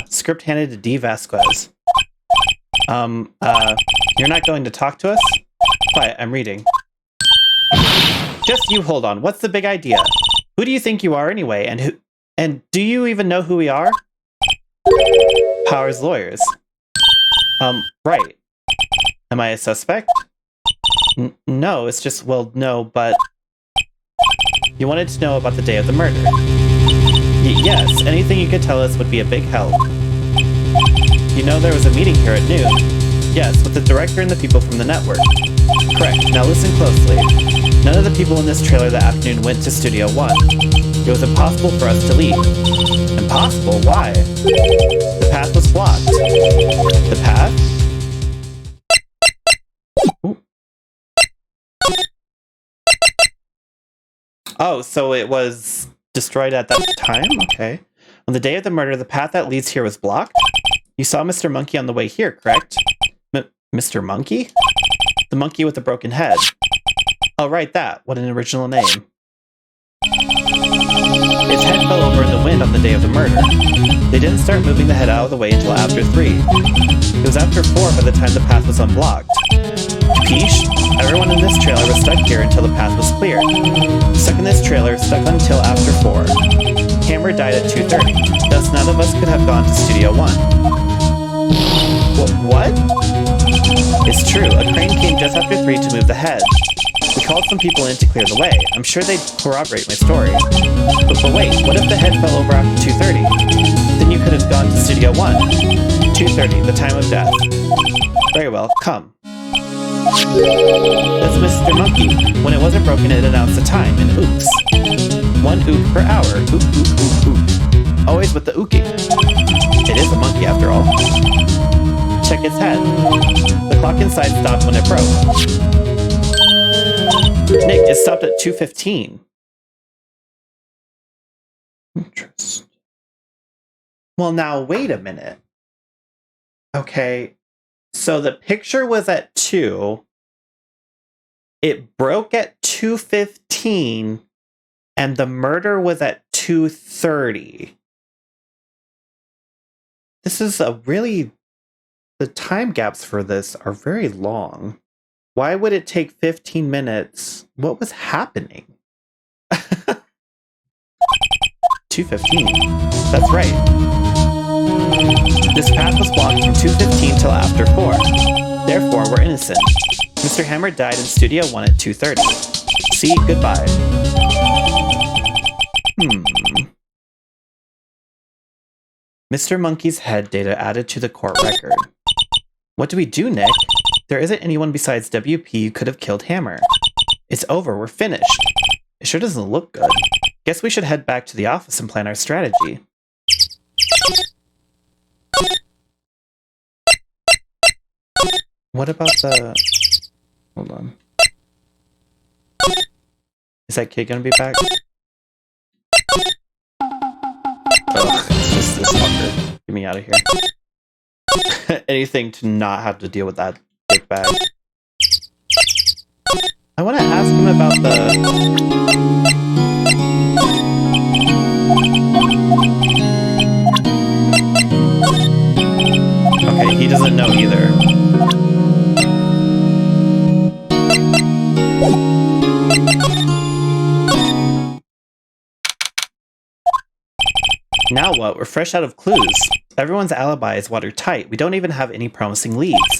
Script handed to D. Vasquez. You're not going to talk to us? Quiet, I'm reading. Just you hold on. What's the big idea? Who do you think you are anyway? And do you even know who we are? Powers lawyers. Right. Am I a suspect? No, it's just, well, no, but... You wanted to know about the day of the murder. Yes, anything you could tell us would be a big help. You know there was a meeting here at noon. Yes, with the director and the people from the network. Correct. Now listen closely. None of the people in this trailer that afternoon went to Studio One. It was impossible for us to leave. Impossible? Why? The path was blocked. The path? Ooh. Oh, so it was destroyed at that time? Okay. On the day of the murder, the path that leads here was blocked? You saw Mr. Monkey on the way here, correct? Mr. Monkey? The monkey with the broken head. Oh, right, that. What an original name. Its head fell over in the wind on the day of the murder. They didn't start moving the head out of the way until after 3. It was after 4 by the time the path was unblocked. Peach, everyone in this trailer was stuck here until the path was cleared. Stuck in this trailer, stuck until after 4. Hammer died at 2:30, thus none of us could have gone to Studio One. What? It's true, a crane came just after 3 to move the head. We called some people in to clear the way. I'm sure they'd corroborate my story. But wait, what if the head fell over after 2:30? Then you could have gone to Studio One. 2:30, the time of death. Very well, come. That's Mr. Monkey. When it wasn't broken, it announced the time in oops. 1 ook per hour. Ook, ook, ook, ook. Always with the ooking. It is a monkey after all. Check its head. The clock inside stopped when it broke. Nick, it stopped at 2:15. Interesting. Well, now, wait a minute. Okay. So the picture was at 2. It broke at 2:15. And the murder was at 2:30. This is a really... The time gaps for this are very long. Why would it take 15 minutes? What was happening? 2:15. That's right. This path was blocked from 2:15 till after 4. Therefore, we're innocent. Mr. Hammer died in Studio One at 2:30. See, goodbye. Mr. Monkey's head data added to the court record. What do we do, Nick? There isn't anyone besides WP who could have killed Hammer. It's over, we're finished. It sure doesn't look good. Guess we should head back to the office and plan our strategy. What about the... Hold on. Is that kid gonna be back? Ugh, it's just this fucker. Get me out of here. Anything to not have to deal with that dick bag. I want to ask him about the... Okay, he doesn't know either. Now what? We're fresh out of clues. Everyone's alibi is watertight. We don't even have any promising leads.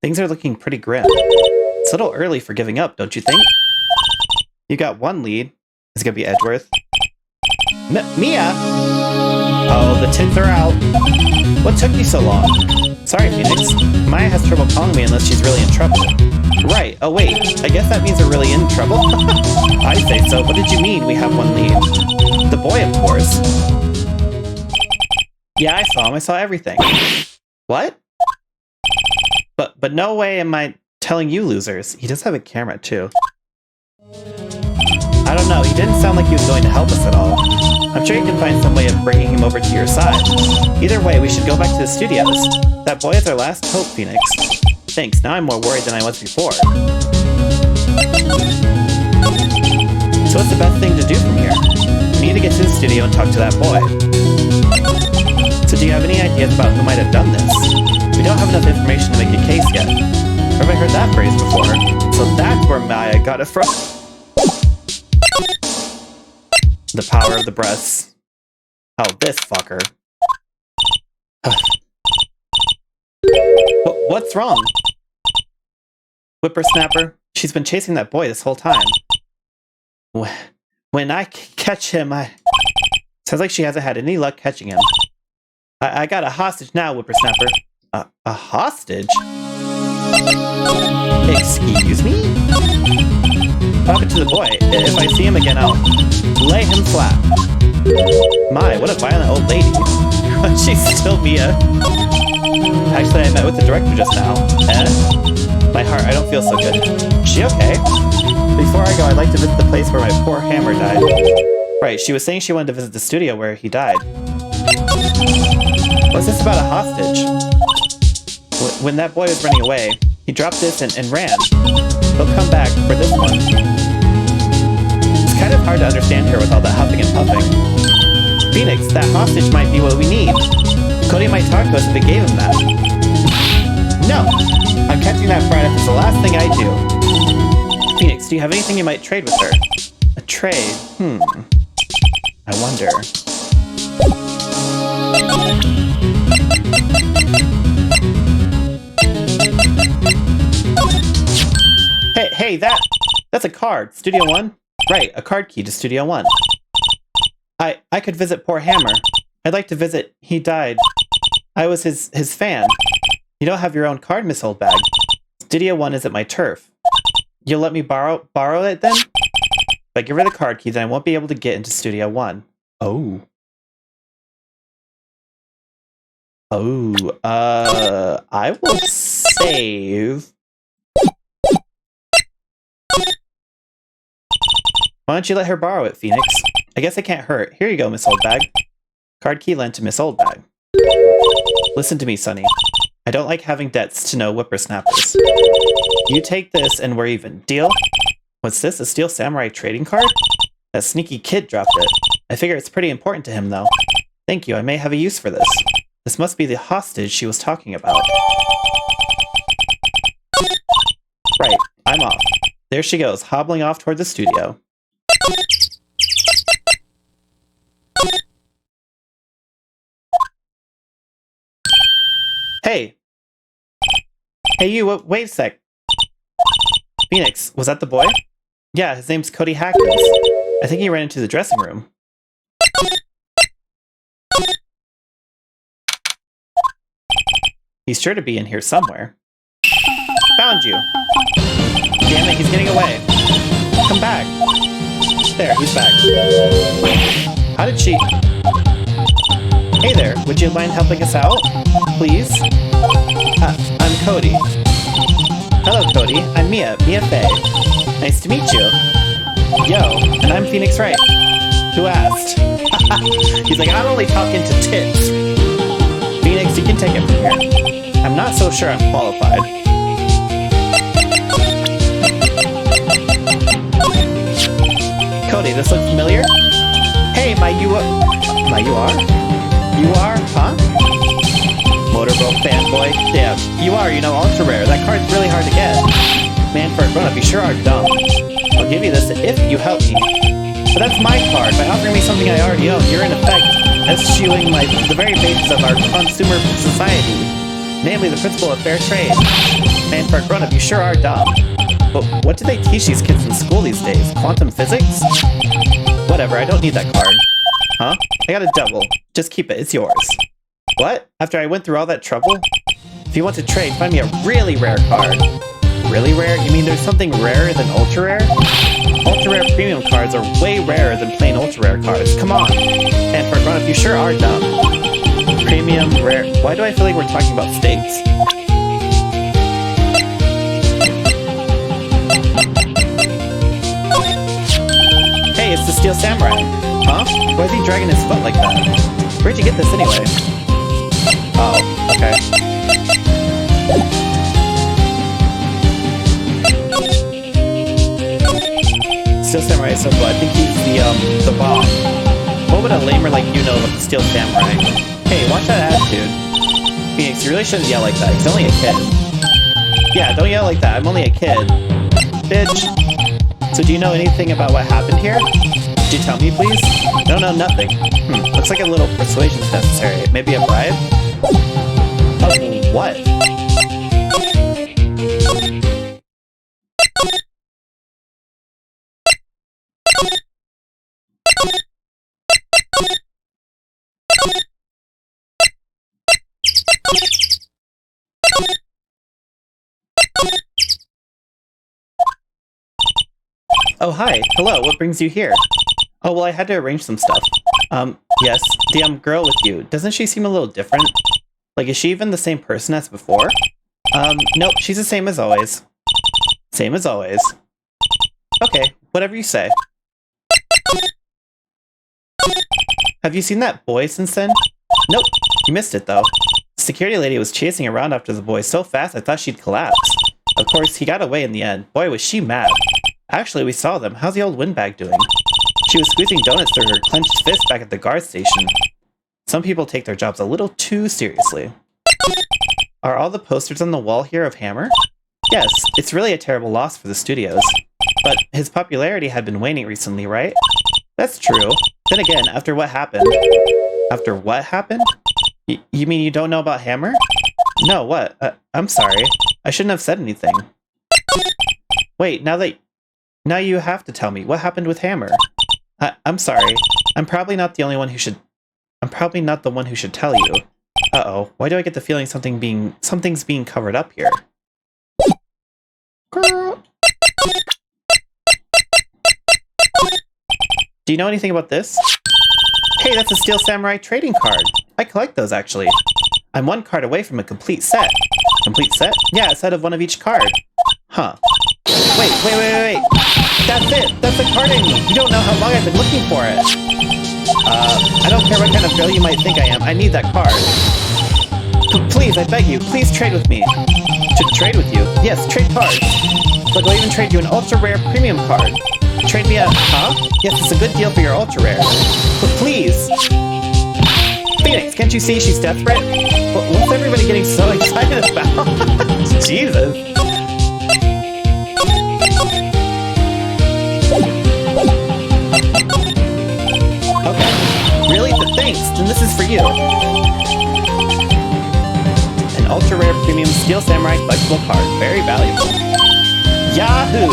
Things are looking pretty grim. It's a little early for giving up, don't you think? You got one lead. It's gonna be Edgeworth. Mia! Oh, the tins are out. What took you so long? Sorry, Phoenix. Maya has trouble calling me unless she's really in trouble. Right. Oh, wait. I guess that means we're really in trouble? I say so. What did you mean we have one lead? The boy, of course. Yeah, I saw him. I saw everything. What? But no way am I telling you losers. He does have a camera, too. I don't know. He didn't sound like he was going to help us at all. I'm sure you can find some way of bringing him over to your side. Either way, we should go back to the studios. That boy is our last hope, Phoenix. Thanks. Now I'm more worried than I was before. So what's the best thing to do from here? We need to get to the studio and talk to that boy. So do you have any ideas about who might have done this? We don't have enough information to make a case yet. Where have I heard that phrase before? So that's where Maya got it from. The power of the breasts. Oh, this fucker. What's wrong? Whippersnapper, she's been chasing that boy this whole time. When I catch him, Sounds like she hasn't had any luck catching him. I got a hostage now, Whippersnapper. A hostage? Excuse me? What happened to the boy? If I see him again, I'll lay him flat. My, what a violent old lady. She's still Mia. Actually, I met with the director just now. My heart, I don't feel so good. She okay? Before I go, I'd like to visit the place where my poor Hammer died. Right, she was saying she wanted to visit the studio where he died. What's this about a hostage? When that boy was running away, he dropped this and ran. He'll come back for this one. It's kind of hard to understand her with all that huffing and puffing. Phoenix, that hostage might be what we need. Cody might talk to us if we gave him that. No! I'm catching that bride if it's the last thing I do. Phoenix, do you have anything you might trade with her? A trade? I wonder. Hey, that's a card. Studio One? Right, a card key to Studio One. I could visit poor Hammer. I'd like to visit. He died. I was his fan. You don't have your own card, Miss Oldbag. Studio One isn't my turf. You'll let me borrow it then? If I give her the card key, then I won't be able to get into Studio One. Oh. I will save. Why don't you let her borrow it, Phoenix? I guess it can't hurt. Here you go, Miss Oldbag. Card key lent to Miss Oldbag. Listen to me, Sonny. I don't like having debts to no whippersnappers. You take this and we're even. Deal? What's this, a Steel Samurai trading card? That sneaky kid dropped it. I figure it's pretty important to him, though. Thank you, I may have a use for this. This must be the hostage she was talking about. Right, I'm off. There she goes, hobbling off toward the studio. Hey! Hey you, wait a sec. Phoenix, was that the boy? Yeah, his name's Cody Hackins. I think he ran into the dressing room. He's sure to be in here somewhere. Found you! Damn it, he's getting away. Come back. There, he's back. How did she... Hey there, would you mind helping us out? Please? I'm Cody. Hello, Cody. I'm Mia Fey. Nice to meet you. Yo, and I'm Phoenix Wright. Who asked? He's like, I'm only talking to tits. Phoenix, you can take it from here. I'm not so sure I'm qualified. Cody, this looks familiar? Hey, you are? You are, huh? Motorboat fanboy? Damn, you are, ultra rare. That card's really hard to get. Man, for a grown-up, you sure are dumb. I'll give you this if you help me. But that's my card. By offering me something I already own, you're in effect eschewing the very basis of our consumer society. Namely, the principle of fair trade. Man, for a grown-up, you sure are dumb. But what do they teach these kids in school these days? Quantum physics? Whatever, I don't need that card. Huh? I got a double. Just keep it, it's yours. What? After I went through all that trouble? If you want to trade, find me a really rare card. Really rare? You mean there's something rarer than ultra rare? Ultra rare premium cards are way rarer than plain ultra rare cards. Come on. And for a grown-up, you sure are dumb. Premium, rare. Why do I feel like we're talking about steaks? Hey, it's the Steel Samurai. Huh? Why is he dragging his foot like that? Where'd you get this anyway? Oh, okay. Steel Samurai is so cool. I think he's the bomb. What would a lamer like you know about the Steel Samurai? Hey, watch that attitude. Phoenix, you really shouldn't yell like that. He's only a kid. Yeah, don't yell like that. I'm only a kid. Bitch. So do you know anything about what happened here? Could you tell me, please? No, nothing. Looks like a little persuasion's necessary. Maybe a bribe? Of what? Oh, hi. Hello, what brings you here? Oh, well, I had to arrange some stuff. Yes, the girl with you. Doesn't she seem a little different? Like, is she even the same person as before? Nope, she's the same as always. Same as always. Okay, whatever you say. Have you seen that boy since then? Nope, you missed it, though. The security lady was chasing around after the boy so fast I thought she'd collapse. Of course, he got away in the end. Boy, was she mad. Actually, we saw them. How's the old windbag doing? She was squeezing donuts through her clenched fist back at the guard station. Some people take their jobs a little too seriously. Are all the posters on the wall here of Hammer? Yes, it's really a terrible loss for the studios. But his popularity had been waning recently, right? That's true. Then again, after what happened... After what happened? You mean you don't know about Hammer? No, what? I'm sorry. I shouldn't have said anything. Wait, now you have to tell me. What happened with Hammer? I'm sorry. I'm probably not the one who should tell you. Uh-oh. Why do I get the feeling something's being covered up here? Girl. Do you know anything about this? Hey, that's a Steel Samurai trading card. I collect those, actually. I'm one card away from a complete set. Complete set? Yeah, a set of one of each card. Huh. Wait. That's it! That's the card I need! You don't know how long I've been looking for it! I don't care what kind of girl you might think I am. I need that card. Please, I beg you, please trade with me. To trade with you? Yes, trade cards. Look, I'll even trade you an ultra-rare premium card. Trade me a... Huh? Yes, it's a good deal for your ultra-rare. But please! Phoenix, can't you see she's desperate? What's everybody getting so excited about? Jesus! Okay. Really? Thanks! Then this is for you. An ultra-rare premium Steel Samurai collectible card. Very valuable. Yahoo!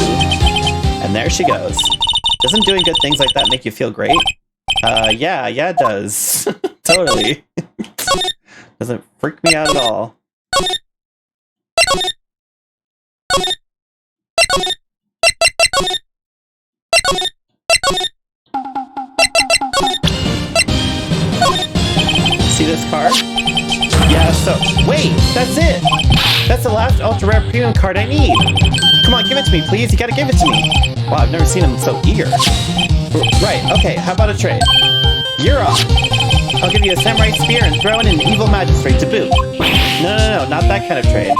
And there she goes. Doesn't doing good things like that make you feel great? Yeah, it does. Totally. Doesn't freak me out at all. See this card? Yes. So, wait, that's it! That's the last ultra rare premium card I need! Come on, give it to me, please, you gotta give it to me! Wow, I've never seen him so eager. Right, okay, how about a trade? You're off! I'll give you a samurai spear and throw in an evil magistrate to boot. No, not that kind of trade.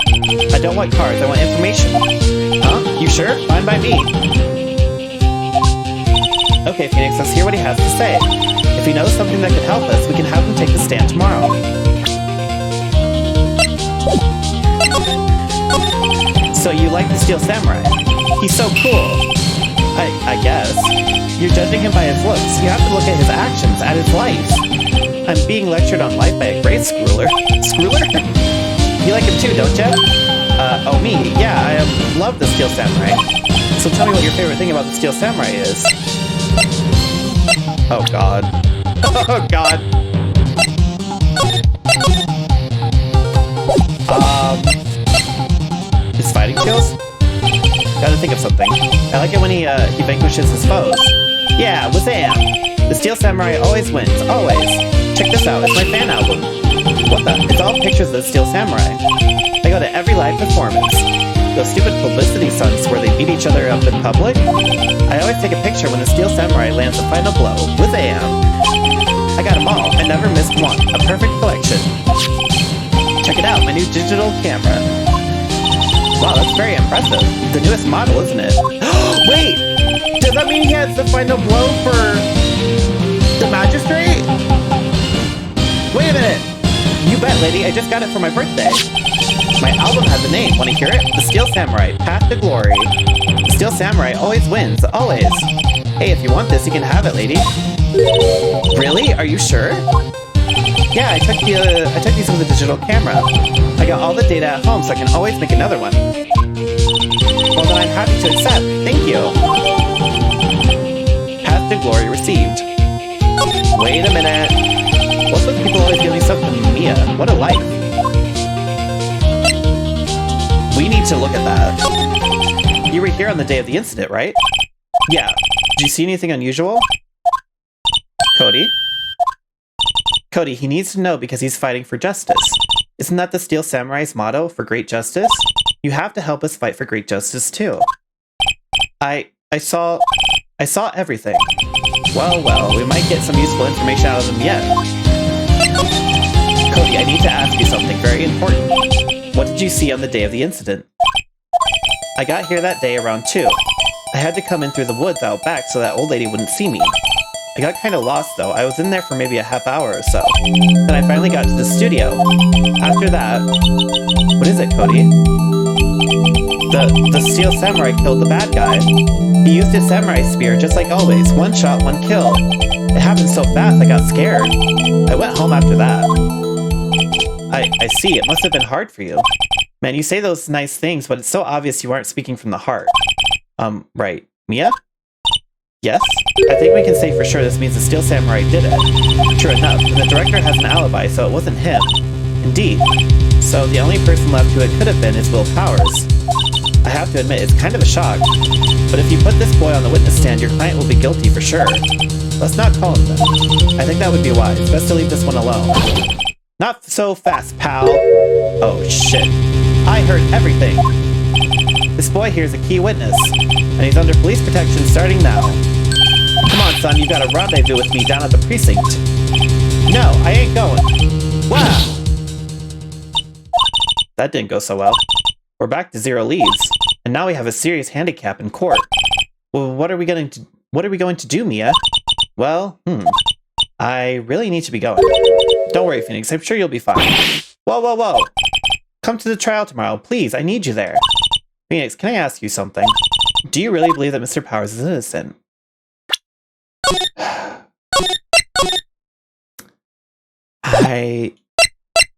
I don't want cards, I want information. Huh? You sure? Fine by me. Okay, Phoenix, let's hear what he has to say. If he knows something that could help us, we can have him take the stand tomorrow. So you like the Steel Samurai? He's so cool. I guess. You're judging him by his looks. You have to look at his actions, at his life. I'm being lectured on life by a great Screwler. Screwler? You like him too, don't you? Oh me, yeah, I love the Steel Samurai. So tell me what your favorite thing about the Steel Samurai is. Oh god. Oh god. His fighting skills? Gotta think of something. I like it when he vanquishes his foes. Yeah, Wazam! The Steel Samurai always wins, always. Check this out, it's my fan album. What the? It's all pictures of the Steel Samurai. I go to every live performance. Those stupid publicity stunts where they beat each other up in public? I always take a picture when the Steel Samurai lands the final blow. Wazam! I got them all, I never missed one. A perfect collection. Check it out, my new digital camera. Wow, that's very impressive. The newest model, isn't it? Wait! Does that mean he has the final blow for the magistrate? Wait a minute! You bet, lady, I just got it for my birthday. My album has a name. Want to hear it? The Steel Samurai, Path to Glory. The Steel Samurai always wins, always. Hey, if you want this, you can have it, lady. Really? Are you sure? Yeah, I took these with a digital camera. I got all the data at home, so I can always make another one. Well, then I'm happy to accept. Thank you. Path to Glory received. Wait a minute. What's with people always giving stuff to Mia? What a life. We need to look at that. You were here on the day of the incident, right? Yeah. Did you see anything unusual? Cody? Cody, he needs to know because he's fighting for justice. Isn't that the Steel Samurai's motto, for great justice? You have to help us fight for great justice too. I saw everything. Well, we might get some useful information out of them yet. Cody, I need to ask you something very important. What did you see on the day of the incident? I got here that day around 2. I had to come in through the woods out back so that old lady wouldn't see me. I got kind of lost though. I was in there for maybe a half hour or so. Then I finally got to the studio. After that... What is it, Cody? The Steel Samurai killed the bad guy. He used his samurai spear just like always. One shot, one kill. It happened so fast I got scared. I went home after that. I see. It must have been hard for you. Man, you say those nice things, but it's so obvious you aren't speaking from the heart. Right. Mia? Yes? I think we can say for sure this means the Steel Samurai did it. True enough, and the director has an alibi, so it wasn't him. Indeed. So the only person left who it could have been is Will Powers. I have to admit, it's kind of a shock. But if you put this boy on the witness stand, your client will be guilty for sure. Let's not call him then. I think that would be wise. Best to leave this one alone. Not so fast, pal. Oh, shit. I heard everything. This boy here is a key witness, and he's under police protection starting now. Come on, son, you got a rendezvous with me down at the precinct. No, I ain't going. Wow! That didn't go so well. We're back to 0 leads, and now we have a serious handicap in court. Well, what are we going to do, Mia? Well, I really need to be going. Don't worry, Phoenix, I'm sure you'll be fine. Whoa. Come to the trial tomorrow, please, I need you there. Phoenix, can I ask you something? Do you really believe that Mr. Powers is innocent?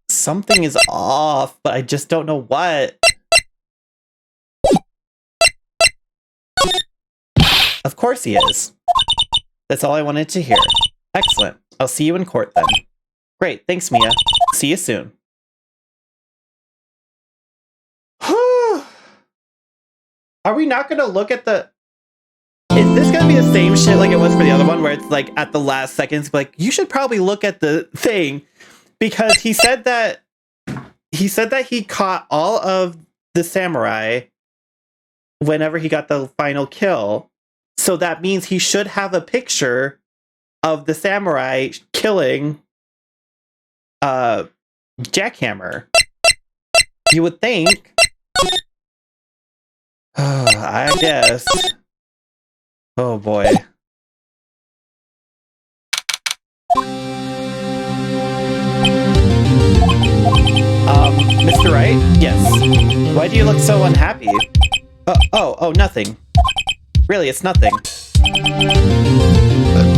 Something is off, but I just don't know what. Of course he is. That's all I wanted to hear. Excellent. I'll see you in court then. Great, thanks, Mia. See you soon. Are we not gonna look at the... Is this gonna be the same shit like it was for the other one, where it's like at the last seconds, like, you should probably look at the thing, because he said that he said that he caught all of the samurai whenever he got the final kill. So that means he should have a picture of the samurai killing Jackhammer. You would think. I guess. Oh boy. Mr. Wright? Yes. Why do you look so unhappy? Oh, nothing. Really, it's nothing.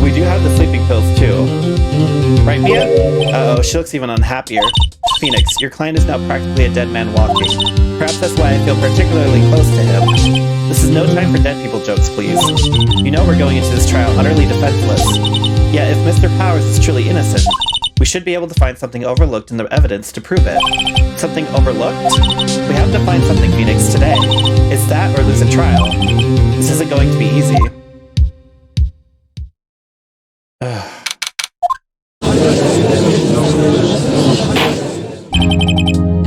We do have the sleeping pills, too. Right, Mia? Uh-oh, she looks even unhappier. Phoenix, your client is now practically a dead man walking. Perhaps that's why I feel particularly close to him. This is no time for dead people jokes, please. You know we're going into this trial utterly defenseless. Yet if Mr. Powers is truly innocent, we should be able to find something overlooked in the evidence to prove it. Something overlooked? We have to find something, Phoenix, today. It's that or lose a trial. This isn't going to be easy.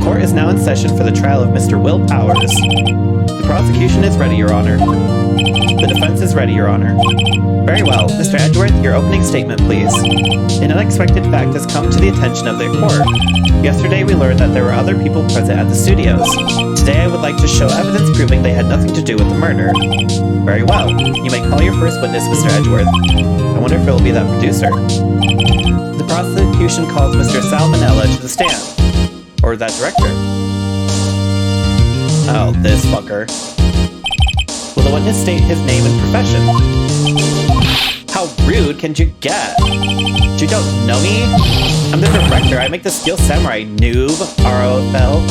Court is now in session for the trial of Mr. Will Powers. The prosecution is ready, Your Honor. The defense is ready, Your Honor. Very well. Mr. Edgeworth, your opening statement, please. An unexpected fact has come to the attention of the court. Yesterday we learned that there were other people present at the studios. Today I would like to show evidence proving they had nothing to do with the murder. Very well. You may call your first witness, Mr. Edgeworth. I wonder if it will be that producer. The prosecution calls Mr. Salmonella to the stand. Or that director. Oh, this fucker. Will the witness state his name and profession? How rude can you get? You don't know me? I'm the director. I make the Steel Samurai, noob. ROFL.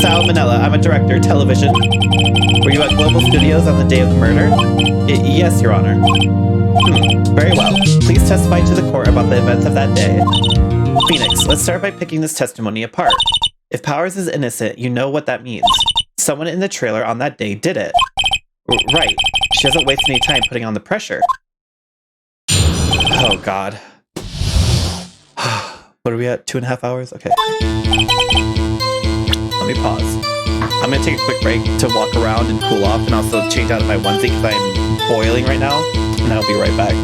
Salmonella. I'm a director. Television. Were you at Global Studios on the day of the murder? Yes, Your Honor. Very well. Please testify to the court about the events of that day. Phoenix, let's start by picking this testimony apart. If Powers is innocent, you know what that means. Someone in the trailer on that day did it. Right. She doesn't waste any time putting on the pressure. Oh, God. What are we at? 2.5 hours? Okay. Let me pause. I'm going to take a quick break to walk around and cool off and also change out of my onesie because I'm boiling right now. And I'll be right back.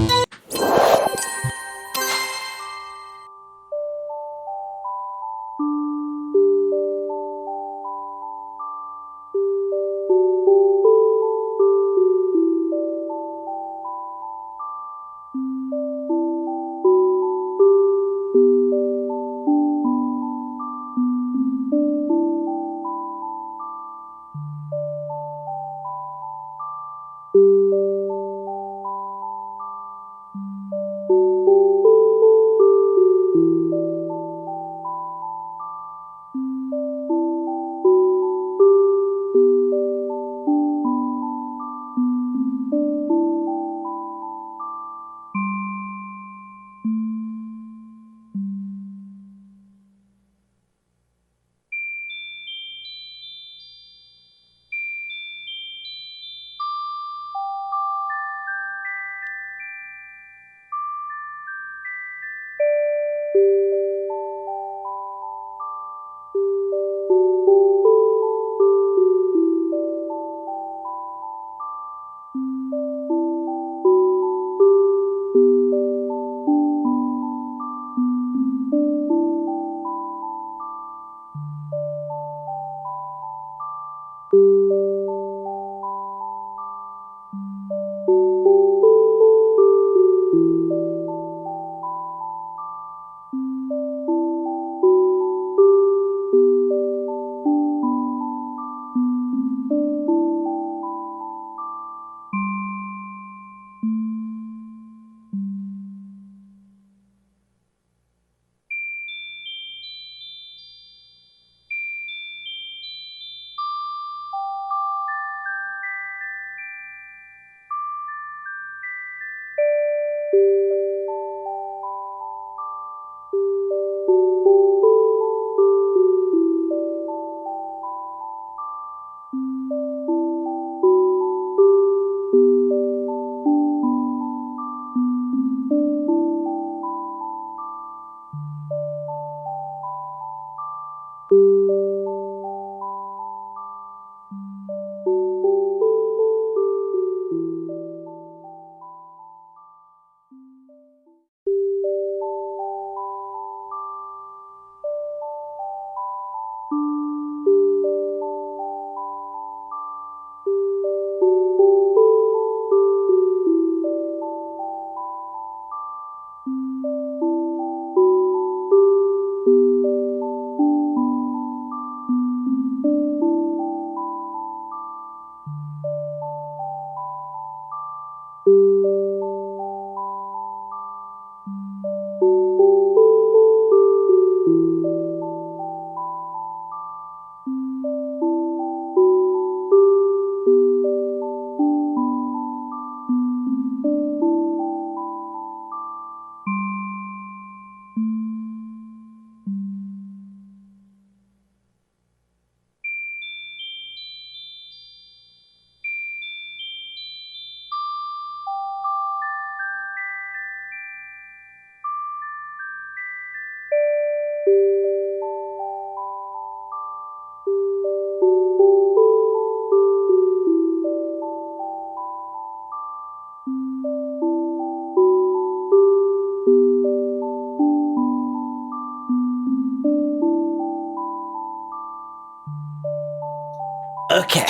Okay.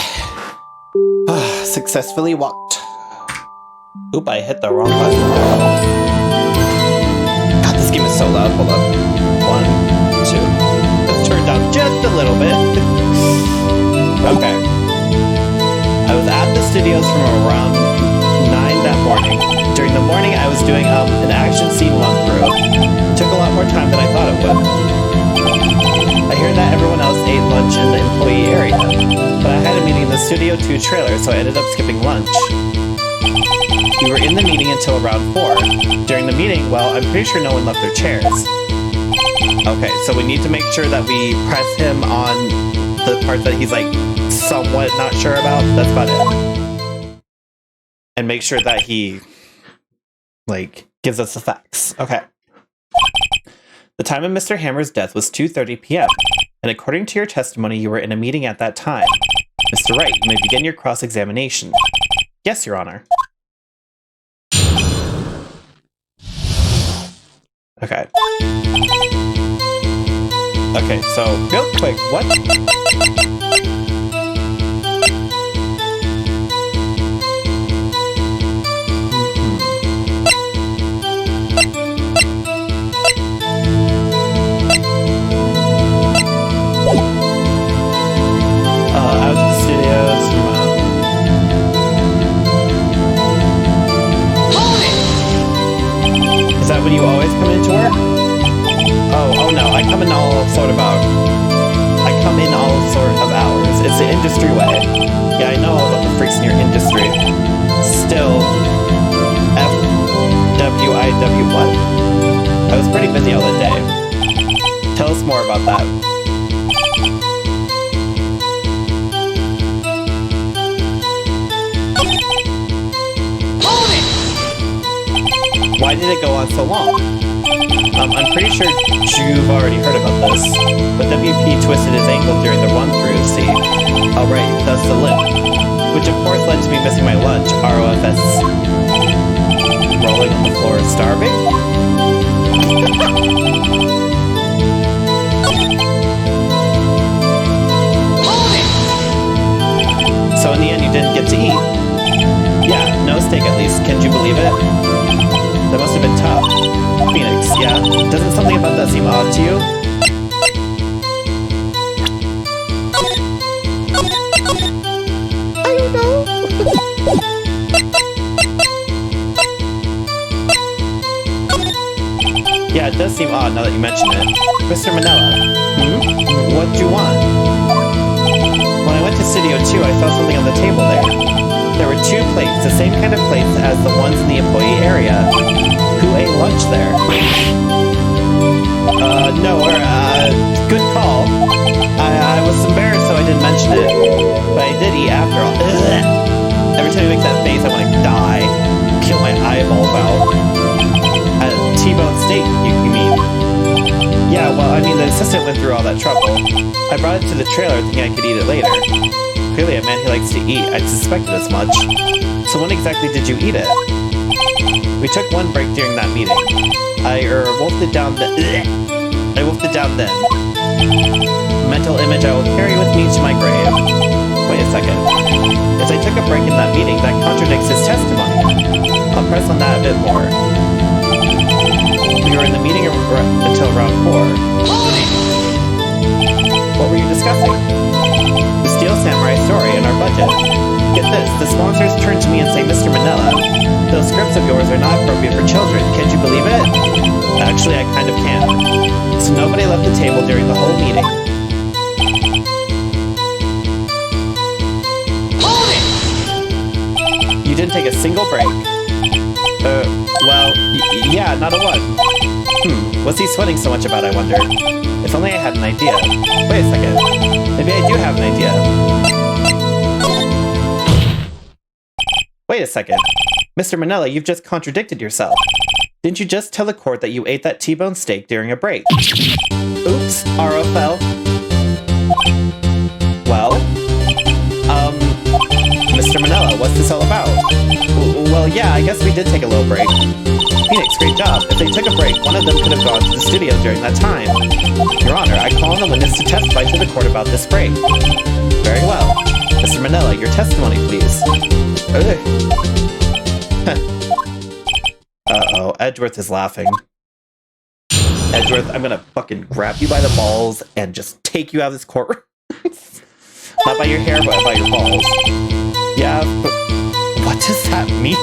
Successfully walked. Oop, I hit the wrong button. God, this game is so loud. Hold on. 1, 2. Let's turn it down just a little bit. Okay. I was at the studios from around 9 that morning. During the morning, I was doing an action scene run-through. Took a lot more time than I thought it would. I hear that everyone else ate lunch in the employee area, but I had a meeting in the Studio 2 trailer, so I ended up skipping lunch. We were in the meeting until around 4. During the meeting, well, I'm pretty sure no one left their chairs. Okay, so we need to make sure that we press him on the part that he's like somewhat not sure about. That's about it. And make sure that he like gives us the facts. Okay. The time of Mr. Hammer's death was 2:30 p.m. And according to your testimony, you were in a meeting at that time. Mr. Wright, you may begin your cross-examination. Yes, Your Honor. Okay. Okay, so real quick, what? Out of the studios. Is that when you always come into work? Oh no, I come in all sort of hours. It's the industry way. Yeah, I know all about the freaks in your industry. Still, FWIW what? I was pretty busy all the day. Tell us more about that. Why did it go on so long? I'm pretty sure you've already heard about this, but WP twisted his ankle during the run-through, see? Alright, that's the limp. Which of course led to me missing my lunch, ROFS. Rolling on the floor, starving? So in the end you didn't get to eat? Yeah, no steak at least, can't you believe it? That must have been tough. Phoenix, yeah? Doesn't something about that seem odd to you? I don't know. Yeah, it does seem odd now that you mention it. Mr. Manella, what do you want? When I went to Studio 2, I saw something on the table there. There were 2 plates, the same kind of plates as the ones in the employee area. Who ate lunch there? Good call. I was embarrassed, so I didn't mention it. But I did eat after all. Ugh. Every time he makes that face, I want to die. Kill my eyeballs out. T-bone steak, you mean? Yeah, well, I mean, the assistant went through all that trouble. I brought it to the trailer thinking I could eat it later. Clearly a man who likes to eat. I suspected as much. So when exactly did you eat it? We took one break during that meeting. I wolfed it down then. Mental image I will carry with me to my grave. Wait a second. If I took a break in that meeting, that contradicts his testimony. I'll press on that a bit more. We were in the meeting until around 4. What were you discussing? The Steel Samurai story and our budget. Get this, the sponsors turn to me and say, Mr. Manella, those scripts of yours are not appropriate for children. Can't you believe it? Actually, I kind of can. So nobody left the table during the whole meeting. You didn't take a single break. Well, yeah, not a one. What's he sweating so much about, I wonder? If only I had an idea. Wait a second. Maybe I do have an idea. Wait a second. Mr. Manella, you've just contradicted yourself. Didn't you just tell the court that you ate that T-bone steak during a break? Oops, ROFL. Well, Mr. Manella, what's this all about? Well, yeah, I guess we did take a little break. Phoenix, great job. If they took a break, one of them could have gone to the studio during that time. Your Honor, I call on the witness to testify to the court about this break. Very well. Manila, your testimony, please. Uh-oh, Edgeworth is laughing. Edgeworth, I'm gonna fucking grab you by the balls and just take you out of this courtroom. Not by your hair, but by your balls. Yeah, but what does that mean?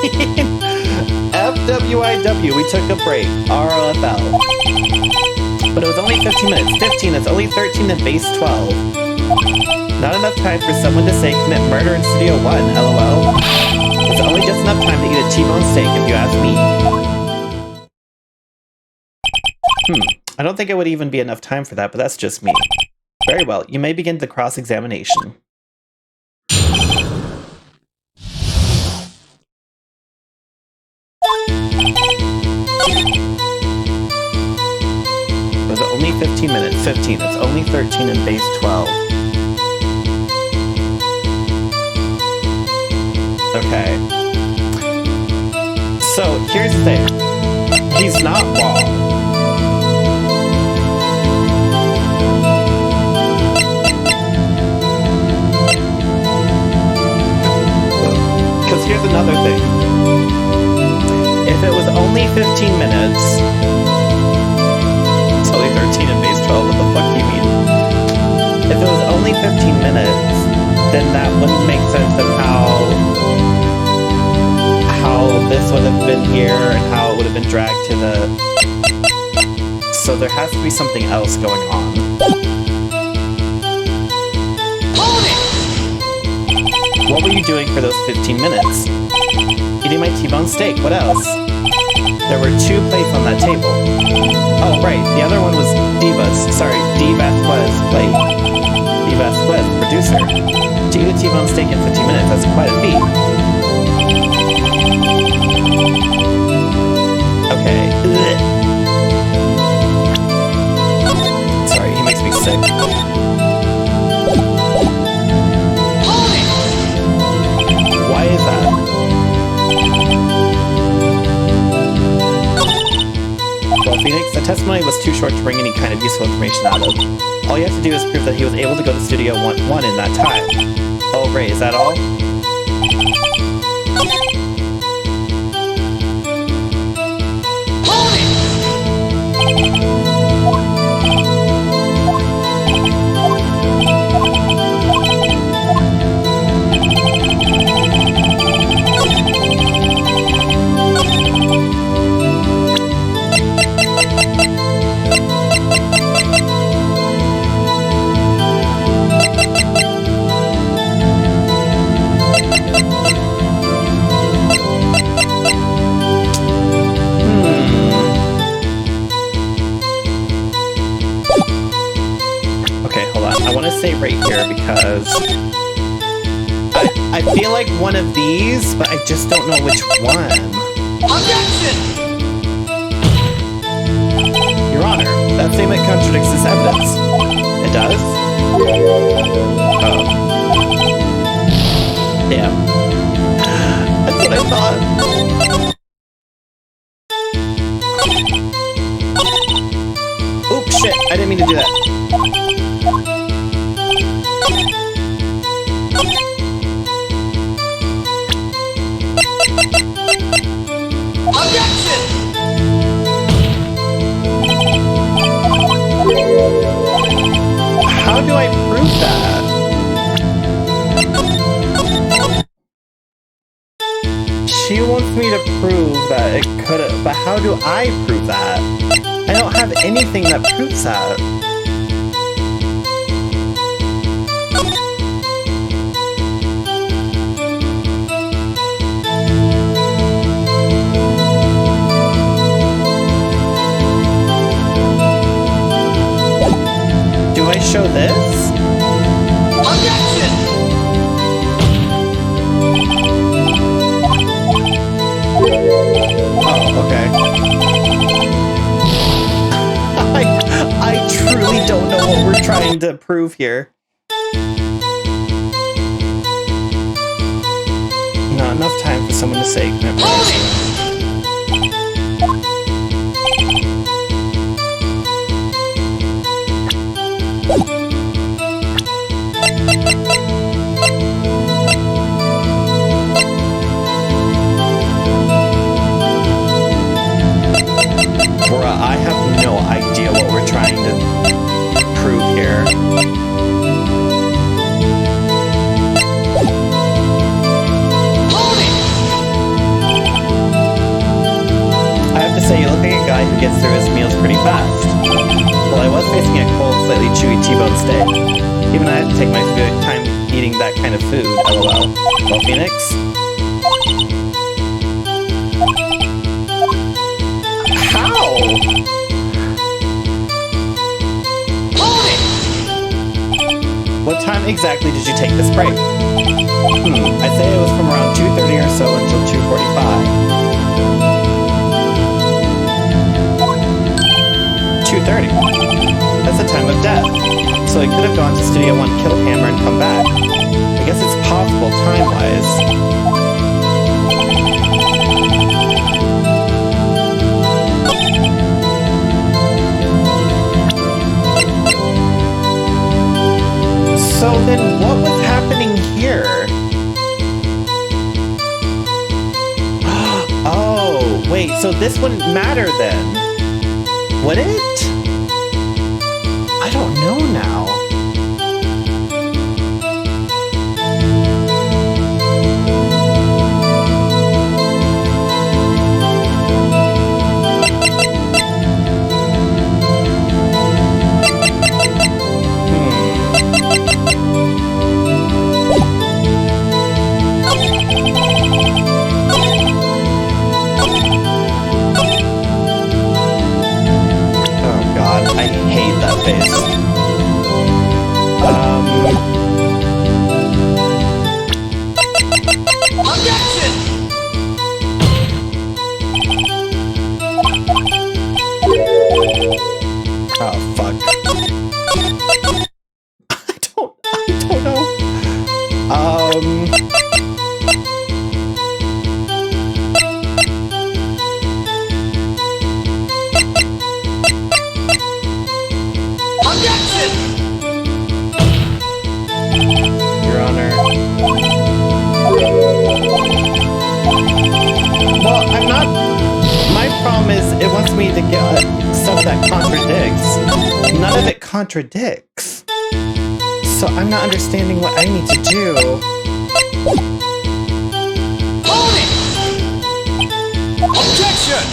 FWIW, we took a break. RLFL. But it was only 15 minutes. 15, that's only 13 in base 12. Not enough time for someone to say commit murder in Studio 1, LOL. It's only just enough time to eat a T-bone steak if you ask me. I don't think it would even be enough time for that, but that's just me. Very well, you may begin the cross-examination. Was it only 15 minutes? 15. It's only 13 in base 12. Okay. So, here's the thing. He's not wrong. Because here's another thing. If it was only 15 minutes... It's only 13 in base 12, what the fuck do you mean? If it was only 15 minutes, then that wouldn't make sense of how this would have been here and how it would have been dragged to the... So there has to be something else going on. What were you doing for those 15 minutes? Eating my T-bone steak, what else? There were 2 plates on that table. Oh, right, the other one was Divas. Sorry, D. Vasquez plate. D. Vasquez, producer. To eat a T-bone steak in 15 minutes, that's quite a feat. Okay. Ugh. Sorry, he makes me sick. Why is that? Well, Phoenix, the testimony was too short to bring any kind of useful information out of. All you have to do is prove that he was able to go to Studio 1 in that time. Oh, great, is that all? Right here because I feel like one of these, but I just don't know which one. Objection! Your Honor, that statement contradicts this evidence. It does? Oh. Damn. That's what I thought. Oops, shit, I didn't mean to do that. How do I prove that? She wants me to prove that it could have, but how do I prove that? I don't have anything that proves that. Do I show this? Objection! Oh, okay. I truly don't know what we're trying to prove here. Not enough time for someone to say commitment. Well, Phoenix? How? What time exactly did you take this break? I'd say it was from around 2:30 or so until 2:45. 2:30. That's the time of death. So he could have gone to Studio 1, killed Hammer, and come back. I guess it's possible time-wise. So then what was happening here? Oh, wait, so this wouldn't matter then. Would it? I don't know now. Contradicts. So I'm not understanding what I need to do. Objection!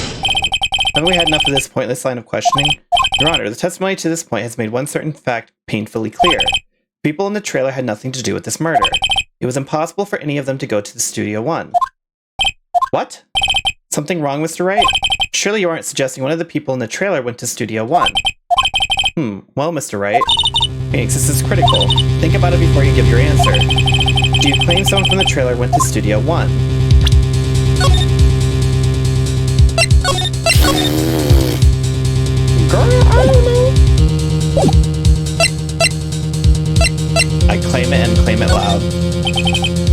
Haven't we had enough of this pointless line of questioning? Your Honor, the testimony to this point has made one certain fact painfully clear. People in the trailer had nothing to do with this murder. It was impossible for any of them to go to the Studio 1. What? Something wrong, Mr. Wright? Surely you aren't suggesting one of the people in the trailer went to Studio 1. Well, Mr. Wright, Phoenix, this is critical. Think about it before you give your answer. Do you claim someone from the trailer went to Studio 1? Girl, I don't know. I claim it and claim it loud.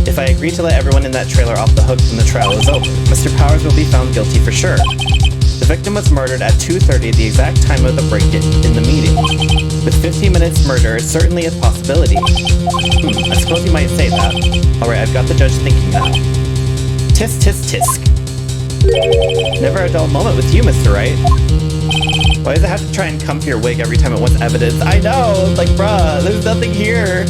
If I agree to let everyone in that trailer off the hook when the trial is over, Mr. Powers will be found guilty for sure. The victim was murdered at 2:30, the exact time of the break-in in the meeting. With 15 minutes murder is certainly a possibility. I suppose you might say that. Alright, I've got the judge thinking now. Tisk, tisk, tisk. Never a dull moment with you, Mr. Wright. Why does it have to try and come for your wig every time it wants evidence? I know! Like, bruh, there's nothing here.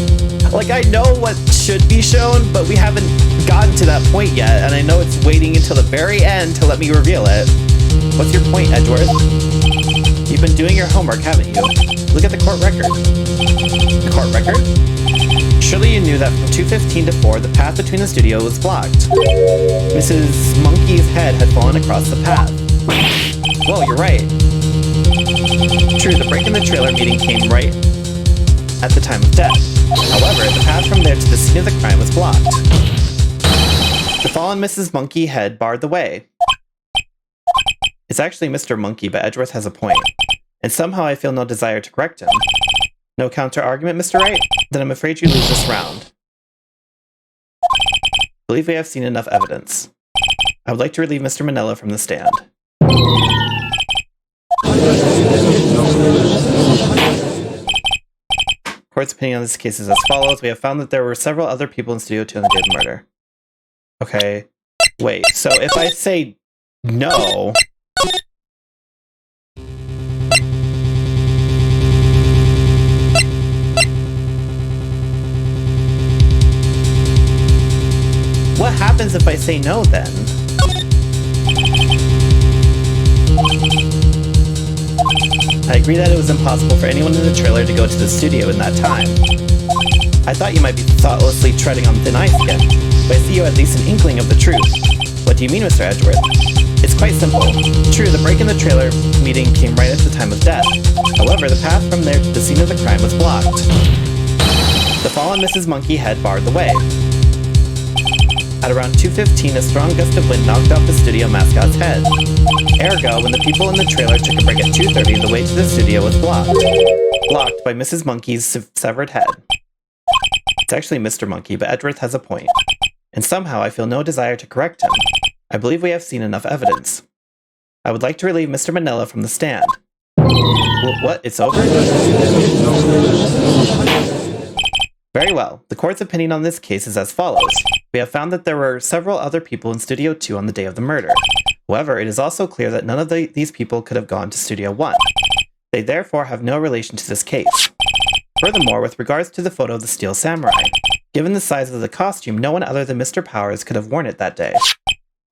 Like, I know what should be shown, but we haven't gotten to that point yet, and I know it's waiting until the very end to let me reveal it. What's your point, Edgeworth? You've been doing your homework, haven't you? Look at the court record. The court record? Surely you knew that from 2:15 to 4, the path between the studio was blocked. Mrs. Monkey's head had fallen across the path. Whoa, you're right. True, the break in the trailer meeting came right at the time of death. However, the path from there to the scene of the crime was blocked. The fallen Mrs. Monkey head barred the way. It's actually Mr. Monkey, but Edgeworth has a point. And somehow I feel no desire to correct him. No counter-argument, Mr. Wright? Then I'm afraid you lose this round. I believe we have seen enough evidence. I would like to relieve Mr. Manella from the stand. Court's opinion on this case is as follows. We have found that there were several other people in Studio 2 on the day of the murder. Okay. Wait, so if I say no... What happens if I say no, then? I agree that it was impossible for anyone in the trailer to go to the studio in that time. I thought you might be thoughtlessly treading on thin ice again, but I see you at least an inkling of the truth. What do you mean, Mr. Edgeworth? It's quite simple. True, the break in the trailer meeting came right at the time of death. However, the path from there to the scene of the crime was blocked. The fallen Mrs. Monkey head barred the way. At around 2:15, a strong gust of wind knocked off the studio mascot's head. Ergo, when the people in the trailer took a break at 2:30, the way to the studio was blocked. Blocked by Mrs. Monkey's severed head. It's actually Mr. Monkey, but Edgeworth has a point. And somehow I feel no desire to correct him. I believe we have seen enough evidence. I would like to relieve Mr. Manila from the stand. What? It's over? Very well. The court's opinion on this case is as follows. We have found that there were several other people in Studio 2 on the day of the murder. However, it is also clear that none of these people could have gone to Studio 1. They therefore have no relation to this case. Furthermore, with regards to the photo of the Steel Samurai, given the size of the costume, no one other than Mr. Powers could have worn it that day.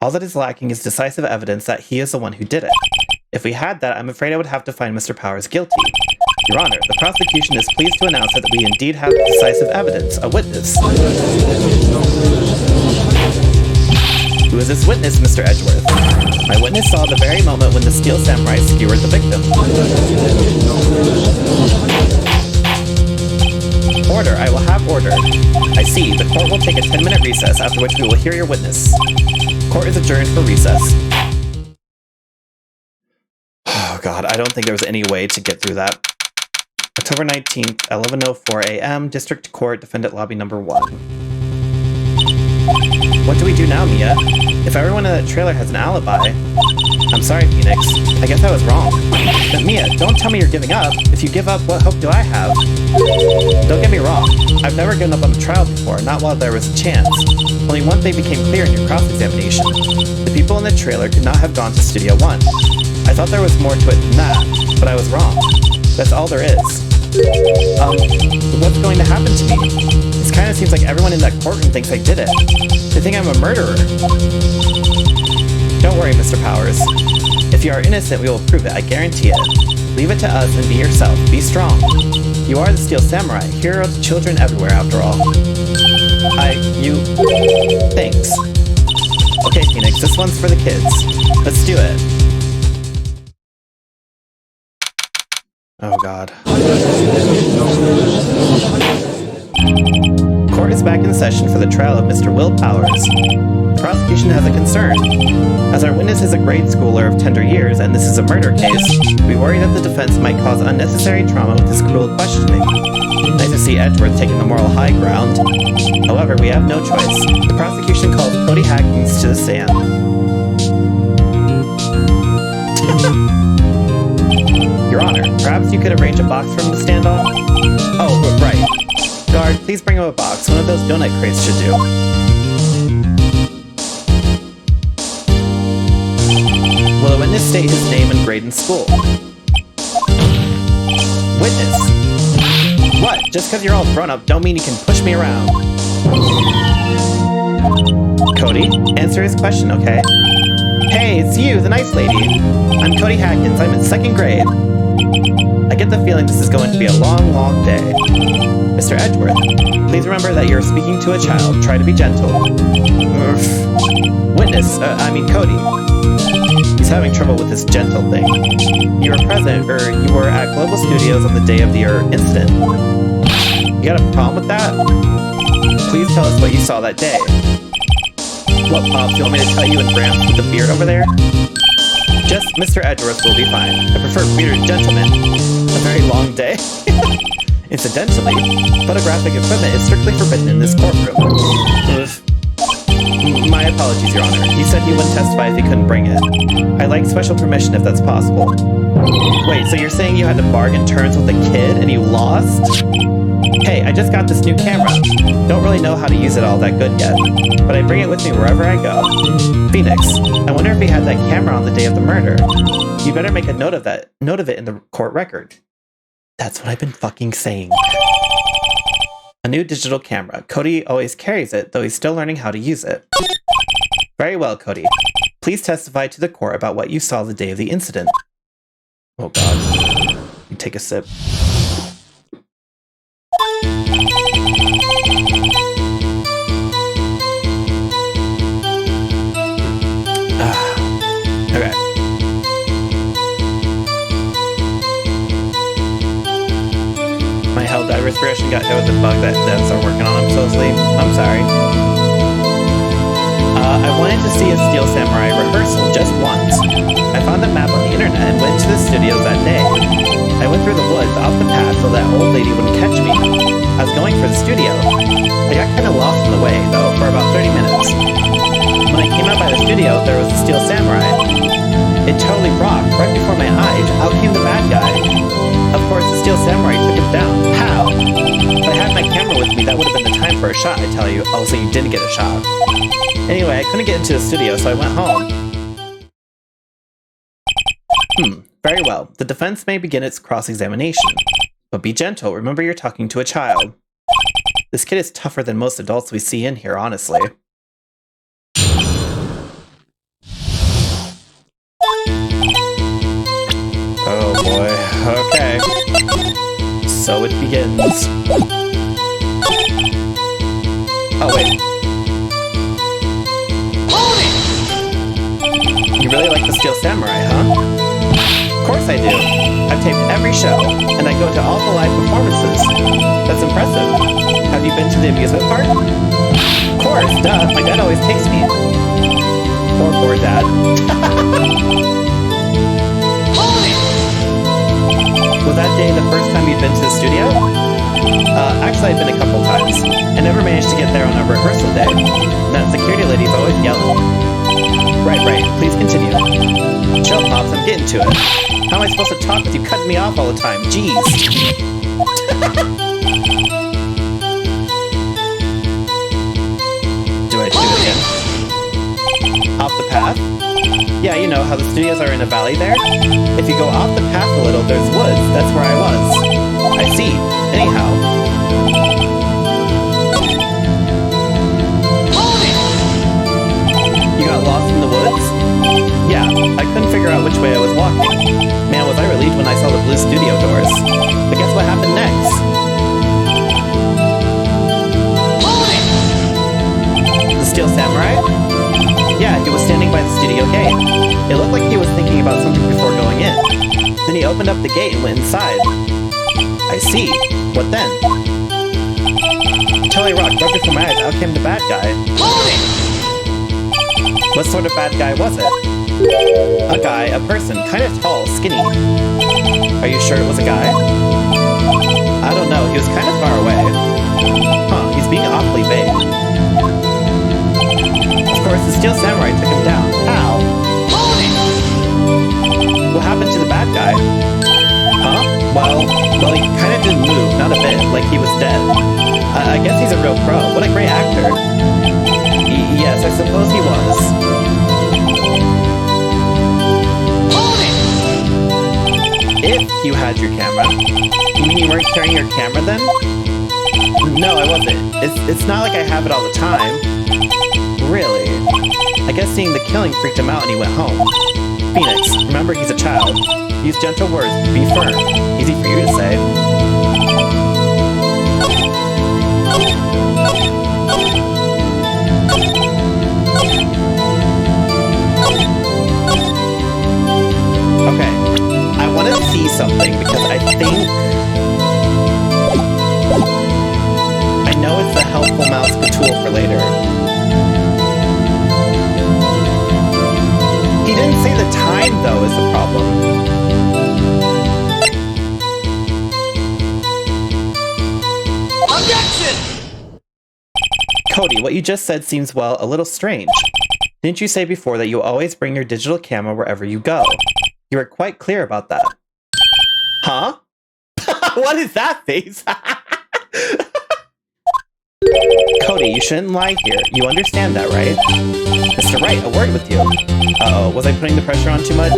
All that is lacking is decisive evidence that he is the one who did it. If we had that, I'm afraid I would have to find Mr. Powers guilty. Your Honor, the prosecution is pleased to announce that we indeed have decisive evidence, a witness. Who is this witness, Mr. Edgeworth? My witness saw the very moment when the Steel Samurai skewered the victim. Order, I will have order. I see, the court will take a 10-minute recess, after which we will hear your witness. Court is adjourned for recess. Oh god, I don't think there was any way to get through that. October 19th, 11:04 a.m., District Court, Defendant Lobby Number 1. What do we do now, Mia? If everyone in that trailer has an alibi... I'm sorry, Phoenix. I guess I was wrong. But Mia, don't tell me you're giving up. If you give up, what hope do I have? Don't get me wrong. I've never given up on a trial before, not while there was a chance. Only one thing became clear in your cross-examination. The people in the trailer could not have gone to Studio 1. I thought there was more to it than that, but I was wrong. That's all there is. What's going to happen to me? It kind of seems like everyone in that courtroom thinks I did it. They think I'm a murderer. Don't worry, Mr. Powers. If you are innocent, we will prove it, I guarantee it. Leave it to us and be yourself. Be strong. You are the Steel Samurai, hero to children everywhere, after all. Thanks. Okay, Phoenix, this one's for the kids. Let's do it. Oh god. Court is back in session for the trial of Mr. Will Powers. The prosecution has a concern. As our witness is a grade schooler of tender years and this is a murder case, we worry that the defense might cause unnecessary trauma with this cruel questioning. Nice to see Edgeworth taking the moral high ground. However, we have no choice. The prosecution calls Cody Hackins to the stand. Your Honor, perhaps you could arrange a box for him to stand on? Oh, right. Guard, please bring him a box. One of those donut crates should do. Will the witness state his name and grade in school? Witness. What? Just because you're all grown up don't mean you can push me around. Cody, answer his question, okay? Hey, it's you, the nice lady. I'm Cody Hackins. I'm in 2nd grade. I get the feeling this is going to be a long, long day. Mr. Edgeworth, please remember that you're speaking to a child. Try to be gentle. Witness, Cody. He's having trouble with this gentle thing. You were present, you were at Global Studios on the day of the incident. You got a problem with that? Please tell us what you saw that day. What, Pop, do you want me to tell you in Gramps with the beard over there? Just Mr. Edgeworth will be fine. I prefer bearded gentlemen. A very long day. Incidentally, photographic equipment is strictly forbidden in this courtroom. My apologies, Your Honor. He said he wouldn't testify if he couldn't bring it. I'd like special permission if that's possible. Wait, so you're saying you had to bargain terms with a kid and you lost? Hey, I just got this new camera. Don't really know how to use it all that good yet, but I bring it with me wherever I go. Phoenix, I wonder if he had that camera on the day of the murder. You better make a note of it in the court record. That's what I've been fucking saying. A new digital camera. Cody always carries it, though he's still learning how to use it. Very well, Cody. Please testify to the court about what you saw the day of the incident. Oh god. You take a sip. connection got hit with a bug that devs are working on. I'm so asleep. I'm sorry. I wanted to see a Steel Samurai rehearsal just once. I found the map on the internet and went to the studios that day. I went through the woods off the path so that old lady wouldn't catch me. I was going for the studio. I got kind of lost on the way, though, for about 30 minutes. When I came out by the studio, there was a Steel Samurai. It totally rocked. Right before my eyes, out came the bad guy. Of course, the Steel Samurai took him down. How? If I had my camera with me, that would have been the time for a shot, I tell you. Oh, so you didn't get a shot. Anyway, I couldn't get into the studio, so I went home. Very well. The defense may begin its cross-examination. But be gentle. Remember you're talking to a child. This kid is tougher than most adults we see in here, honestly. Oh boy. Okay. So it begins. Oh, wait. You really like the Steel Samurai, huh? Of course I do. I've taped every show, and I go to all the live performances. That's impressive. Have you been to the amusement park? Of course, duh. My dad always takes me. Poor dad. Was that day the first time you'd been to the studio? Actually, I've been a couple times. I never managed to get there on a rehearsal day. That security lady's always yelling. Right. Please continue. Chill, Pops. I'm getting to it. How am I supposed to talk with you cutting me off all the time? Jeez. Do I shoot again? Off the path? Yeah, you know how the studios are in a valley there? If you go off the path a little, there's woods. That's where I was. I see. Anyhow. You got lost in the woods? Yeah, I couldn't figure out which way I was walking. Man, was I relieved when I saw the blue studio doors. But guess what happened next? The Steel Samurai? Yeah, he was standing by the studio gate. It looked like he was thinking about something before going in. Then he opened up the gate and went inside. I see. What then? Until I rocked right before my eyes, out came the bad guy. What sort of bad guy was it? A guy, a person, kind of tall, skinny. Are you sure it was a guy? I don't know, he was kind of far away. Huh, he's being awfully vague. Of course, the Steel Samurai took him down. How? What happened to the bad guy? Huh? Well, he kind of didn't move, not a bit, like he was dead. I guess he's a real pro. What a great actor. Yes, I suppose he was. If you had your camera. You mean you weren't carrying your camera then? No, I wasn't. It's not like I have it all the time. Really? I guess seeing the killing freaked him out and he went home. Phoenix, remember he's a child. Use gentle words, be firm. Easy for you to say. Okay, I want to see something because I think... I know it's a helpful mouse tool for later. He didn't say the time, though, is the problem. Objection! Cody, what you just said seems, well, a little strange. Didn't you say before that you always bring your digital camera wherever you go? You were quite clear about that. Huh? What is that face? Cody, you shouldn't lie here. You understand that, right? Mr. Wright, a word with you. Uh-oh, was I putting the pressure on too much?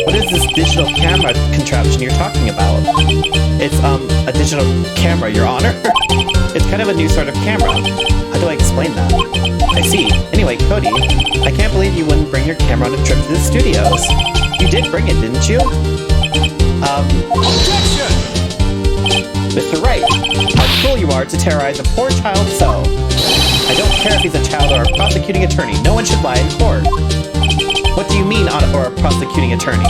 What is this digital camera contraption you're talking about? It's, a digital camera, Your Honor. It's kind of a new sort of camera. How do I explain that? I see. Anyway, Cody, I can't believe you wouldn't bring your camera on a trip to the studios. You did bring it, didn't you? Objection! Mr. Wright, how cruel you are to terrorize a poor child so. I don't care if he's a child or a prosecuting attorney. No one should lie in court. What do you mean, or a prosecuting attorney?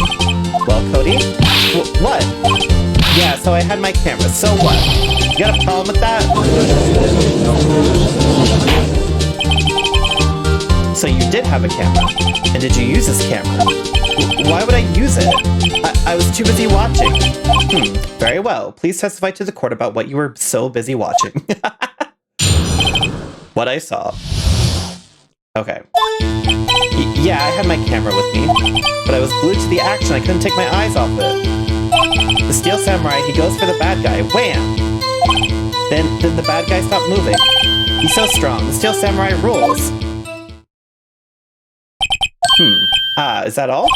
Well, Cody? What? Yeah, so I had my camera. So what? You got a problem with that? So you did have a camera. And did you use this camera? Why would I use it? I was too busy watching. Very well. Please testify to the court about what you were so busy watching. What I saw. Okay. Yeah, I had my camera with me, but I was glued to the action. I couldn't take my eyes off it. The Steel Samurai, he goes for the bad guy. Wham! Then the bad guy stopped moving. He's so strong. The Steel Samurai rules. Is that all?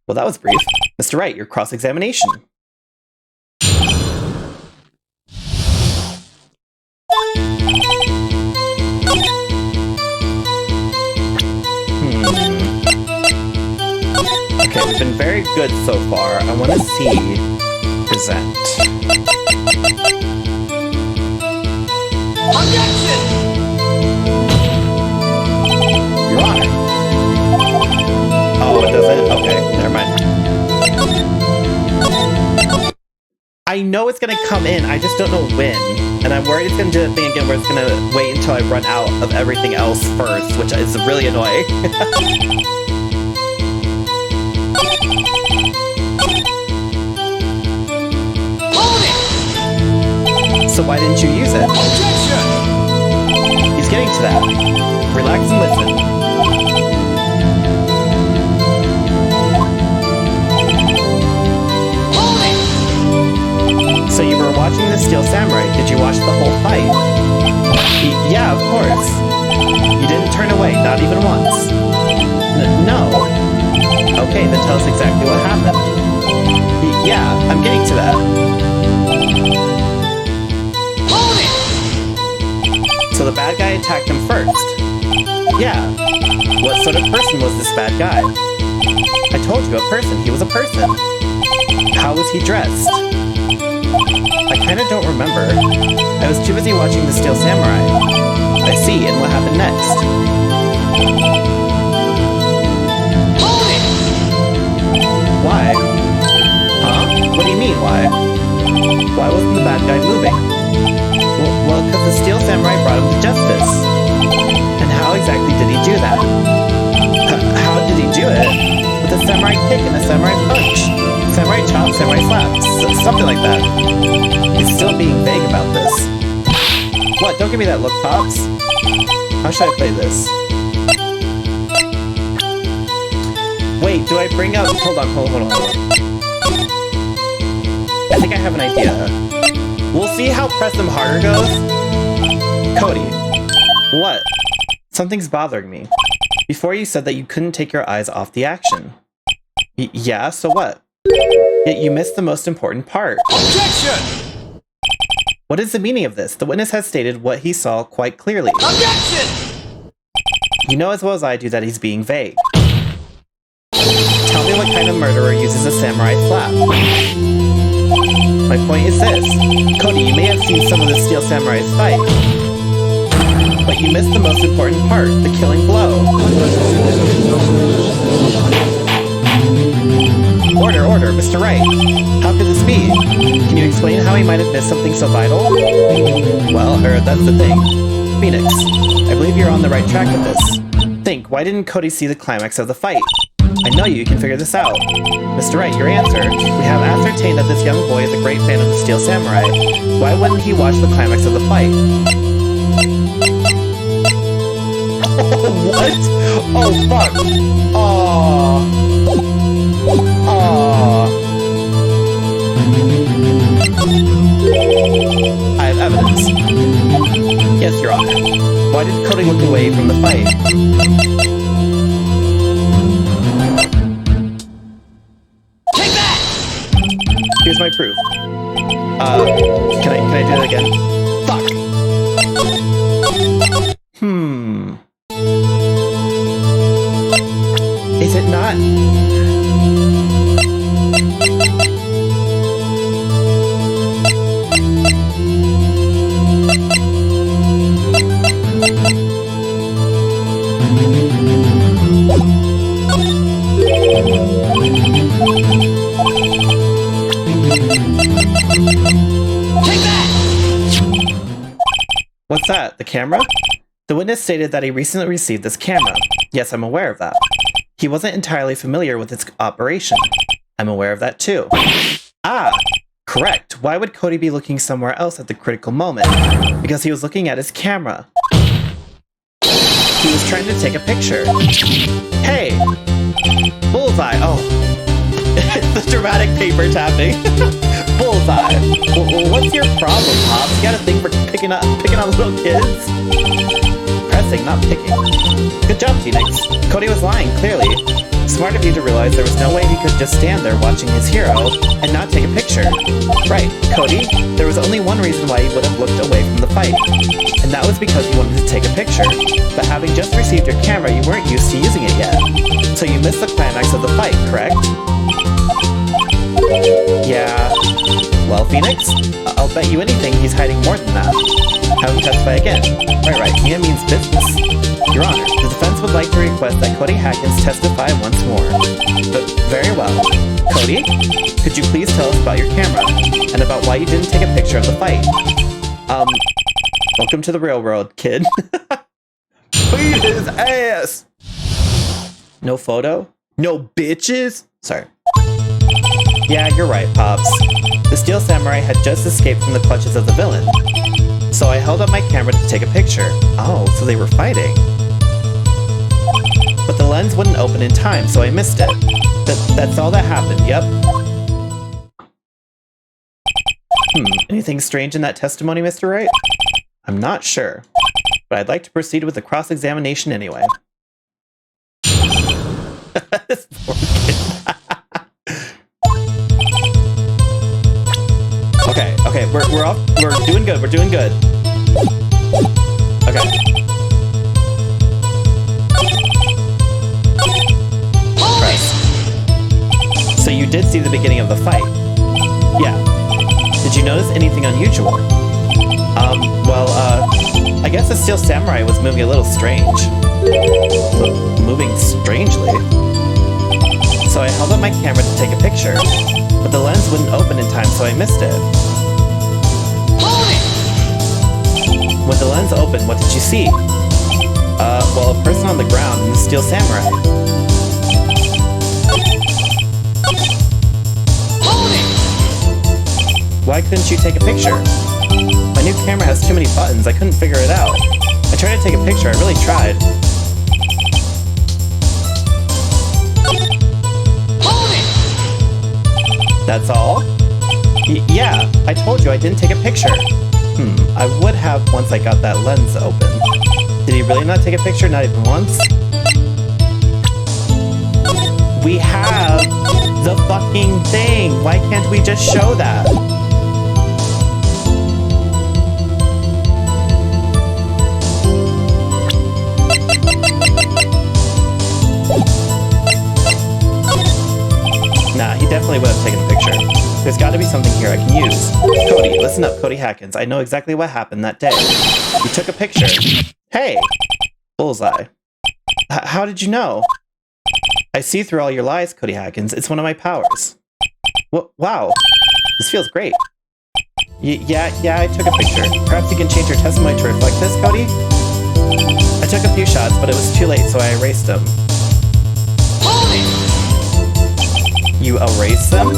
Well, that was brief. Mr. Wright, your cross-examination. Okay, we've been very good so far. I want to see... present. Objection! Your Honor. Oh, it doesn't? Okay, never mind. I know it's gonna come in, I just don't know when. And I'm worried it's gonna do that thing again where it's gonna wait until I run out of everything else first, which is really annoying. So why didn't you use it? Objection! He's getting to that. Relax and listen. Hold it! So you were watching the Steel Samurai. Did you watch the whole fight? Yeah, of course. You didn't turn away, not even once. No. Okay, then tell us exactly what happened. Yeah, I'm getting to that. So the bad guy attacked him first. Yeah. What sort of person was this bad guy? I told you, a person. He was a person. How was he dressed? I kinda don't remember. I was too busy watching the Steel Samurai. I see, and what happened next? Hold it! Why? Huh? What do you mean, why? Why wasn't the bad guy moving? Well, because the Steel Samurai brought him to justice. And how exactly did he do that? How did he do it? With a samurai kick and a samurai punch. Samurai chop, samurai slap. Something like that. He's still being vague about this. What? Don't give me that look, Pops. How should I play this? Wait, do I bring up... Hold on. I think I have an idea. We'll see how Press Them Harder goes. Cody. What? Something's bothering me. Before you said that you couldn't take your eyes off the action. Yeah, so what? Yet you missed the most important part. Objection! What is the meaning of this? The witness has stated what he saw quite clearly. Objection! You know as well as I do that he's being vague. Tell me what kind of murderer uses a samurai slap. My point is this. Cody, you may have seen some of the Steel Samurai's fight, but you missed the most important part, the killing blow. Order, Mr. Wright. How could this be? Can you explain how he might have missed something so vital? Well, that's the thing. Phoenix, I believe you're on the right track with this. Think, why didn't Cody see the climax of the fight? I know you can figure this out. Mr. Wright, your answer. We have ascertained that this young boy is a great fan of the Steel Samurai. Why wouldn't he watch the climax of the fight? What? Oh, fuck. Aww. I have evidence. Yes, Your Honor. Why did Cody look away from the fight? Take that! Here's my proof. Can I do that again? Fuck! Is it not? Take that! What's that? The camera? The witness stated that he recently received this camera. Yes, I'm aware of that. He wasn't entirely familiar with its operation. I'm aware of that too. Ah, correct. Why would Cody be looking somewhere else at the critical moment? Because he was looking at his camera. He was trying to take a picture. Hey! Bullseye! Oh. It's the dramatic paper tapping. Bullseye! What's your problem, Pops? You got a thing for picking on little kids? Pressing, not picking. Good job, Phoenix. Cody was lying, clearly. Smart of you to realize there was no way he could just stand there watching his hero and not take a picture. Right, Cody, there was only one reason why he would have looked away from the fight, and that was because he wanted to take a picture. But having just received your camera, you weren't used to using it yet. So you missed the climax of the fight, correct? Yeah. Well, Phoenix, I'll bet you anything he's hiding more than that. Have him testify again. Right, Mia means business. Your Honor, the defense would like to request that Cody Hackins testify once more. But very well. Cody, could you please tell us about your camera, and about why you didn't take a picture of the fight? Welcome to the real world, kid. Beat his ass! No photo? No bitches? Sorry. Yeah, you're right, Pops. The Steel Samurai had just escaped from the clutches of the villain. So I held up my camera to take a picture. Oh, so they were fighting. But the lens wouldn't open in time, so I missed it. That's all that happened, yep. Anything strange in that testimony, Mr. Wright? I'm not sure, but I'd like to proceed with the cross-examination anyway. This poor kid. Okay, we're doing good, Okay. Right. So you did see the beginning of the fight? Yeah. Did you notice anything unusual? I guess the Steel Samurai was moving a little strange. Moving strangely? So I held up my camera to take a picture, but the lens wouldn't open in time, so I missed it. When the lens opened, what did you see? Well, a person on the ground and the Steel Samurai. Why couldn't you take a picture? My new camera has too many buttons, I couldn't figure it out. I tried to take a picture, I really tried. That's all? Yeah, I told you I didn't take a picture. I would have once I got that lens open. Did he really not take a picture? Not even once? We have the fucking thing! Why can't we just show that? Nah, he definitely would have taken a picture. There's got to be something here I can use. Cody, listen up, Cody Hackins. I know exactly what happened that day. You took a picture. Hey! Bullseye. How did you know? I see through all your lies, Cody Hackins. It's one of my powers. Wow. This feels great. Yeah, I took a picture. Perhaps you can change your testimony to reflect this, Cody? I took a few shots, but it was too late, so I erased them. You erased them?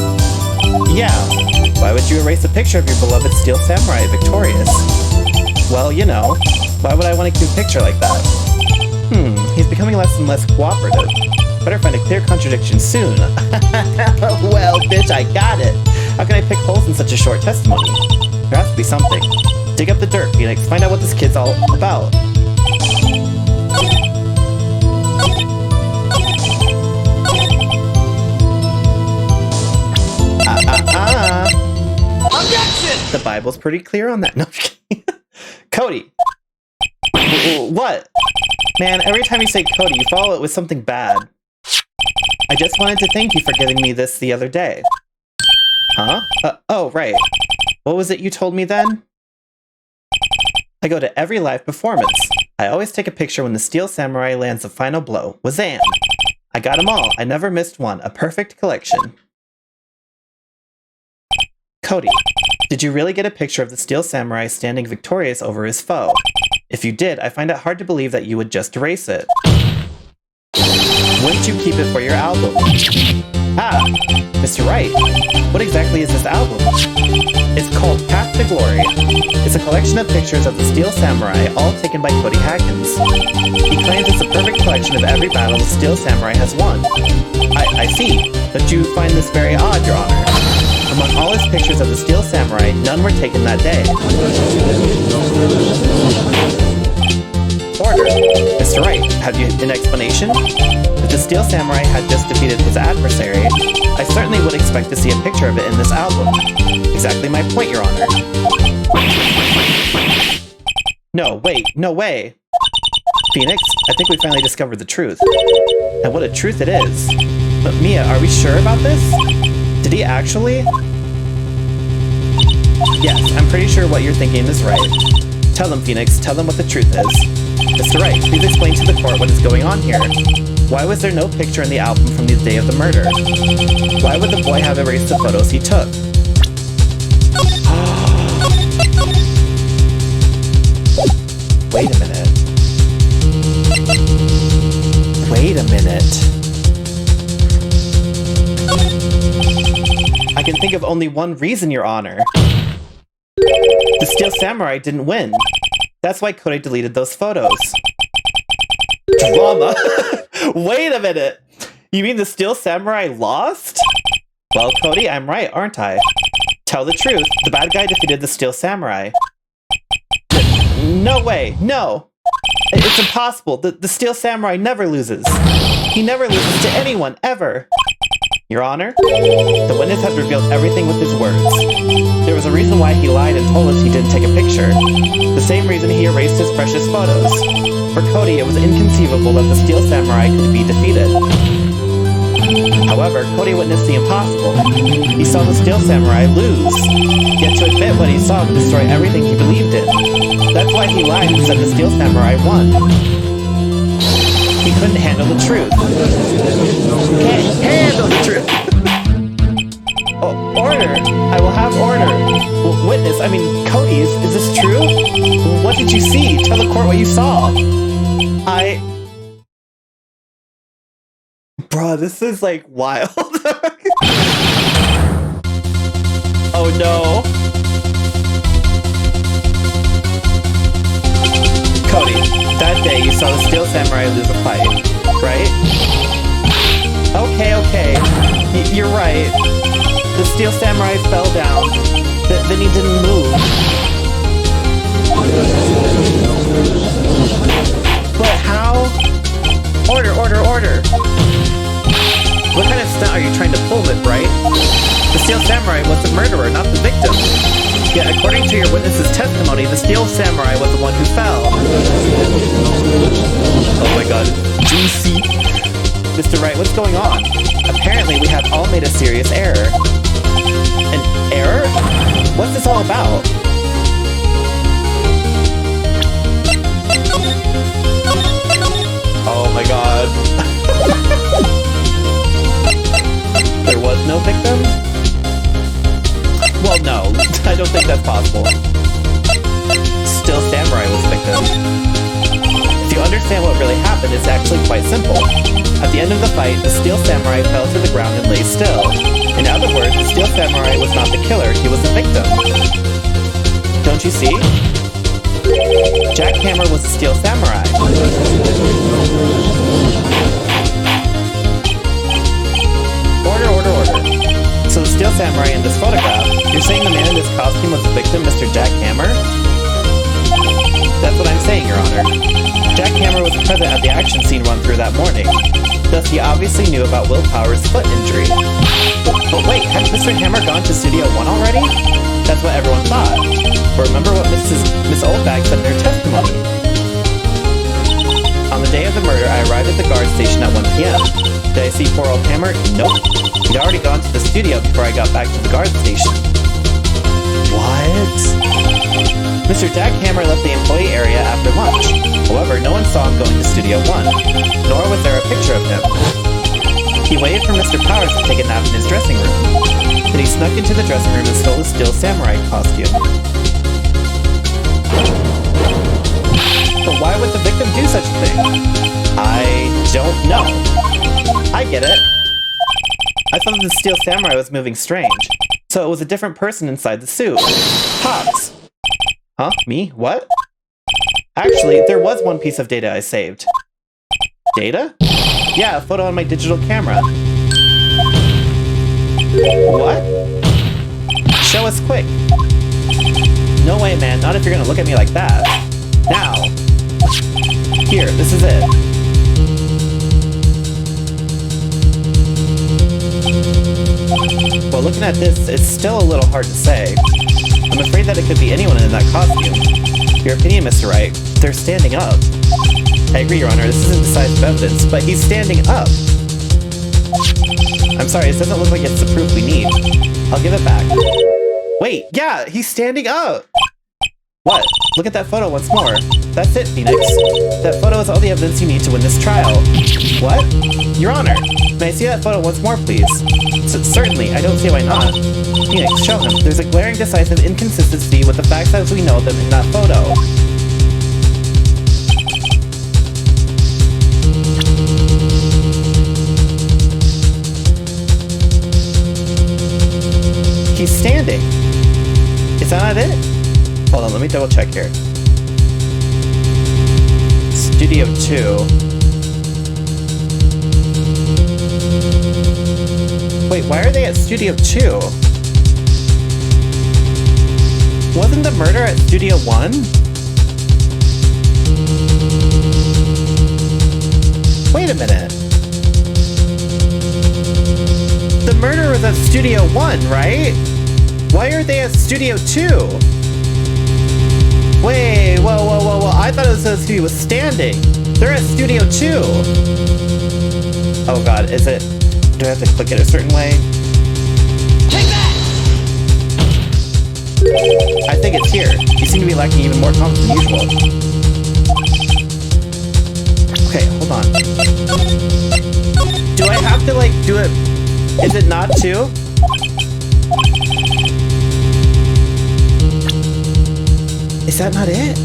Yeah. Why would you erase a picture of your beloved Steel Samurai victorious? Well, you know. Why would I want to keep a picture like that? He's becoming less and less cooperative. Better find a clear contradiction soon. Well, bitch, I got it. How can I pick holes in such a short testimony? There has to be something. Dig up the dirt, Phoenix. Find out what this kid's all about. Objection! The Bible's pretty clear on that. No, I'm just kidding. Cody! What? Man, every time you say Cody, you follow it with something bad. I just wanted to thank you for giving me this the other day. Huh? Oh, right. What was it you told me then? I go to every live performance. I always take a picture when the Steel Samurai lands the final blow. Wazam! I got them all. I never missed one. A perfect collection. Cody, Did you really get a picture of the Steel Samurai standing victorious over his foe? If you did, I find it hard to believe that you would just erase it. Wouldn't you keep it for your album? Ah, Mr. Wright, what exactly is this album? It's called Path to Glory. It's a collection of pictures of the Steel Samurai, all taken by Cody Hackins. He claims it's a perfect collection of every battle the Steel Samurai has won. I see. Don't you find this very odd, Your Honor? Among all his pictures of the Steel Samurai, none were taken that day. Order. Mr. Wright, have you an explanation? If the Steel Samurai had just defeated his adversary, I certainly would expect to see a picture of it in this album. Exactly my point, Your Honor. No, wait, no way! Phoenix, I think we finally discovered the truth. And what a truth it is. But Mia, are we sure about this? Did he actually? Yes, I'm pretty sure what you're thinking is right. Tell them, Phoenix, tell them what the truth is. Mr. Wright, please explain to the court what is going on here. Why was there no picture in the album from the day of the murder? Why would the boy have erased the photos he took? Wait a minute. Wait a minute. I can think of only one reason, Your Honor. The Steel Samurai didn't win. That's why Cody deleted those photos. Drama? Wait a minute! You mean the Steel Samurai lost? Well, Cody, I'm right, aren't I? Tell the truth, the bad guy defeated the Steel Samurai. No way, no! It's impossible, the Steel Samurai never loses. He never loses to anyone, ever! Your Honor, the witness has revealed everything with his words. There was a reason why he lied and told us he didn't take a picture. The same reason he erased his precious photos. For Cody, it was inconceivable that the Steel Samurai could be defeated. However, Cody witnessed the impossible. He saw the Steel Samurai lose. Yet to admit what he saw would destroy everything he believed in. That's why he lied and said the Steel Samurai won. He couldn't handle the truth. Can't handle the truth! Oh, order! I will have order! Witness, I mean, Cody, is this true? What did you see? Tell the court what you saw! Bruh, this is like wild. Oh no! Cody, that day you saw the Steel Samurai lose a fight, right? Okay. You're right. The Steel Samurai fell down. Then he didn't move. But how? Order! What kind of stunt are you trying to pull with, right? The Steel Samurai was the murderer, not the victim. Yet, according to your witness's testimony, the Steel Samurai was the one who fell. Oh my god. Juicy. Mr. Wright, what's going on? Apparently, we have all made a serious error. An error? What's this all about? Oh my god. There was no victim? Well, no. I don't think that's possible. Steel Samurai was the victim. If you understand what really happened, it's actually quite simple. At the end of the fight, the Steel Samurai fell to the ground and lay still. In other words, the Steel Samurai was not the killer, he was the victim. Don't you see? Jack Hammer was the Steel Samurai. Order. So the Steel Samurai in this photograph, you're saying the man in this costume was the victim, Mr. Jack Hammer? That's what I'm saying, Your Honor. Jack Hammer was present at the action scene run-through that morning. Thus, he obviously knew about Will Power's foot injury. But wait, had Mr. Hammer gone to Studio 1 already? That's what everyone thought. But remember what Miss Oldbag said in her testimony. On the day of the murder, I arrived at the guard station at 1 p.m. Did I see poor old Hammer? Nope. He'd already gone to the studio before I got back to the guard station. What? Mr. Jack Hammer left the employee area after lunch. However, no one saw him going to Studio 1, nor was there a picture of him. He waited for Mr. Powers to take a nap in his dressing room. Then he snuck into the dressing room and stole the Steel Samurai costume. But why would the victim do such a thing? I don't know. I get it. I thought that the Steel Samurai was moving strange, so it was a different person inside the suit. Pops. Huh? Me? What? Actually, there was one piece of data I saved. Data? Yeah, a photo on my digital camera. What? Show us quick. No way, man. Not if you're gonna look at me like that. Now. Here, this is it. Well, looking at this, it's still a little hard to say. I'm afraid that it could be anyone in that costume. Your opinion, Mr. Wright. They're standing up. I agree, Your Honor. This isn't decisive evidence, but he's standing up. I'm sorry, this doesn't look like it's the proof we need. I'll give it back. Wait, yeah, he's standing up! What? Look at that photo once more. That's it, Phoenix. That photo is all the evidence you need to win this trial. What? Your Honor, may I see that photo once more, please? Certainly, I don't see why not. Phoenix, show him. There's a glaring decisive inconsistency with the facts as we know them in that photo. He's standing. Is that not it? Hold on, let me double check here. Studio 2. Wait, why are they at Studio 2? Wasn't the murder at Studio 1? Wait a minute. The murder was at Studio 1, right? Why are they at Studio 2? Wait, whoa. I thought it was as he was standing. They're at Studio 2. Oh god, is it... Do I have to click it a certain way? Take that! I think it's here. You seem to be lacking even more confidence than usual. Okay, hold on. Do I have to, like, do it... Is it not 2? Is that not it?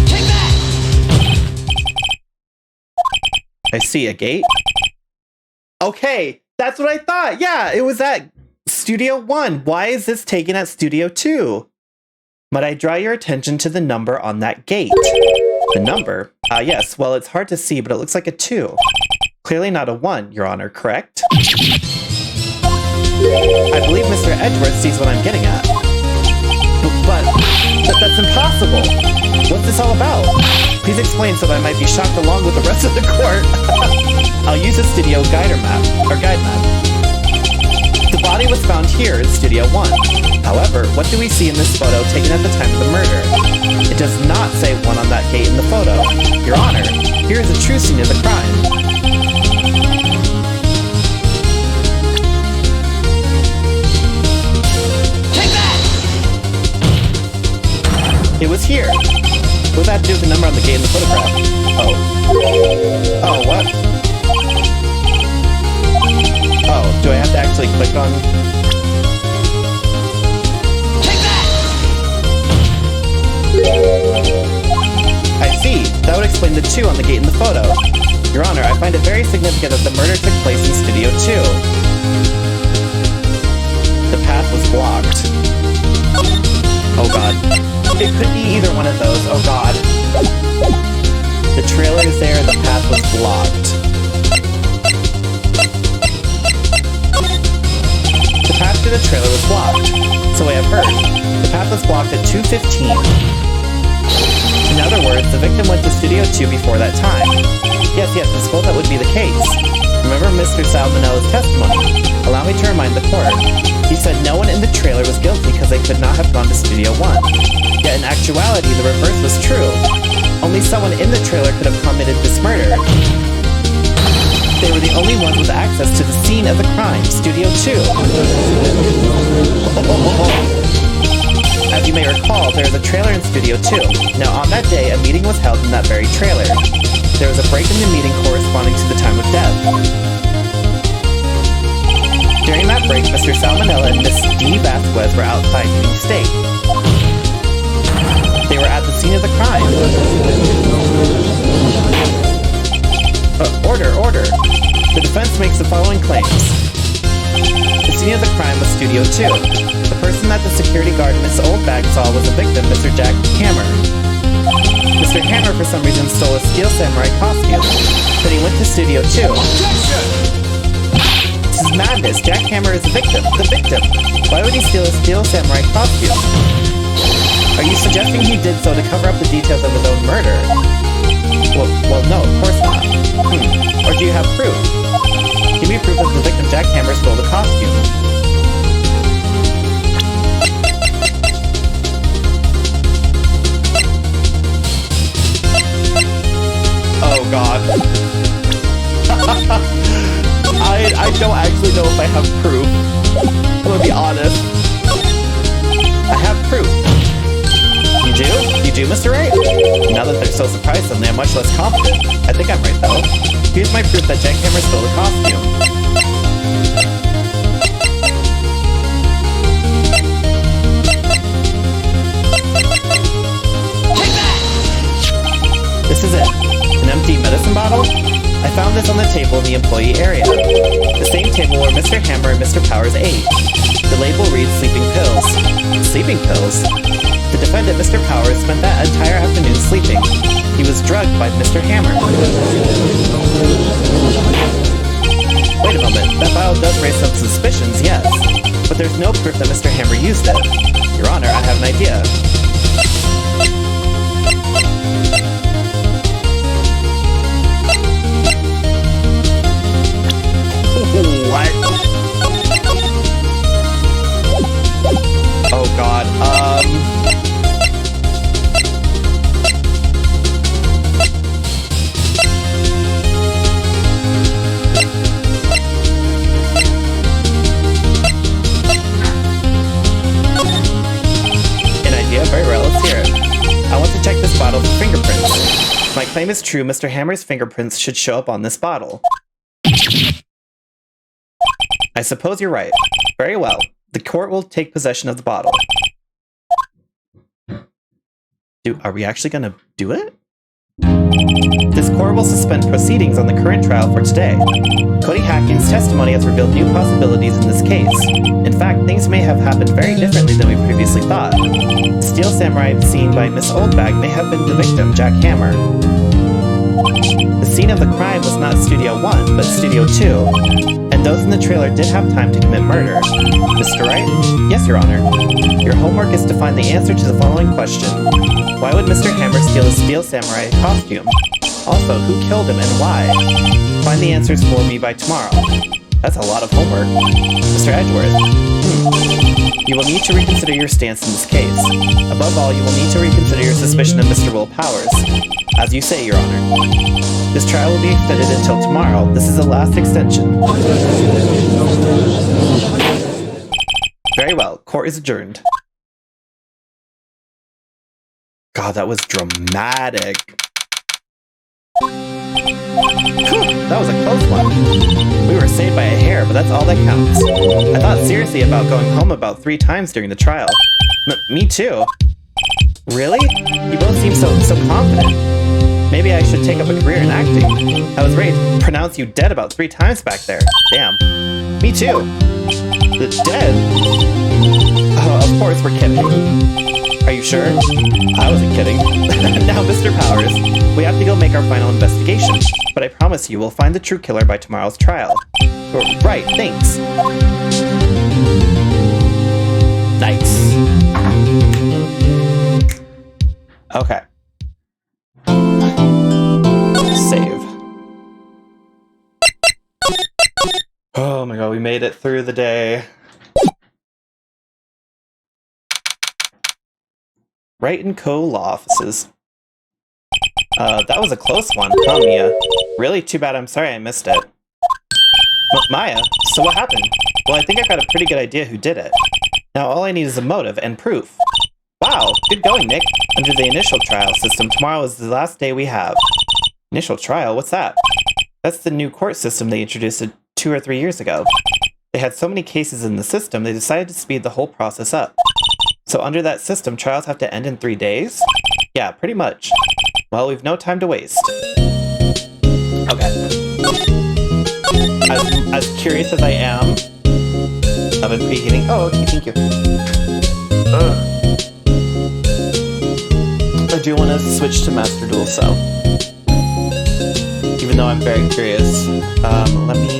Take that! I see a gate. Okay, that's what I thought. Yeah, it was at Studio 1. Why is this taken at Studio 2? Might I draw your attention to the number on that gate? The number? Yes, well, it's hard to see, but it looks like a 2. Clearly not a 1, Your Honor, correct? I believe Mr. Edgeworth sees what I'm getting at. But that's impossible! What's this all about? Please explain so that I might be shocked along with the rest of the court. I'll use a studio guide map. The body was found here in Studio 1. However, what do we see in this photo taken at the time of the murder? It does not say 1 on that gate in the photo. Your Honor, here is a true scene of the crime. It was here. What does that have to do with the number on the gate in the photograph? Oh. Oh, what? Oh, do I have to actually click on... Take that! I see. That would explain the 2 on the gate in the photo. Your Honor, I find it very significant that the murder took place in Studio 2. The path was blocked. Oh god. It could be either one of those. Oh god. The trailer is there, the path was blocked. The path to the trailer was blocked. So I have heard. The path was blocked at 2:15. In other words, the victim went to Studio 2 before that time. Yes, I suppose that would be the case. Remember Mr. Salmonella's testimony. Allow me to remind the court. He said no one in the trailer was guilty because they could not have gone to Studio 1. Yet in actuality, the reverse was true. Only someone in the trailer could have committed this murder. They were the only ones with access to the scene of the crime, Studio 2. As you may recall, there is a trailer in Studio 2. Now on that day, a meeting was held in that very trailer. There was a break in the meeting corresponding to the time of death. During that break, Mr. Salmonella and Miss D. Vasquez were outside eating steak. They were at the scene of the crime. Order. The defense makes the following claims. The scene of the crime was Studio 2. The person that the security guard Miss Oldbag saw was a victim, Mr. Jack Hammer. Mr. Hammer, for some reason, stole a Steel Samurai costume. Then he went to Studio 2. Objection! This is madness. Jack Hammer is the victim. The victim. Why would he steal a Steel Samurai costume? Are you suggesting he did so to cover up the details of his own murder? Well, no, of course not. Or do you have proof? Give me proof that the victim Jack Hammer stole the costume. Oh god. I don't actually know if I have proof. I'm gonna be honest. I have proof. You do? You do, Mr. Wright? Now that they're so surprised suddenly, I'm much less confident. I think I'm right, though. Here's my proof that Jack Hammer stole the costume. Take that! This is it. An empty medicine bottle? I found this on the table in the employee area. The same table where Mr. Hammer and Mr. Powers ate. The label reads sleeping pills. Sleeping pills? The defendant, Mr. Powers, spent that entire afternoon sleeping. He was drugged by Mr. Hammer. Wait a moment, that vial does raise some suspicions, yes. But there's no proof that Mr. Hammer used it. Your Honor, I have an idea. What? Oh god, An idea? Very well, let's hear it. I want to check this bottle for fingerprints. If my claim is true, Mr. Hammer's fingerprints should show up on this bottle. I suppose you're right. Very well. The court will take possession of the bottle. Are we actually gonna do it? This court will suspend proceedings on the current trial for today. Cody Hacking's testimony has revealed new possibilities in this case. In fact, things may have happened very differently than we previously thought. The Steel Samurai seen by Miss Oldbag may have been the victim, Jack Hammer. The scene of the crime was not Studio 1, but Studio 2. And those in the trailer did have time to commit murder. Mr. Wright? Yes, Your Honor. Your homework is to find the answer to the following question. Why would Mr. Hammer steal a Steel Samurai costume? Also, who killed him and why? Find the answers for me by tomorrow. That's a lot of homework. Mr. Edgeworth? You will need to reconsider your stance in this case. Above all, you will need to reconsider your suspicion of Mr. Will Powers. As you say, Your Honor. This trial will be extended until tomorrow. This is the last extension. Very well. Court is adjourned. God, that was dramatic. Whew, that was a close one. We were saved by a hair, but that's all that counts. I thought seriously about going home about 3 times during the trial. Me too. Really? You both seem so confident. Maybe I should take up a career in acting. I was ready to pronounce you dead about 3 times back there. Damn. Me too. Dead? Oh, of course we're kidding. Are you sure? I wasn't kidding. Now, Mr. Powers, we have to go make our final investigation. But I promise you we'll find the true killer by tomorrow's trial. Right, thanks. Nice. Okay. Save. Oh my god, we made it through the day. Wright & Co. Law Offices. That was a close one, huh, Mia? Really? Too bad, I'm sorry I missed it. Maya, so what happened? Well, I think I got a pretty good idea who did it. Now all I need is a motive and proof. Wow, good going, Nick. Under the initial trial system, tomorrow is the last day we have. Initial trial? What's that? That's the new court system they introduced 2 or 3 years ago. They had so many cases in the system, they decided to speed the whole process up. So under that system, trials have to end in 3 days? Yeah, pretty much. Well, we've no time to waste. Okay. As curious as I am, I've been preheating. Oh, okay, thank you. I do want to switch to Master Duel Cell. Even though I'm very curious. Let me